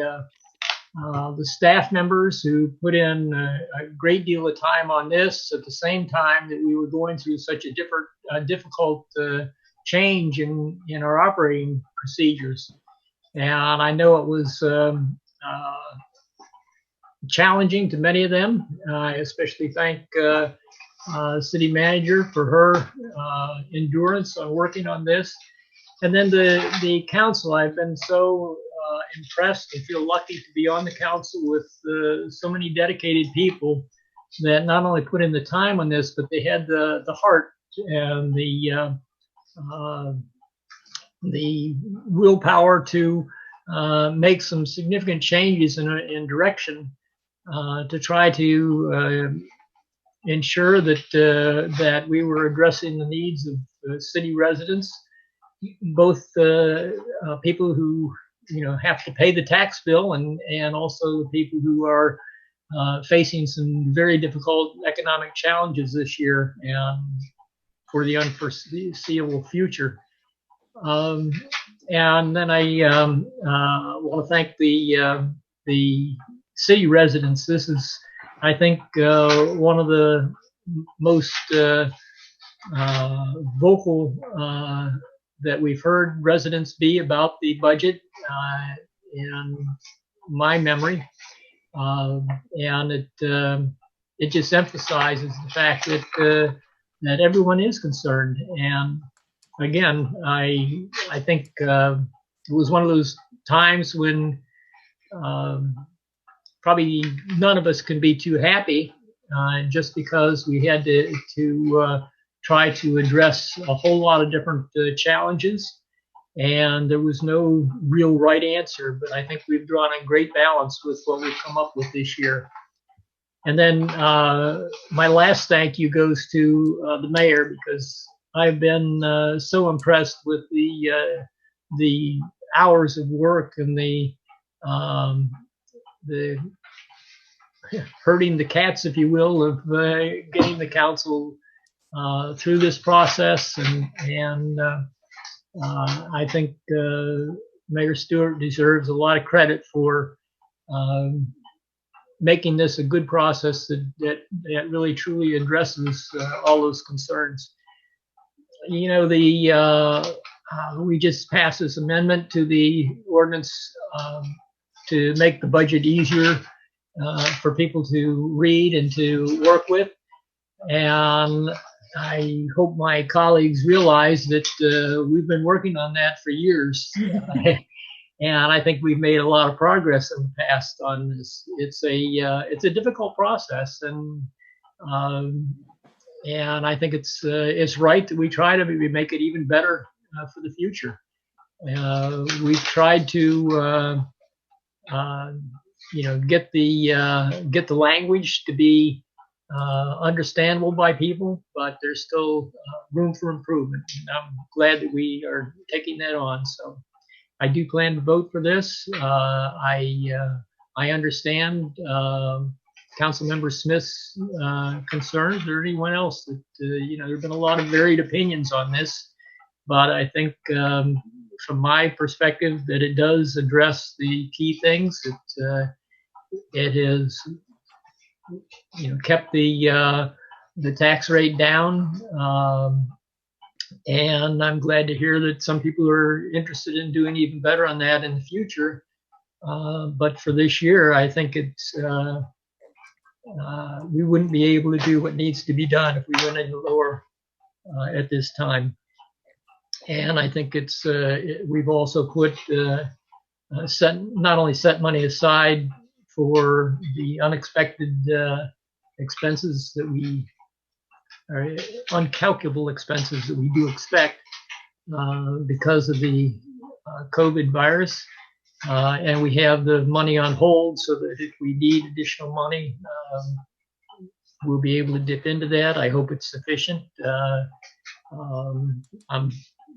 staff members who put in a great deal of time on this at the same time that we were going through such a difficult change in our operating procedures. And I know it was challenging to many of them. I especially thank city manager for her endurance on working on this. And then the council, I've been so impressed and feel lucky to be on the council with so many dedicated people that not only put in the time on this, but they had the heart and the willpower to make some significant changes in direction to try to ensure that we were addressing the needs of city residents, both people who have to pay the tax bill and also the people who are facing some very difficult economic challenges this year and for the unforeseeable future. And then I want to thank the city residents. This is, I think, one of the most vocal that we've heard residents be about the budget in my memory. And it just emphasizes the fact that everyone is concerned. And again, I think it was one of those times when probably none of us can be too happy, just because we had to try to address a whole lot of different challenges, and there was no real right answer. But I think we've drawn a great balance with what we've come up with this year. And then my last thank you goes to the mayor, because I've been so impressed with the hours of work and the herding the cats, if you will, of getting the council through this process. And I think Mayor Stewart deserves a lot of credit for making this a good process that really truly addresses all those concerns. We just passed this amendment to the ordinance to make the budget easier for people to read and to work with. And I hope my colleagues realize that we've been working on that for years. And I think we've made a lot of progress in the past on this. It's a difficult process, and I think it's right that we try to make it even better for the future. We've tried to get the language to be understandable by people, but there's still room for improvement. And I'm glad that we are taking that on. So I do plan to vote for this. I understand Councilmember Smith's concerns, or anyone else that there have been a lot of varied opinions on this, but I think from my perspective that it does address the key things. It has kept the tax rate down. And I'm glad to hear that some people are interested in doing even better on that in the future. But for this year, I think it's we wouldn't be able to do what needs to be done if we went any lower at this time. And I think it's we've also put not only set money aside for the unexpected expenses that we are uncalculable expenses that we do expect because of the COVID virus. And we have the money on hold so that if we need additional money, we'll be able to dip into that. I hope it's sufficient. I'm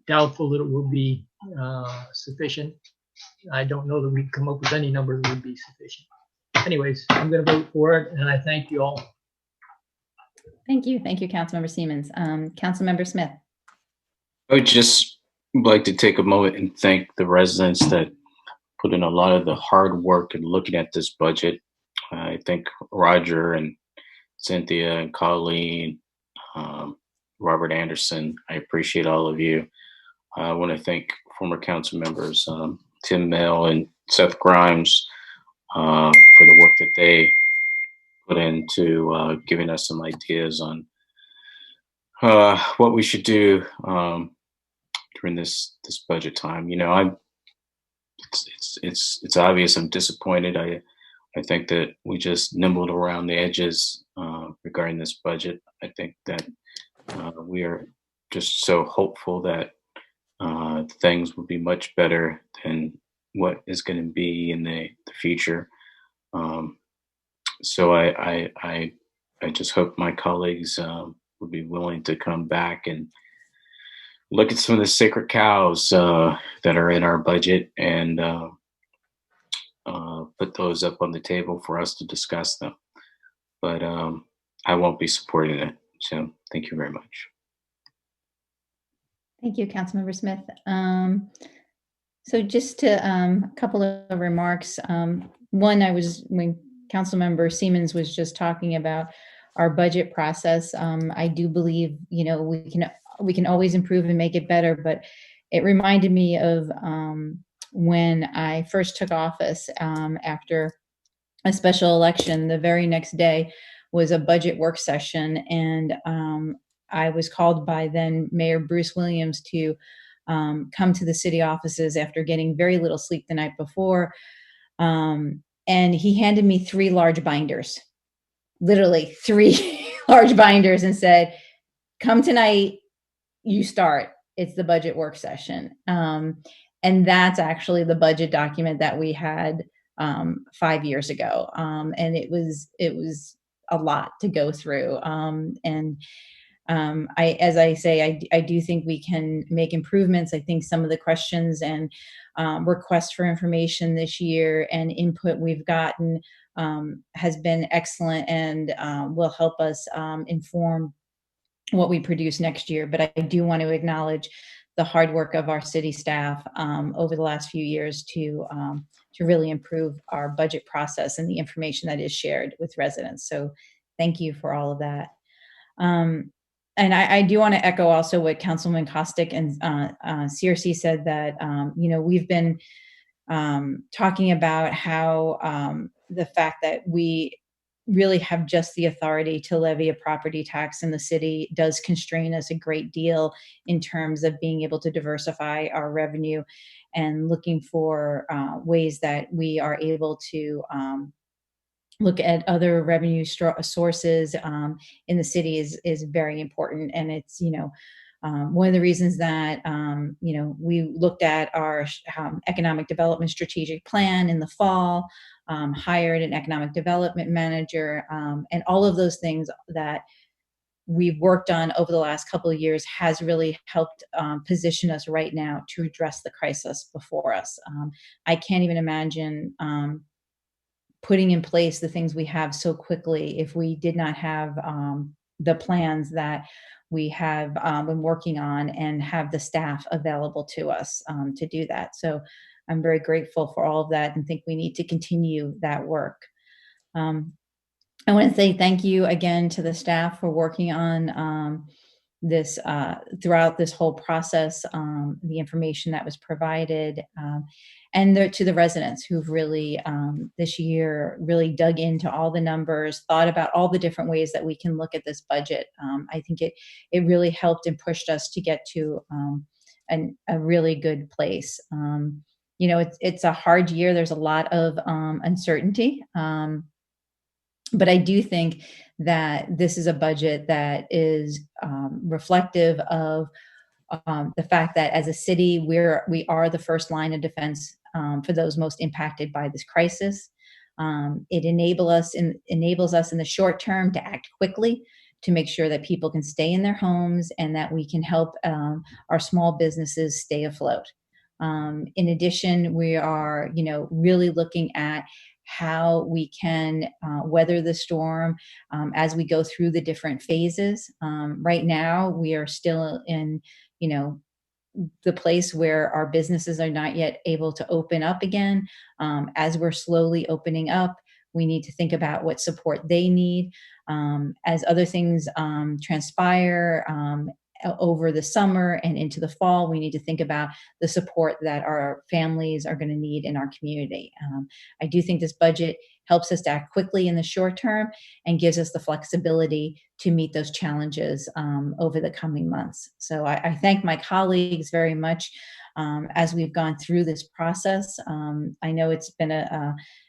doubtful that it will be sufficient. I don't know that we can come up with any number that would be sufficient. Anyways, I'm going to vote for it, and I thank you all. Thank you. Thank you, Councilmember Siemens. Councilmember Smith. I would just like to take a moment and thank the residents that put in a lot of the hard work in looking at this budget. I think Roger and Cynthia and Colleen, Robert Anderson, I appreciate all of you. I want to thank former council members, Tim Mill and Seth Grimes, for the work that they put into giving us some ideas on what we should do during this budget time. It's obvious I'm disappointed. I think that we just nibbled around the edges regarding this budget. I think that we are just so hopeful that things will be much better than what is going to be in the future. So I just hope my colleagues would be willing to come back and look at some of the sacred cows that are in our budget and put those up on the table for us to discuss them. But I won't be supporting it. So thank you very much. Thank you, Councilmember Smith. So just to a couple of remarks. One, when Councilmember Siemens was just talking about our budget process, I do believe, we can always improve and make it better, but it reminded me of when I first took office after a special election. The very next day was a budget work session, and I was called by then Mayor Bruce Williams to come to the city offices after getting very little sleep the night before. And he handed me 3 large binders, literally 3 large binders, and said, come tonight, you start. It's the budget work session. And that's actually the budget document that we had 5 years ago. And it was a lot to go through. As I say, I do think we can make improvements. I think some of the questions and requests for information this year and input we've gotten has been excellent and will help us inform what we produce next year. But I do want to acknowledge the hard work of our city staff over the last few years to really improve our budget process and the information that is shared with residents. So thank you for all of that. And I do want to echo also what Councilman Kostick and CRC said, that, we've been talking about how the fact that we really have just the authority to levy a property tax in the city does constrain us a great deal in terms of being able to diversify our revenue, and looking for ways that we are able to look at other revenue sources in the city is very important. And it's, one of the reasons that, we looked at our economic development strategic plan in the fall, hired an economic development manager, and all of those things that we've worked on over the last couple of years has really helped position us right now to address the crisis before us. I can't even imagine putting in place the things we have so quickly if we did not have the plans that we have been working on and have the staff available to us to do that. So I'm very grateful for all of that and think we need to continue that work. I want to say thank you again to the staff for working on this throughout this whole process, the information that was provided, and to the residents who've really this year really dug into all the numbers, thought about all the different ways that we can look at this budget. I think it really helped and pushed us to get to a really good place. You know, it's a hard year. There's a lot of uncertainty. But I do think that this is a budget that is reflective of the fact that as a city, we are the first line of defense for those most impacted by this crisis. It enables us in the short term to act quickly to make sure that people can stay in their homes and that we can help our small businesses stay afloat. In addition, we are, really looking at how we can weather the storm as we go through the different phases. Right now, we are still in, the place where our businesses are not yet able to open up again. As we're slowly opening up, we need to think about what support they need. As other things transpire over the summer and into the fall, we need to think about the support that our families are going to need in our community. I do think this budget helps us to act quickly in the short term and gives us the flexibility to meet those challenges over the coming months. So I thank my colleagues very much as we've gone through this process. I know it's been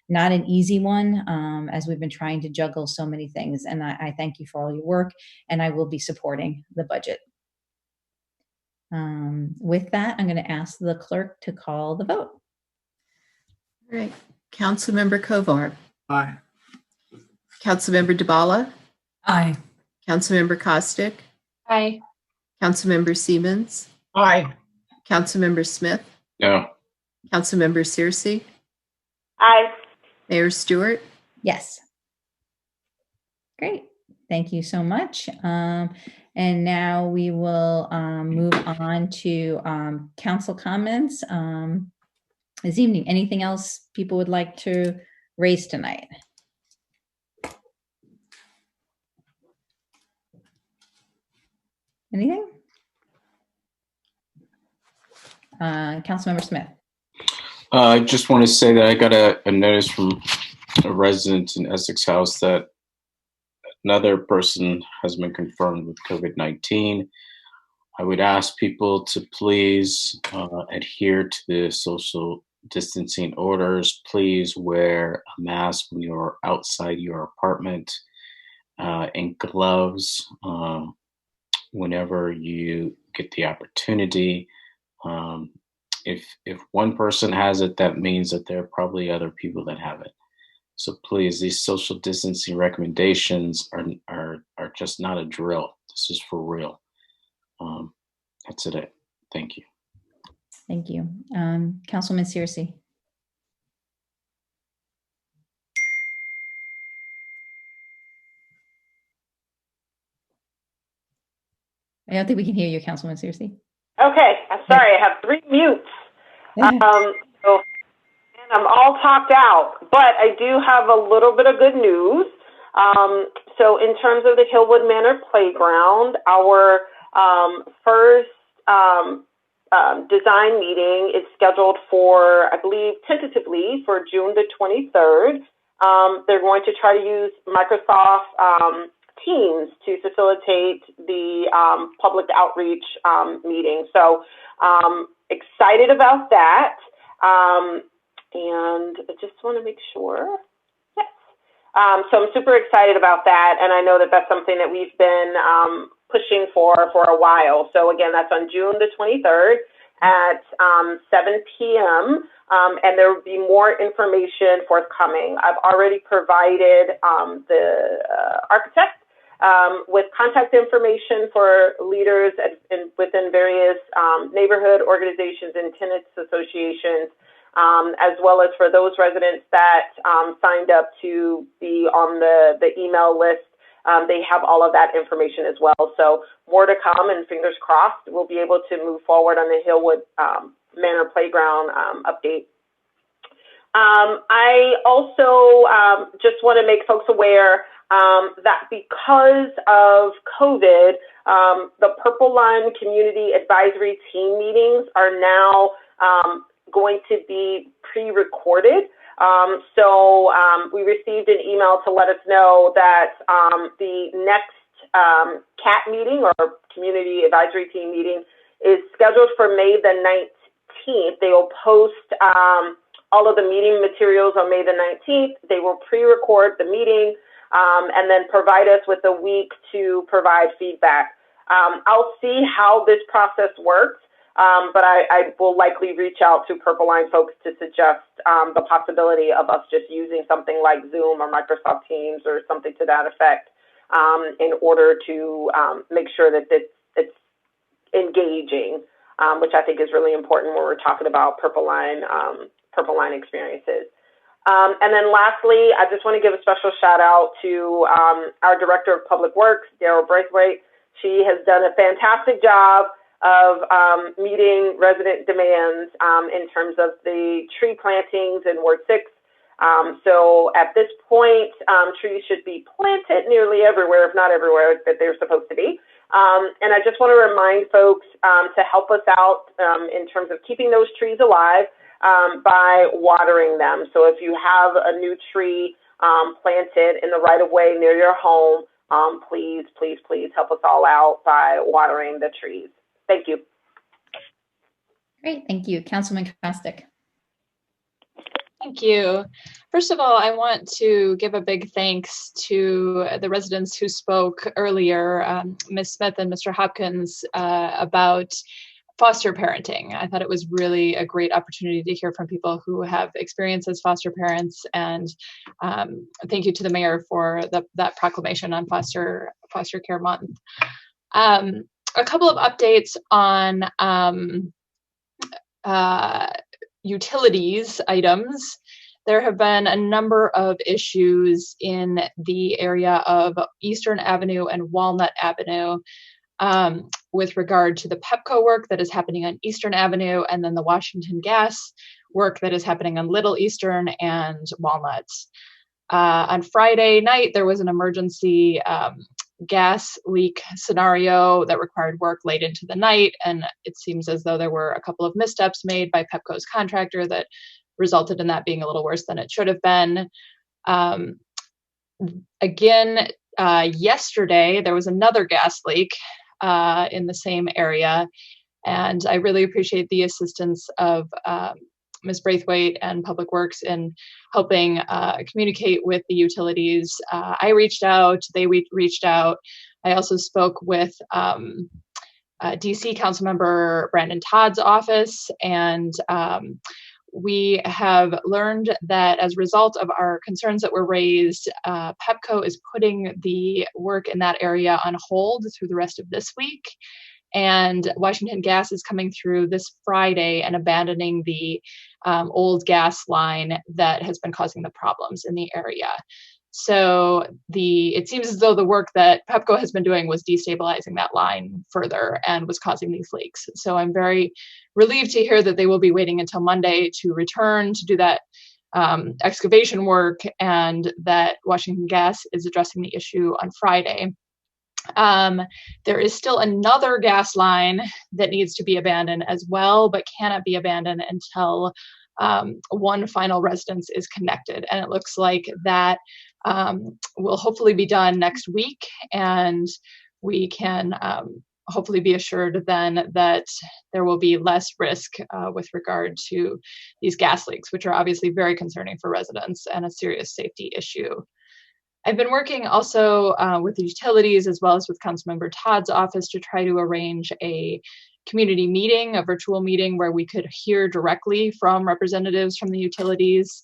not an easy one as we've been trying to juggle so many things. And I thank you for all your work, and I will be supporting the budget. With that, I'm going to ask the clerk to call the vote. All right. Councilmember Kovar. Aye. Councilmember DeBala. Aye. Councilmember Kostick. Aye. Councilmember Siemens. Aye. Councilmember Smith. No. Councilmember Searcy. Aye. Mayor Stewart. Yes. Great. Thank you so much. And now we will move on to council comments this evening. Anything else people would like to raise tonight? Anything? Councilmember Smith. I just want to say that I got a notice from a resident in Essex House that another person has been confirmed with COVID-19. I would ask people to please adhere to the social distancing orders. Please wear a mask when you're outside your apartment and gloves whenever you get the opportunity. If one person has it, that means that there are probably other people that have it. So please, these social distancing recommendations are just not a drill. This is for real. That's it. Thank you. Thank you. Councilman Searcy. I don't think we can hear you, Councilman Searcy. Okay, I'm sorry. I have 3 mutes. And I'm all talked out, but I do have a little bit of good news. So in terms of the Hillwood Manor Playground, our first design meeting is scheduled for, I believe, tentatively for June the 23rd. They're going to try to use Microsoft Teams to facilitate the public outreach meeting. So excited about that. And I just want to make sure. Yes. So I'm super excited about that. And I know that that's something that we've been pushing for a while. So again, that's on June the 23rd at 7 p.m. And there will be more information forthcoming. I've already provided the architect with contact information for leaders within various neighborhood organizations and tenants associations, as well as for those residents that signed up to be on the email list. They have all of that information as well. So more to come, and fingers crossed, we'll be able to move forward on the Hillwood Manor Playground update. I also just want to make folks aware, that because of COVID, the Purple Line Community Advisory Team meetings are now going to be pre-recorded. So we received an email to let us know that the next CAT meeting, or Community Advisory Team meeting, is scheduled for May the 19th. They will post all of the meeting materials on May the 19th. They will pre-record the meeting and then provide us with a week to provide feedback. I'll see how this process works, but I will likely reach out to Purple Line folks to suggest the possibility of us just using something like Zoom or Microsoft Teams or something to that effect in order to make sure that it's engaging, which I think is really important when we're talking about Purple Line experiences. And then lastly, I just want to give a special shout out to our Director of Public Works, Daryl Braithwaite. She has done a fantastic job of meeting resident demands in terms of the tree plantings in Ward 6. So at this point, trees should be planted nearly everywhere, if not everywhere, that they're supposed to be. And I just want to remind folks to help us out in terms of keeping those trees alive by watering them. So if you have a new tree planted in the right-of-way near your home, please, please, please help us all out by watering the trees. Thank you. Great, thank you. Councilman Kostick. Thank you. First of all, I want to give a big thanks to the residents who spoke earlier, Ms. Smith and Mr. Hopkins, about foster parenting. I thought it was really a great opportunity to hear from people who have experience as foster parents, and thank you to the mayor for that proclamation on Foster Care Month. A couple of updates on utilities items. There have been a number of issues in the area of Eastern Avenue and Walnut Avenue with regard to the Pepco work that is happening on Eastern Avenue, and then the Washington Gas work that is happening on Little Eastern and Walnuts. On Friday night, there was an emergency gas leak scenario that required work late into the night, and it seems as though there were a couple of missteps made by Pepco's contractor that resulted in that being a little worse than it should have been. Again, yesterday, there was another gas leak in the same area, and I really appreciate the assistance of Ms. Braithwaite and Public Works in helping communicate with the utilities. I reached out, they reached out. I also spoke with DC Councilmember Brandon Todd's office, and we have learned that as a result of our concerns that were raised, Pepco is putting the work in that area on hold through the rest of this week. And Washington Gas is coming through this Friday and abandoning the old gas line that has been causing the problems in the area. So it seems as though the work that Pepco has been doing was destabilizing that line further and was causing these leaks. So I'm very relieved to hear that they will be waiting until Monday to return to do that excavation work, and that Washington Gas is addressing the issue on Friday. There is still another gas line that needs to be abandoned as well, but cannot be abandoned until one final residence is connected. And it looks like that will hopefully be done next week, and we can hopefully be assured then that there will be less risk with regard to these gas leaks, which are obviously very concerning for residents and a serious safety issue. I've been working also with the utilities as well as with Councilmember Todd's office to try to arrange a community meeting, a virtual meeting where we could hear directly from representatives from the utilities.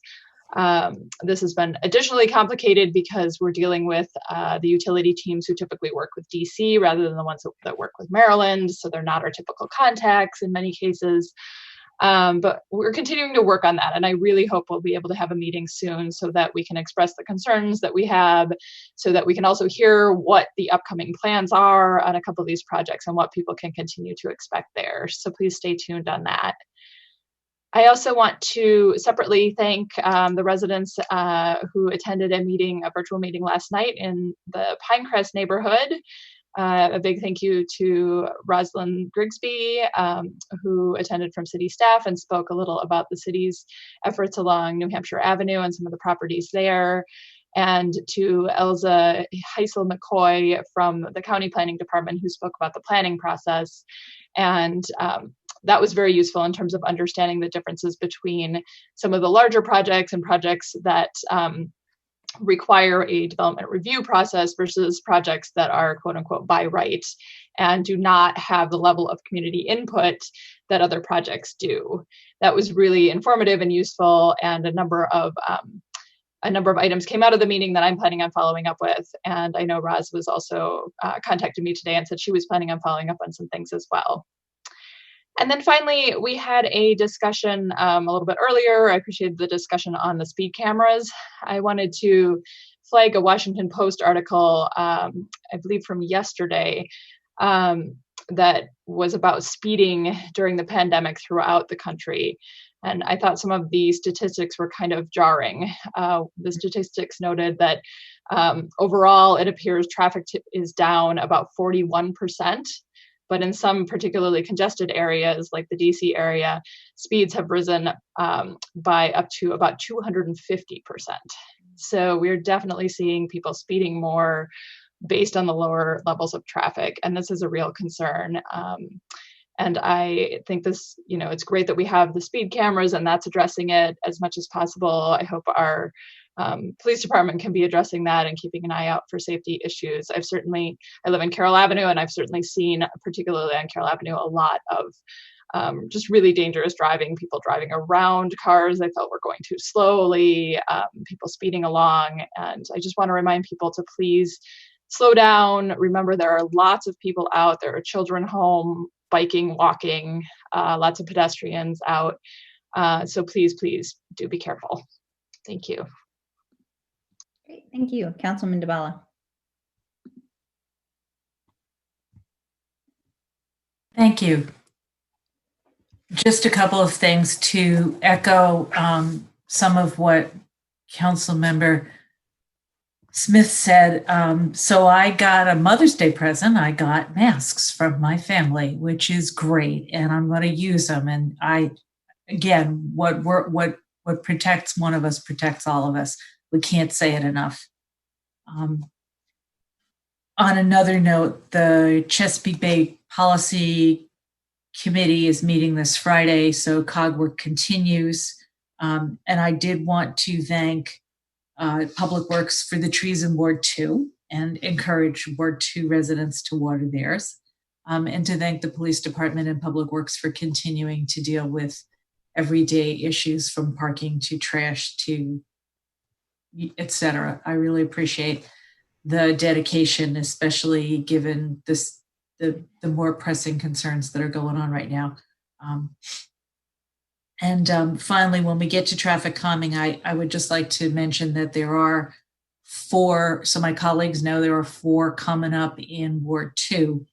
This has been additionally complicated because we're dealing with the utility teams who typically work with DC rather than the ones that work with Maryland, so they're not our typical contacts in many cases. But we're continuing to work on that, and I really hope we'll be able to have a meeting soon so that we can express the concerns that we have, so that we can also hear what the upcoming plans are on a couple of these projects and what people can continue to expect there. So please stay tuned on that. I also want to separately thank the residents who attended a virtual meeting last night in the Pinecrest neighborhood. A big thank you to Rosalind Grigsby, who attended from city staff and spoke a little about the city's efforts along New Hampshire Avenue and some of the properties there. And to Elza Heisel McCoy from the County Planning Department, who spoke about the planning process. And that was very useful in terms of understanding the differences between some of the larger projects and projects that require a development review process versus projects that are quote unquote by right and do not have the level of community input that other projects do. That was really informative and useful, and a number of items came out of the meeting that I'm planning on following up with. And I know Roz was also contacted me today and said she was planning on following up on some things as well. And then finally, we had a discussion a little bit earlier. I appreciated the discussion on the speed cameras. I wanted to flag a Washington Post article, I believe from yesterday, that was about speeding during the pandemic throughout the country. And I thought some of the statistics were kind of jarring. The statistics noted that overall, it appears traffic is down about 41%. But in some particularly congested areas, like the DC area, speeds have risen by up to about 250%. So we're definitely seeing people speeding more based on the lower levels of traffic. And this is a real concern. And I think this, it's great that we have the speed cameras and that's addressing it as much as possible. I hope our police department can be addressing that and keeping an eye out for safety issues. I live in Carroll Avenue, and I've certainly seen, particularly on Carroll Avenue, a lot of just really dangerous driving, people driving around cars they felt were going too slowly, people speeding along. And I just want to remind people to please slow down. Remember, there are lots of people out. There are children home, biking, walking, lots of pedestrians out. So please do be careful. Thank you. Great, thank you. Councilman DeBala. Thank you. Just a couple of things to echo some of what Councilmember Smith said. So I got a Mother's Day present. I got masks from my family, which is great, and I'm going to use them. And again, what protects one of us protects all of us. We can't say it enough. On another note, the Chesapeake Bay Policy Committee is meeting this Friday, so COG work continues. And I did want to thank Public Works for the trees in Ward 2 and encourage Ward 2 residents to water theirs. And to thank the Police Department and Public Works for continuing to deal with everyday issues from parking to trash to etc. I really appreciate the dedication, especially given the more pressing concerns that are going on right now. Finally, when we get to traffic calming, I would just like to mention that there are 4, so my colleagues know there are 4 coming up in Ward 2,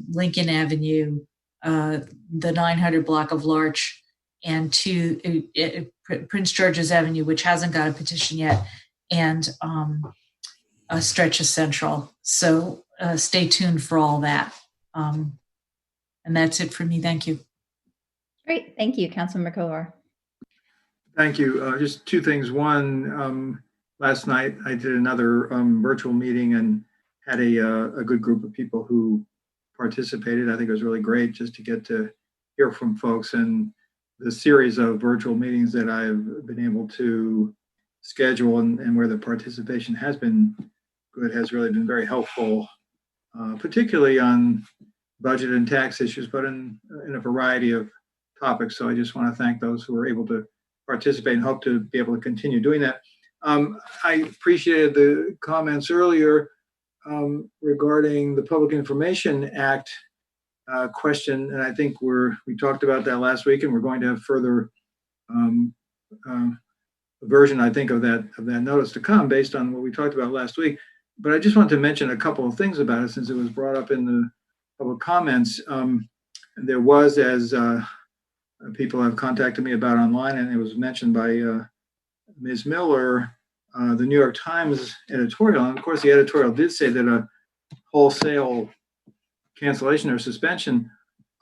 Lincoln Avenue, the 900 block of Larch, and 2 Prince George's Avenue, which hasn't got a petition yet, and a stretch of Central. So stay tuned for all that. And that's it for me. Thank you. Great. Thank you, Councilman McCover. Thank you. Just 2 things. One, last night I did another virtual meeting and had a good group of people who participated. I think it was really great just to get to hear from folks, and the series of virtual meetings that I've been able to schedule and where the participation has been good has really been very helpful, particularly on budget and tax issues, but in a variety of topics. So I just want to thank those who were able to participate and hope to be able to continue doing that. I appreciated the comments earlier regarding the Public Information Act question, and I think we talked about that last week, and we're going to have further version, I think, of that notice to come based on what we talked about last week. But I just wanted to mention a couple of things about it since it was brought up in the public comments. There was, as people have contacted me about online, and it was mentioned by Ms. Miller, the New York Times editorial. And of course, the editorial did say that a wholesale cancellation or suspension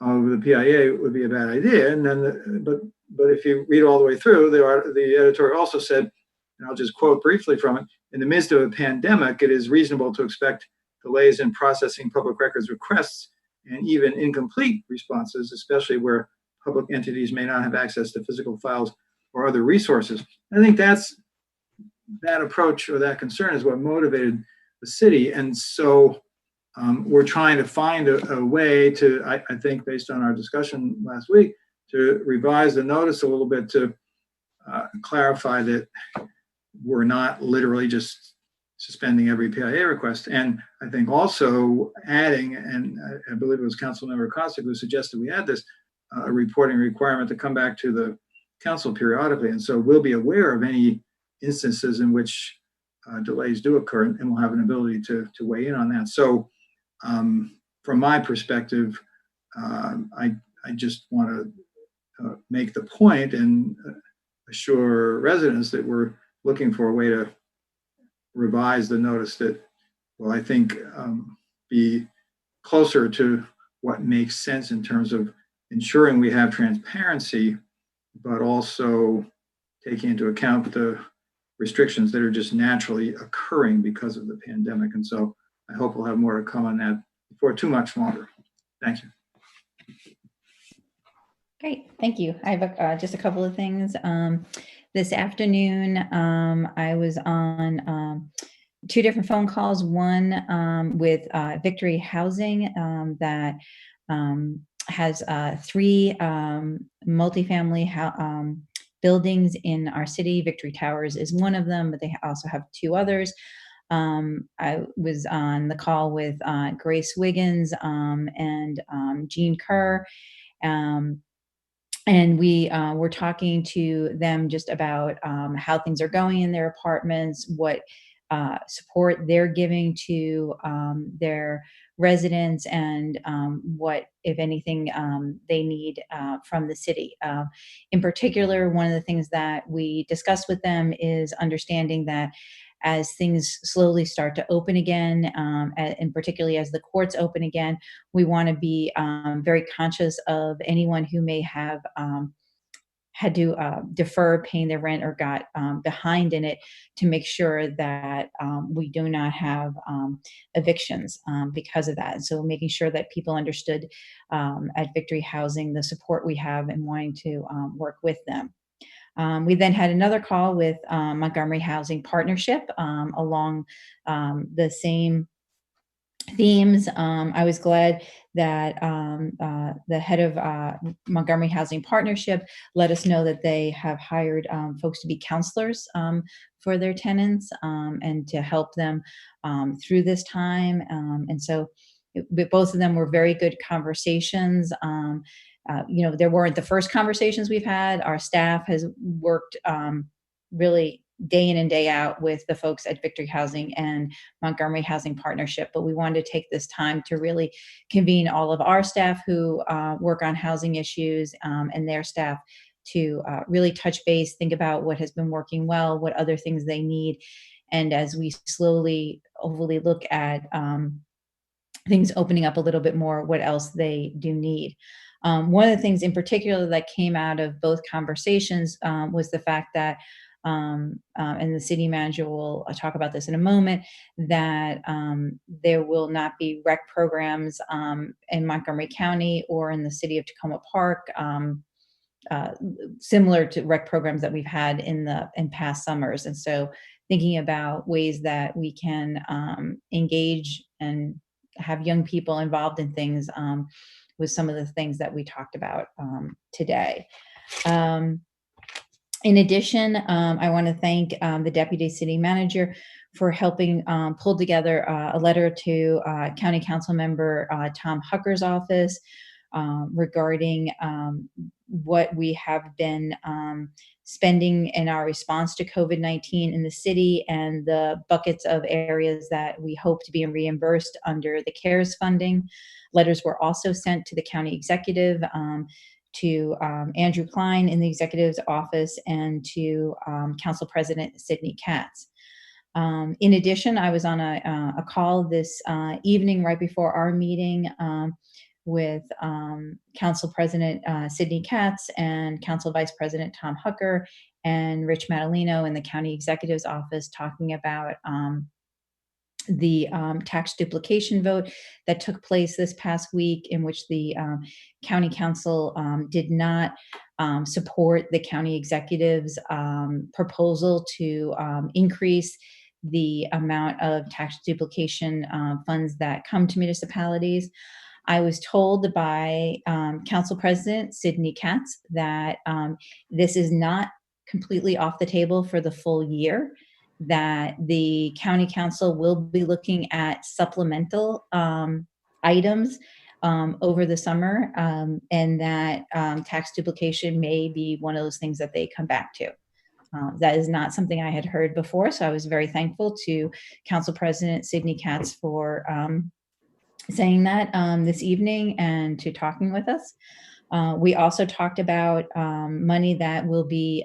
of the PIA would be a bad idea. And then, but if you read all the way through, the editorial also said, and I'll just quote briefly from it: in the midst of a pandemic, it is reasonable to expect delays in processing public records requests and even incomplete responses, especially where public entities may not have access to physical files or other resources. I think that approach or that concern is what motivated the city. And so we're trying to find a way to, I think, based on our discussion last week, to revise the notice a little bit to clarify that we're not literally just suspending every PIA request. And I think also adding, and I believe it was Councilmember Costick who suggested we add this, a reporting requirement to come back to the council periodically. And so we'll be aware of any instances in which delays do occur, and we'll have an ability to weigh in on that. So from my perspective, I just want to make the point and assure residents that we're looking for a way to revise the notice that will, I think, be closer to what makes sense in terms of ensuring we have transparency, but also taking into account the restrictions that are just naturally occurring because of the pandemic. And so I hope we'll have more to come on that before too much longer. Thank you. Great, thank you. I have just a couple of things. This afternoon, I was on two different phone calls, one with Victory Housing that has three multifamily buildings in our city. Victory Towers is one of them, but they also have two others. I was on the call with Grace Wiggins and Jean Kerr. And we were talking to them just about how things are going in their apartments, what support they're giving to their residents, and what, if anything, they need from the city. In particular, one of the things that we discussed with them is understanding that as things slowly start to open again, and particularly as the courts open again, we want to be very conscious of anyone who may have had to defer paying their rent or got behind in it, to make sure that we do not have evictions because of that. And so making sure that people understood at Victory Housing the support we have and wanting to work with them. We then had another call with Montgomery Housing Partnership along the same themes. I was glad that the head of Montgomery Housing Partnership let us know that they have hired folks to be counselors for their tenants and to help them through this time. And so both of them were very good conversations. There weren't the first conversations we've had. Our staff has worked really day in and day out with the folks at Victory Housing and Montgomery Housing Partnership, but we wanted to take this time to really convene all of our staff who work on housing issues and their staff to really touch base, think about what has been working well, what other things they need, and as we slowly, hopefully, look at things opening up a little bit more, what else they do need. One of the things in particular that came out of both conversations was the fact that, and the city manager will talk about this in a moment, that there will not be rec programs in Montgomery County or in the city of Takoma Park, similar to rec programs that we've had in past summers. And so thinking about ways that we can engage and have young people involved in things was some of the things that we talked about today. In addition, I want to thank the Deputy City Manager for helping pull together a letter to County Council Member Tom Hucker's office regarding what we have been spending in our response to COVID-19 in the city and the buckets of areas that we hope to be reimbursed under the CARES funding. Letters were also sent to the county executive to Andrew Klein in the executive's office, and to Council President Sidney Katz. In addition, I was on a call this evening right before our meeting with Council President Sidney Katz and Council Vice President Tom Hucker and Rich Madalino in the County Executive's office, talking about the tax duplication vote that took place this past week, in which the County Council did not support the County Executive's proposal to increase the amount of tax duplication funds that come to municipalities. I was told by Council President Sidney Katz that this is not completely off the table for the full year, that the County Council will be looking at supplemental items over the summer, and that tax duplication may be one of those things that they come back to. That is not something I had heard before, so I was very thankful to Council President Sidney Katz for saying that this evening and to talking with us. We also talked about money that will be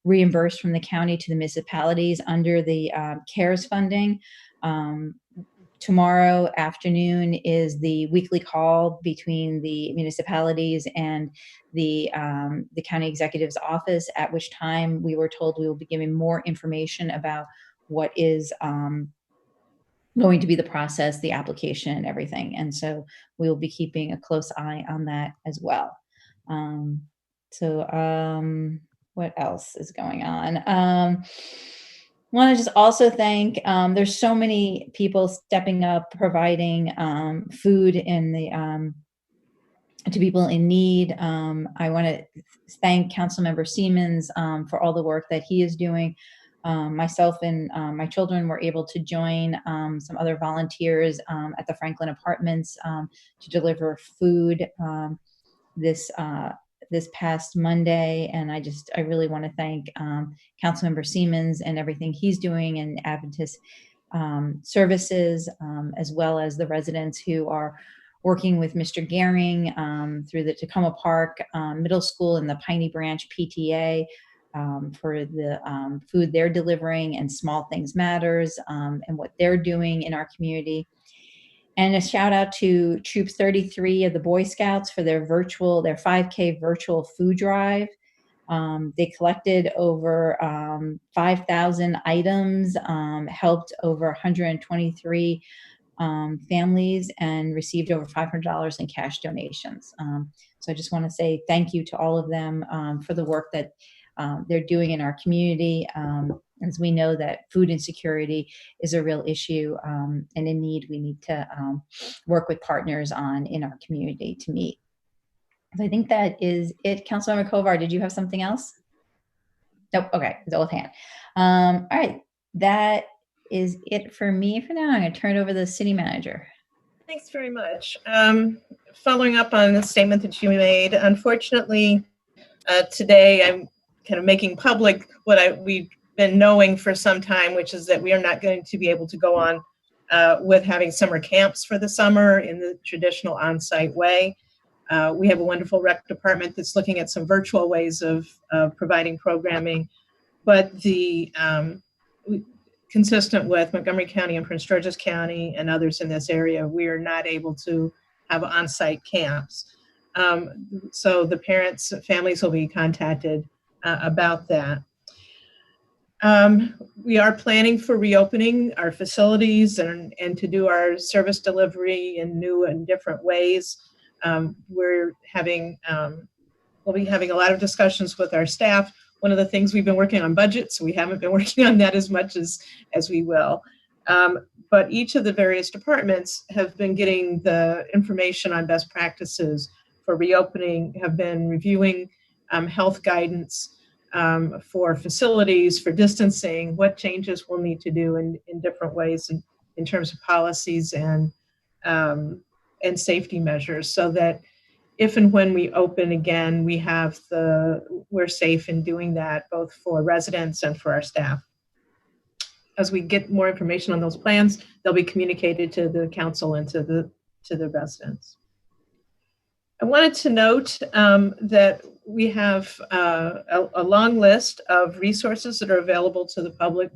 reimbursed from the county to the municipalities under the CARES funding. Tomorrow afternoon is the weekly call between the municipalities and the county executive's office, at which time we were told we will be giving more information about what is going to be the process, the application, and everything. And so we will be keeping a close eye on that as well. What else is going on? Want to just also thank, there's so many people stepping up, providing food in the to people in need. I want to thank Councilmember Siemens for all the work that he is doing. Myself and my children were able to join some other volunteers at the Franklin Apartments to deliver food this past Monday, and I really want to thank Councilmember Siemens and everything he's doing, and Adventist Services, as well as the residents who are working with Mr. Gehring through the Takoma Park Middle School and the Piney Branch PTA for the food they're delivering, and Small Things Matters, and what they're doing in our community. And a shout out to Troop 33 of the Boy Scouts for their 5K virtual food drive. They collected over 5,000 items, helped over 123 families, and received over $500 in cash donations. So I just want to say thank you to all of them for the work that they're doing in our community. As we know that food insecurity is a real issue and a need we need to work with partners on in our community to meet. So I think that is it. Councilmember Kovar, did you have something else? Nope. Okay. It's all with hand. All right. That is it for me for now. I'm going to turn it over to the city manager. Thanks very much. Following up on the statement that you made, unfortunately, today I'm kind of making public what we've been knowing for some time, which is that we are not going to be able to go on with having summer camps for the summer in the traditional on-site way. We have a wonderful rec department that's looking at some virtual ways of providing programming, but consistent with Montgomery County and Prince George's County and others in this area, we are not able to have on-site camps. So the parents, families will be contacted about that. We are planning for reopening our facilities and to do our service delivery in new and different ways. We'll be having a lot of discussions with our staff. One of the things we've been working on budgets, so we haven't been working on that as much as we will. But each of the various departments have been getting the information on best practices for reopening, have been reviewing health guidance for facilities, for distancing, what changes we'll need to do in different ways in terms of policies and safety measures, so that if and when we open again, we're safe in doing that, both for residents and for our staff. As we get more information on those plans, they'll be communicated to the council and to the residents. I wanted to note that we have a long list of resources that are available to the public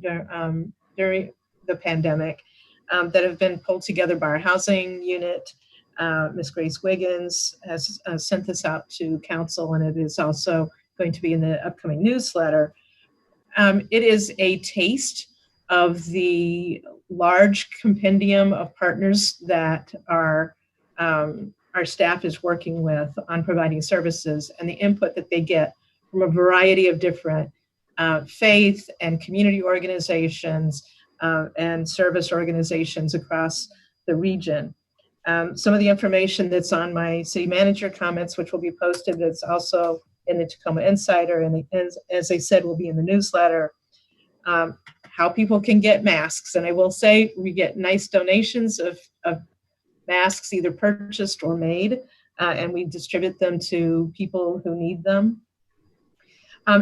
during the pandemic that have been pulled together by our housing unit. Ms. Grace Wiggins has sent this out to council, and it is also going to be in the upcoming newsletter. It is a taste of the large compendium of partners that our staff is working with on providing services, and the input that they get from a variety of different faith and community organizations and service organizations across the region. Some of the information that's on my city manager comments, which will be posted, that's also in the Takoma Insider, and as I said, will be in the newsletter, how people can get masks. And I will say we get nice donations of masks, either purchased or made, and we distribute them to people who need them.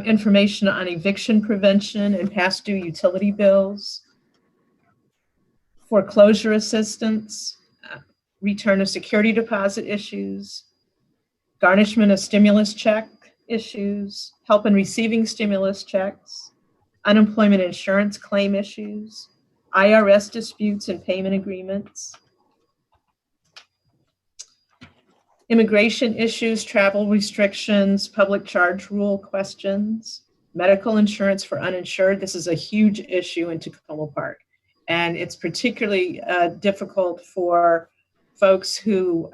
Information on eviction prevention and past due utility bills, foreclosure assistance, return of security deposit issues, garnishment of stimulus check issues, help in receiving stimulus checks, unemployment insurance claim issues, IRS disputes and payment agreements, immigration issues, travel restrictions, public charge rule questions, medical insurance for uninsured. This is a huge issue in Takoma Park, and it's particularly difficult for folks who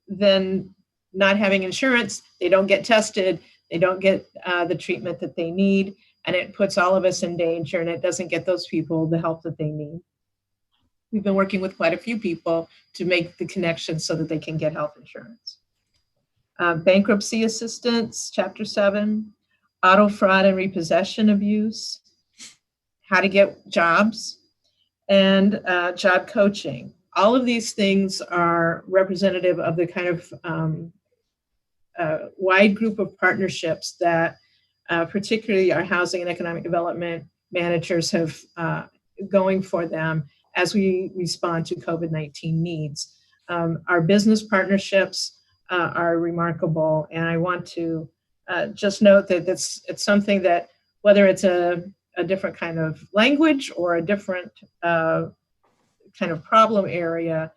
then not having insurance, they don't get tested, they don't get the treatment that they need, and it puts all of us in danger, and it doesn't get those people the help that they need. We've been working with quite a few people to make the connection so that they can get health insurance. Bankruptcy assistance, Chapter 7, auto fraud and repossession abuse, how to get jobs, and job coaching. All of these things are representative of the kind of wide group of partnerships that particularly our housing and economic development managers have going for them as we respond to COVID-19 needs. Our business partnerships are remarkable, and I want to just note that it's something that, whether it's a different kind of language or a different kind of problem area,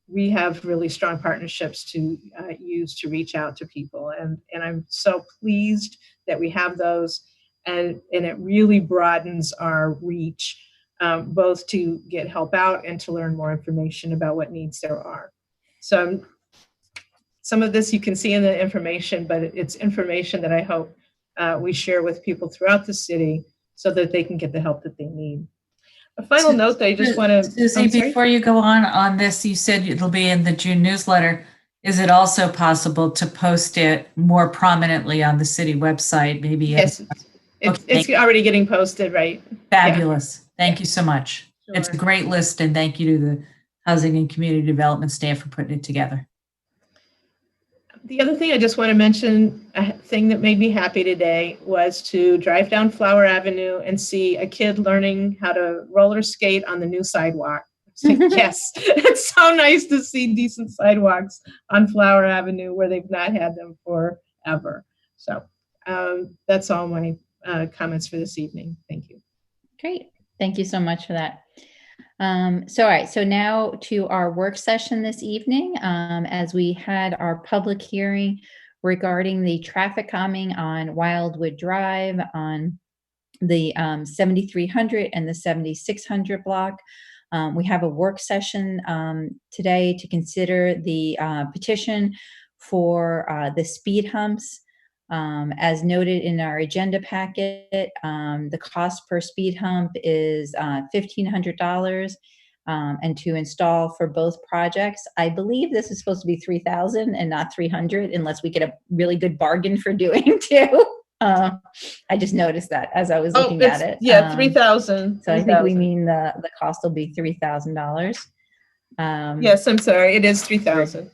we have really strong partnerships to use to reach out to people. And I'm so pleased that we have those, and it really broadens our reach, both to get help out and to learn more information about what needs there are. So some of this you can see in the information, but it's information that I hope we share with people throughout the city so that they can get the help that they need. A final note that I just want to... Susie, before you go on this, you said it'll be in the June newsletter. Is it also possible to post it more prominently on the city website? Maybe. Yes, it's already getting posted, right? Fabulous. Yeah. Thank you so much. Sure. It's a great list, and thank you to the Housing and Community Development staff for putting it together. The other thing I just want to mention, a thing that made me happy today, was to drive down Flower Avenue and see a kid learning how to roller skate on the new sidewalk. Yes, it's so nice to see decent sidewalks on Flower Avenue where they've not had them forever. So that's all my comments for this evening. Thank you. Great. Thank you so much for that. All right, so now to our work session this evening, as we had our public hearing regarding the traffic calming on Wildwood Drive on the 7300 and the 7600 block. We have a work session today to consider the petition for the speed humps. As noted in our agenda packet, the cost per speed hump is $1,500, and to install for both projects, I believe this is supposed to be $3,000 and not $300, unless we get a really good bargain for doing two. I just noticed that as I was looking at it. Yeah, $3,000. So I think we mean the cost will be $3,000. Yes, I'm sorry, it is $3,000.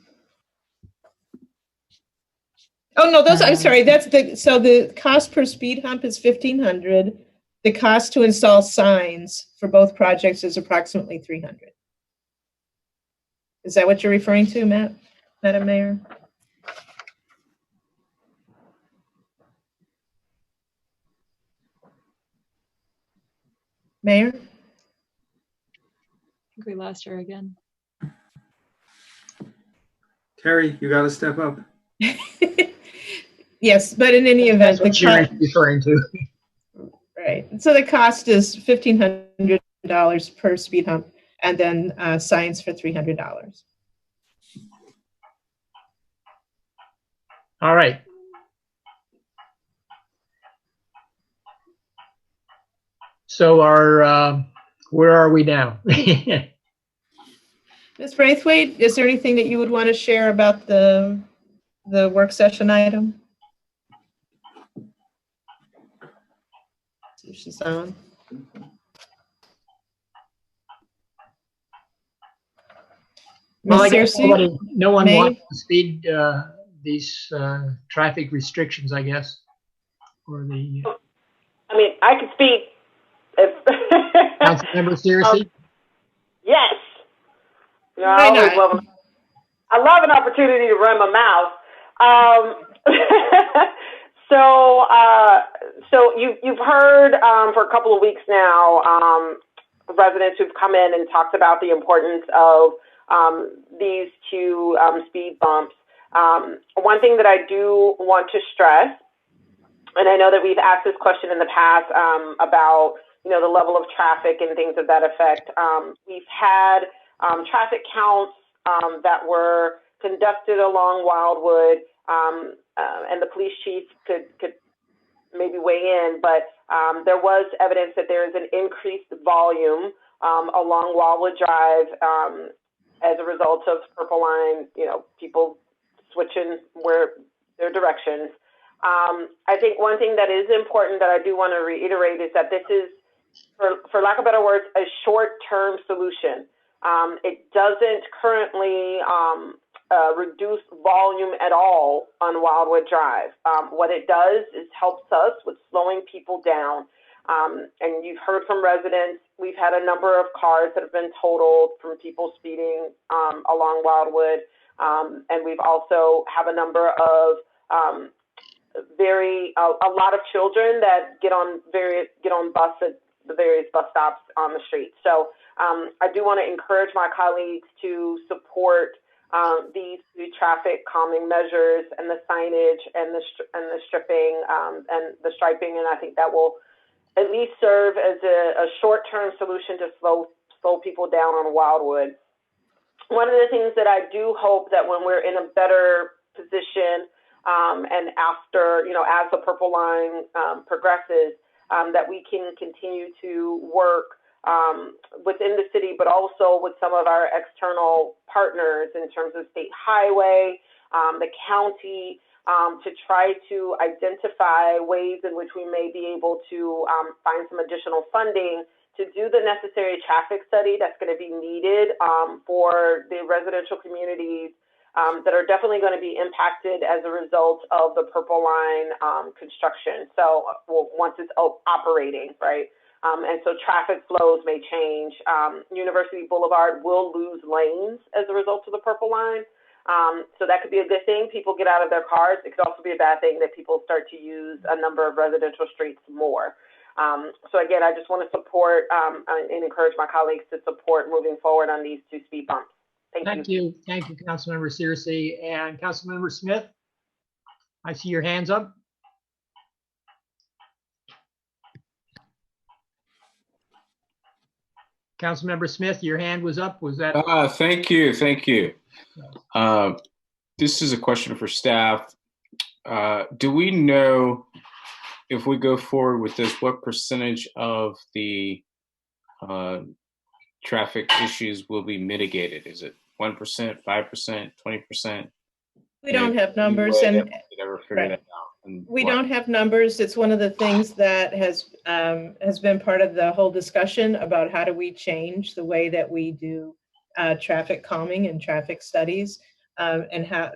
Oh no, I'm sorry. That's so the cost per speed hump is $1,500. The cost to install signs for both projects is approximately $300. Is that what you're referring to, Madam Mayor? Mayor? I think we lost her again. Terry, you got to step up. Yes, but in any event, That's what Jerry's referring to. right. So the cost is $1,500 per speed hump, and then signs for $300. All right. So where are we now? Ms. Braithwaite, is there anything that you would want to share about the work session item? See if she's on. Well, I guess Searcy? no one May? wants to speed these traffic restrictions, I guess, or the I mean, I could speak. If Councilmember Searcy. Yes. You know, Why not? I love an opportunity to run my mouth. So you've heard for a couple of weeks now residents who've come in and talked about the importance of these two speed bumps. One thing that I do want to stress, and I know that we've asked this question in the past about the level of traffic and things of that effect. We've had traffic counts that were conducted along Wildwood, and the police chief could maybe weigh in, but there was evidence that there is an increased volume along Wildwood Drive as a result of Purple Line, people switching their directions. I think one thing that is important that I do want to reiterate is that this is, for lack of better words, a short-term solution. It doesn't currently reduce volume at all on Wildwood Drive. What it does is helps us with slowing people down. And you've heard from residents, we've had a number of cars that have been totaled from people speeding along Wildwood. And we've also have a number of a lot of children that get on bus at the various bus stops on the street. So I do want to encourage my colleagues to support these traffic calming measures and the signage and the stripping and the striping, and I think that will at least serve as a short-term solution to slow people down on Wildwood. One of the things that I do hope that when we're in a better position and after, as the Purple Line progresses, that we can continue to work within the city, but also with some of our external partners in terms of state highway, the county, to try to identify ways in which we may be able to find some additional funding to do the necessary traffic study that's going to be needed for the residential communities that are definitely going to be impacted as a result of the Purple Line construction. So once it's operating, right? And so traffic flows may change. University Boulevard will lose lanes as a result of the Purple Line. So that could be a good thing. People get out of their cars. It could also be a bad thing that people start to use a number of residential streets more. So again, I just want to support and encourage my colleagues to support moving forward on these two speed bumps. Thank you. Thank you, Councilmember Searcy. And Councilmember Smith, I see your hands up. Councilmember Smith, your hand was up. Was that? Thank you. This is a question for staff. Do we know if we go forward with this, what percentage of the traffic issues will be mitigated? Is it 1%, 5%, 20%? We don't have numbers, and we don't have numbers. It's one of the things that has been part of the whole discussion about how do we change the way that we do traffic calming and traffic studies, and how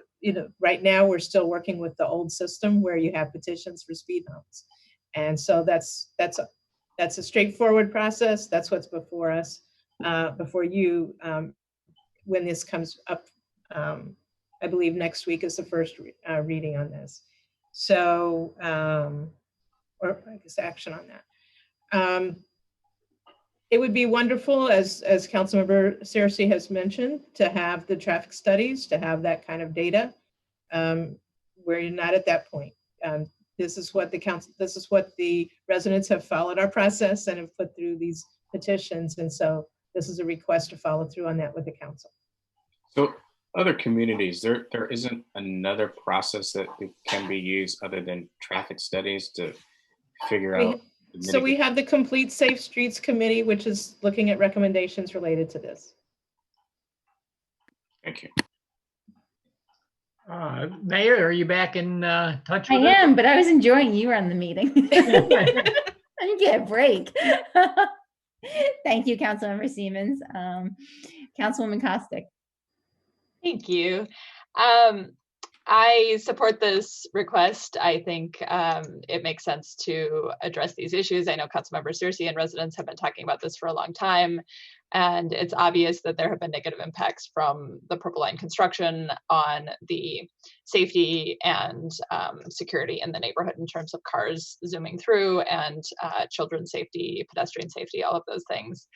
right now we're still working with the old system where you have petitions for speed humps, and so that's a straightforward process. That's what's before us, before you, when this comes up. I believe next week is the first reading on this. So, or I guess action on that. it would be wonderful, as Councilmember Searcy has mentioned, to have the traffic studies, to have that kind of data. We're not at that point. This is what the residents have followed our process and have put through these petitions. And so this is a request to follow through on that with the council. So other communities, there isn't another process that can be used other than traffic studies to figure out. So we have the Complete Safe Streets Committee, which is looking at recommendations related to this. Thank you. Mayor, are you back in touch I with us? am, but I was enjoying you on the meeting. I didn't get a break. Thank you, Councilmember Siemens. Councilwoman Costick. Thank you. I support this request. I think it makes sense to address these issues. I know Councilmember Searcy and residents have been talking about this for a long time, and it's obvious that there have been negative impacts from the Purple Line construction on the safety and security in the neighborhood in terms of cars zooming through and children's safety, pedestrian safety, all of those things.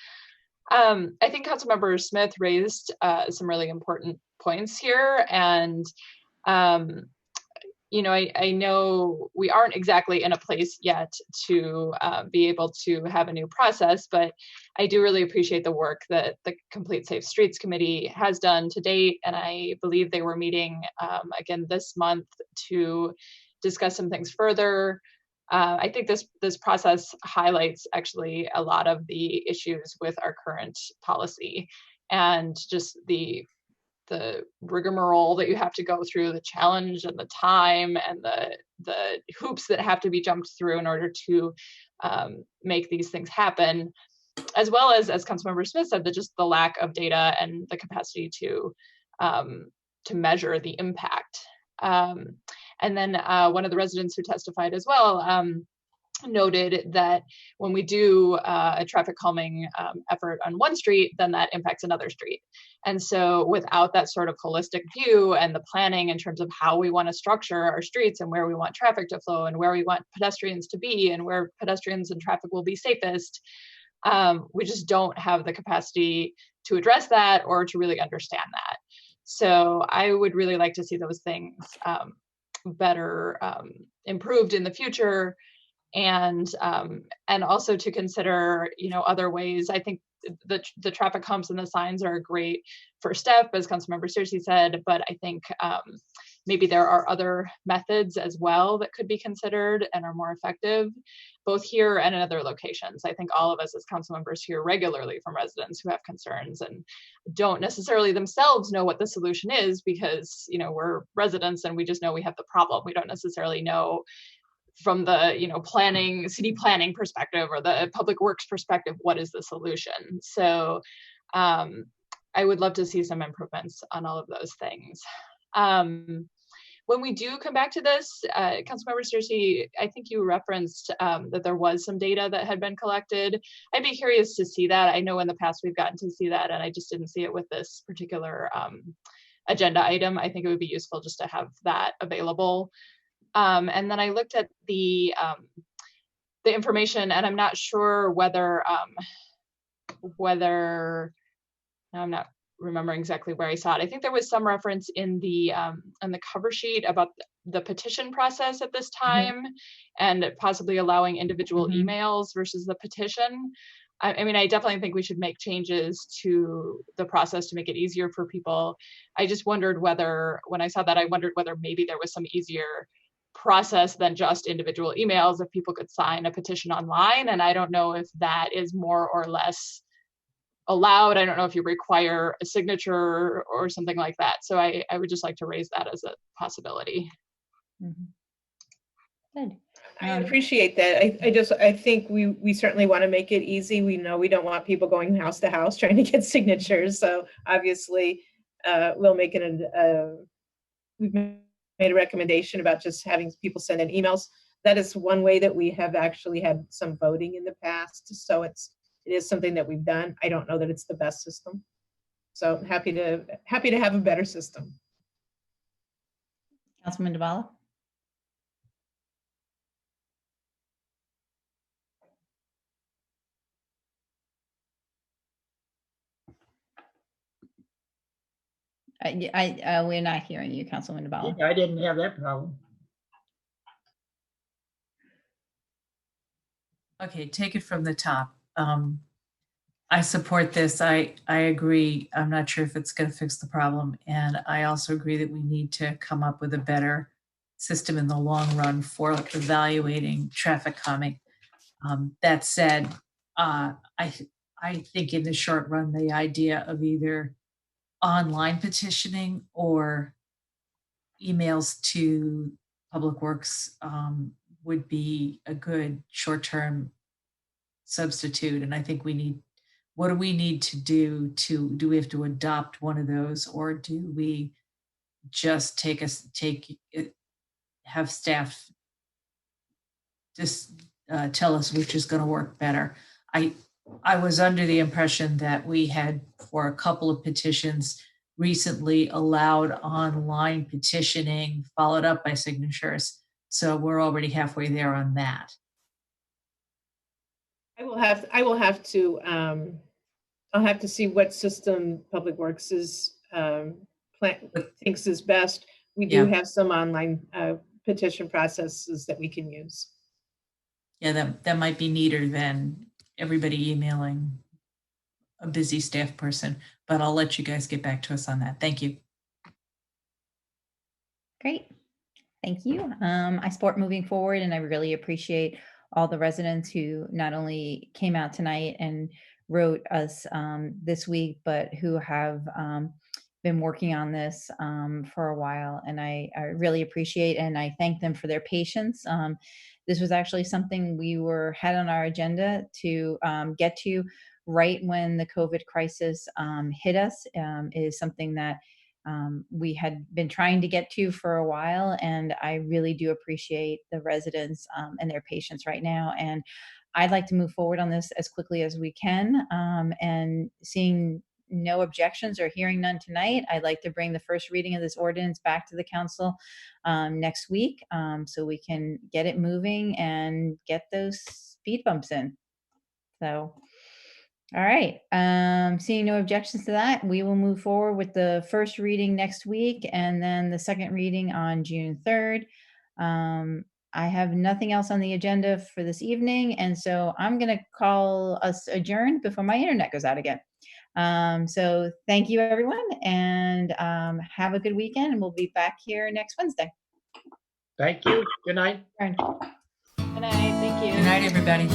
I think Councilmember Smith raised some really important points here, and you know, I know we aren't exactly in a place yet to be able to have a new process, but I do really appreciate the work that the Complete Safe Streets Committee has done to date, and I believe they were meeting again this month to discuss some things further. I think this process highlights actually a lot of the issues with our current policy and just the rigmarole that you have to go through, the challenge and the time and the hoops that have to be jumped through in order to make these things happen, as well as Councilmember Smith said, just the lack of data and the capacity to measure the impact. And then one of the residents who testified as well noted that when we do a traffic calming effort on one street, then that impacts another street. And so without that sort of holistic view and the planning in terms of how we want to structure our streets and where we want traffic to flow and where we want pedestrians to be and where pedestrians and traffic will be safest, we just don't have the capacity to address that or to really understand that. So I would really like to see those things better improved in the future, and also to consider, you know, other ways. I think the traffic humps and the signs are a great first step, as Councilmember Searcy said, but I think maybe there are other methods as well that could be considered and are more effective, both here and in other locations. I think all of us as council members hear regularly from residents who have concerns and don't necessarily themselves know what the solution is, because, you know, we're residents and we just know we have the problem. We don't necessarily know from the, you know, city planning perspective or the public works perspective, what is the solution? So I would love to see some improvements on all of those things. When we do come back to this, Councilmember Searcy, I think you referenced that there was some data that had been collected. I'd be curious to see that. I know in the past we've gotten to see that, and I just didn't see it with this particular agenda item. I think it would be useful just to have that available. And then I looked at the information, and I'm not sure whether I'm not remembering exactly where I saw it. I think there was some reference in the cover sheet about the petition process at this time, and possibly allowing individual emails versus the petition. I mean, I definitely think we should make changes to the process to make it easier for people. I just wondered whether, when I saw that, I wondered whether maybe there was some easier process than just individual emails, if people could sign a petition online. And I don't know if that is more or less allowed. I don't know if you require a signature or something like that. So I would just like to raise that as a possibility. Good. I appreciate that. I think we certainly want to make it easy. We know we don't want people going house to house trying to get signatures. So obviously we'll make it we've made a recommendation about just having people send in emails. That is one way that we have actually had some voting in the past. So it is something that we've done. I don't know that it's the best system. So happy to have a better system. Councilman Duvall. We're not hearing you, Councilman Nabala. Yeah, I didn't have that problem. Okay, take it from the top. I support this. I agree. I'm not sure if it's going to fix the problem. And I also agree that we need to come up with a better system in the long run for evaluating traffic calming. That said, I think in the short run, the idea of either online petitioning or emails to Public Works would be a good short-term substitute. And I think what do we need to do we have to adopt one of those, or do we just have staff just tell us which is going to work better? I was under the impression that we had, for a couple of petitions recently, allowed online petitioning followed up by signatures. So we're already halfway there on that. I'll have to see what system Public Works thinks is best. We do have some online petition processes that we can use. Yeah, that might be neater than everybody emailing a busy staff person, but I'll let you guys get back to us on that. Thank you. Great. Thank you. I support moving forward, and I really appreciate all the residents who not only came out tonight and wrote us this week, but who have been working on this for a while. And I really appreciate, and I thank them for their patience. This was actually something we had on our agenda to get to right when the COVID crisis hit us. Is something that we had been trying to get to for a while, and I really do appreciate the residents and their patience right now. And I'd like to move forward on this as quickly as we can. And seeing no objections or hearing none tonight, I'd like to bring the first reading of this ordinance back to the council next week, so we can get it moving and get those speed bumps in. So, all right. Seeing no objections to that, we will move forward with the first reading next week and then the second reading on June 3rd. I have nothing else on the agenda for this evening, and so I'm going to call us adjourned before my internet goes out again. So thank you, everyone, and have a good weekend, and we'll be back here next Wednesday. Thank you. Good night. Good night. Thank you. Good night, everybody.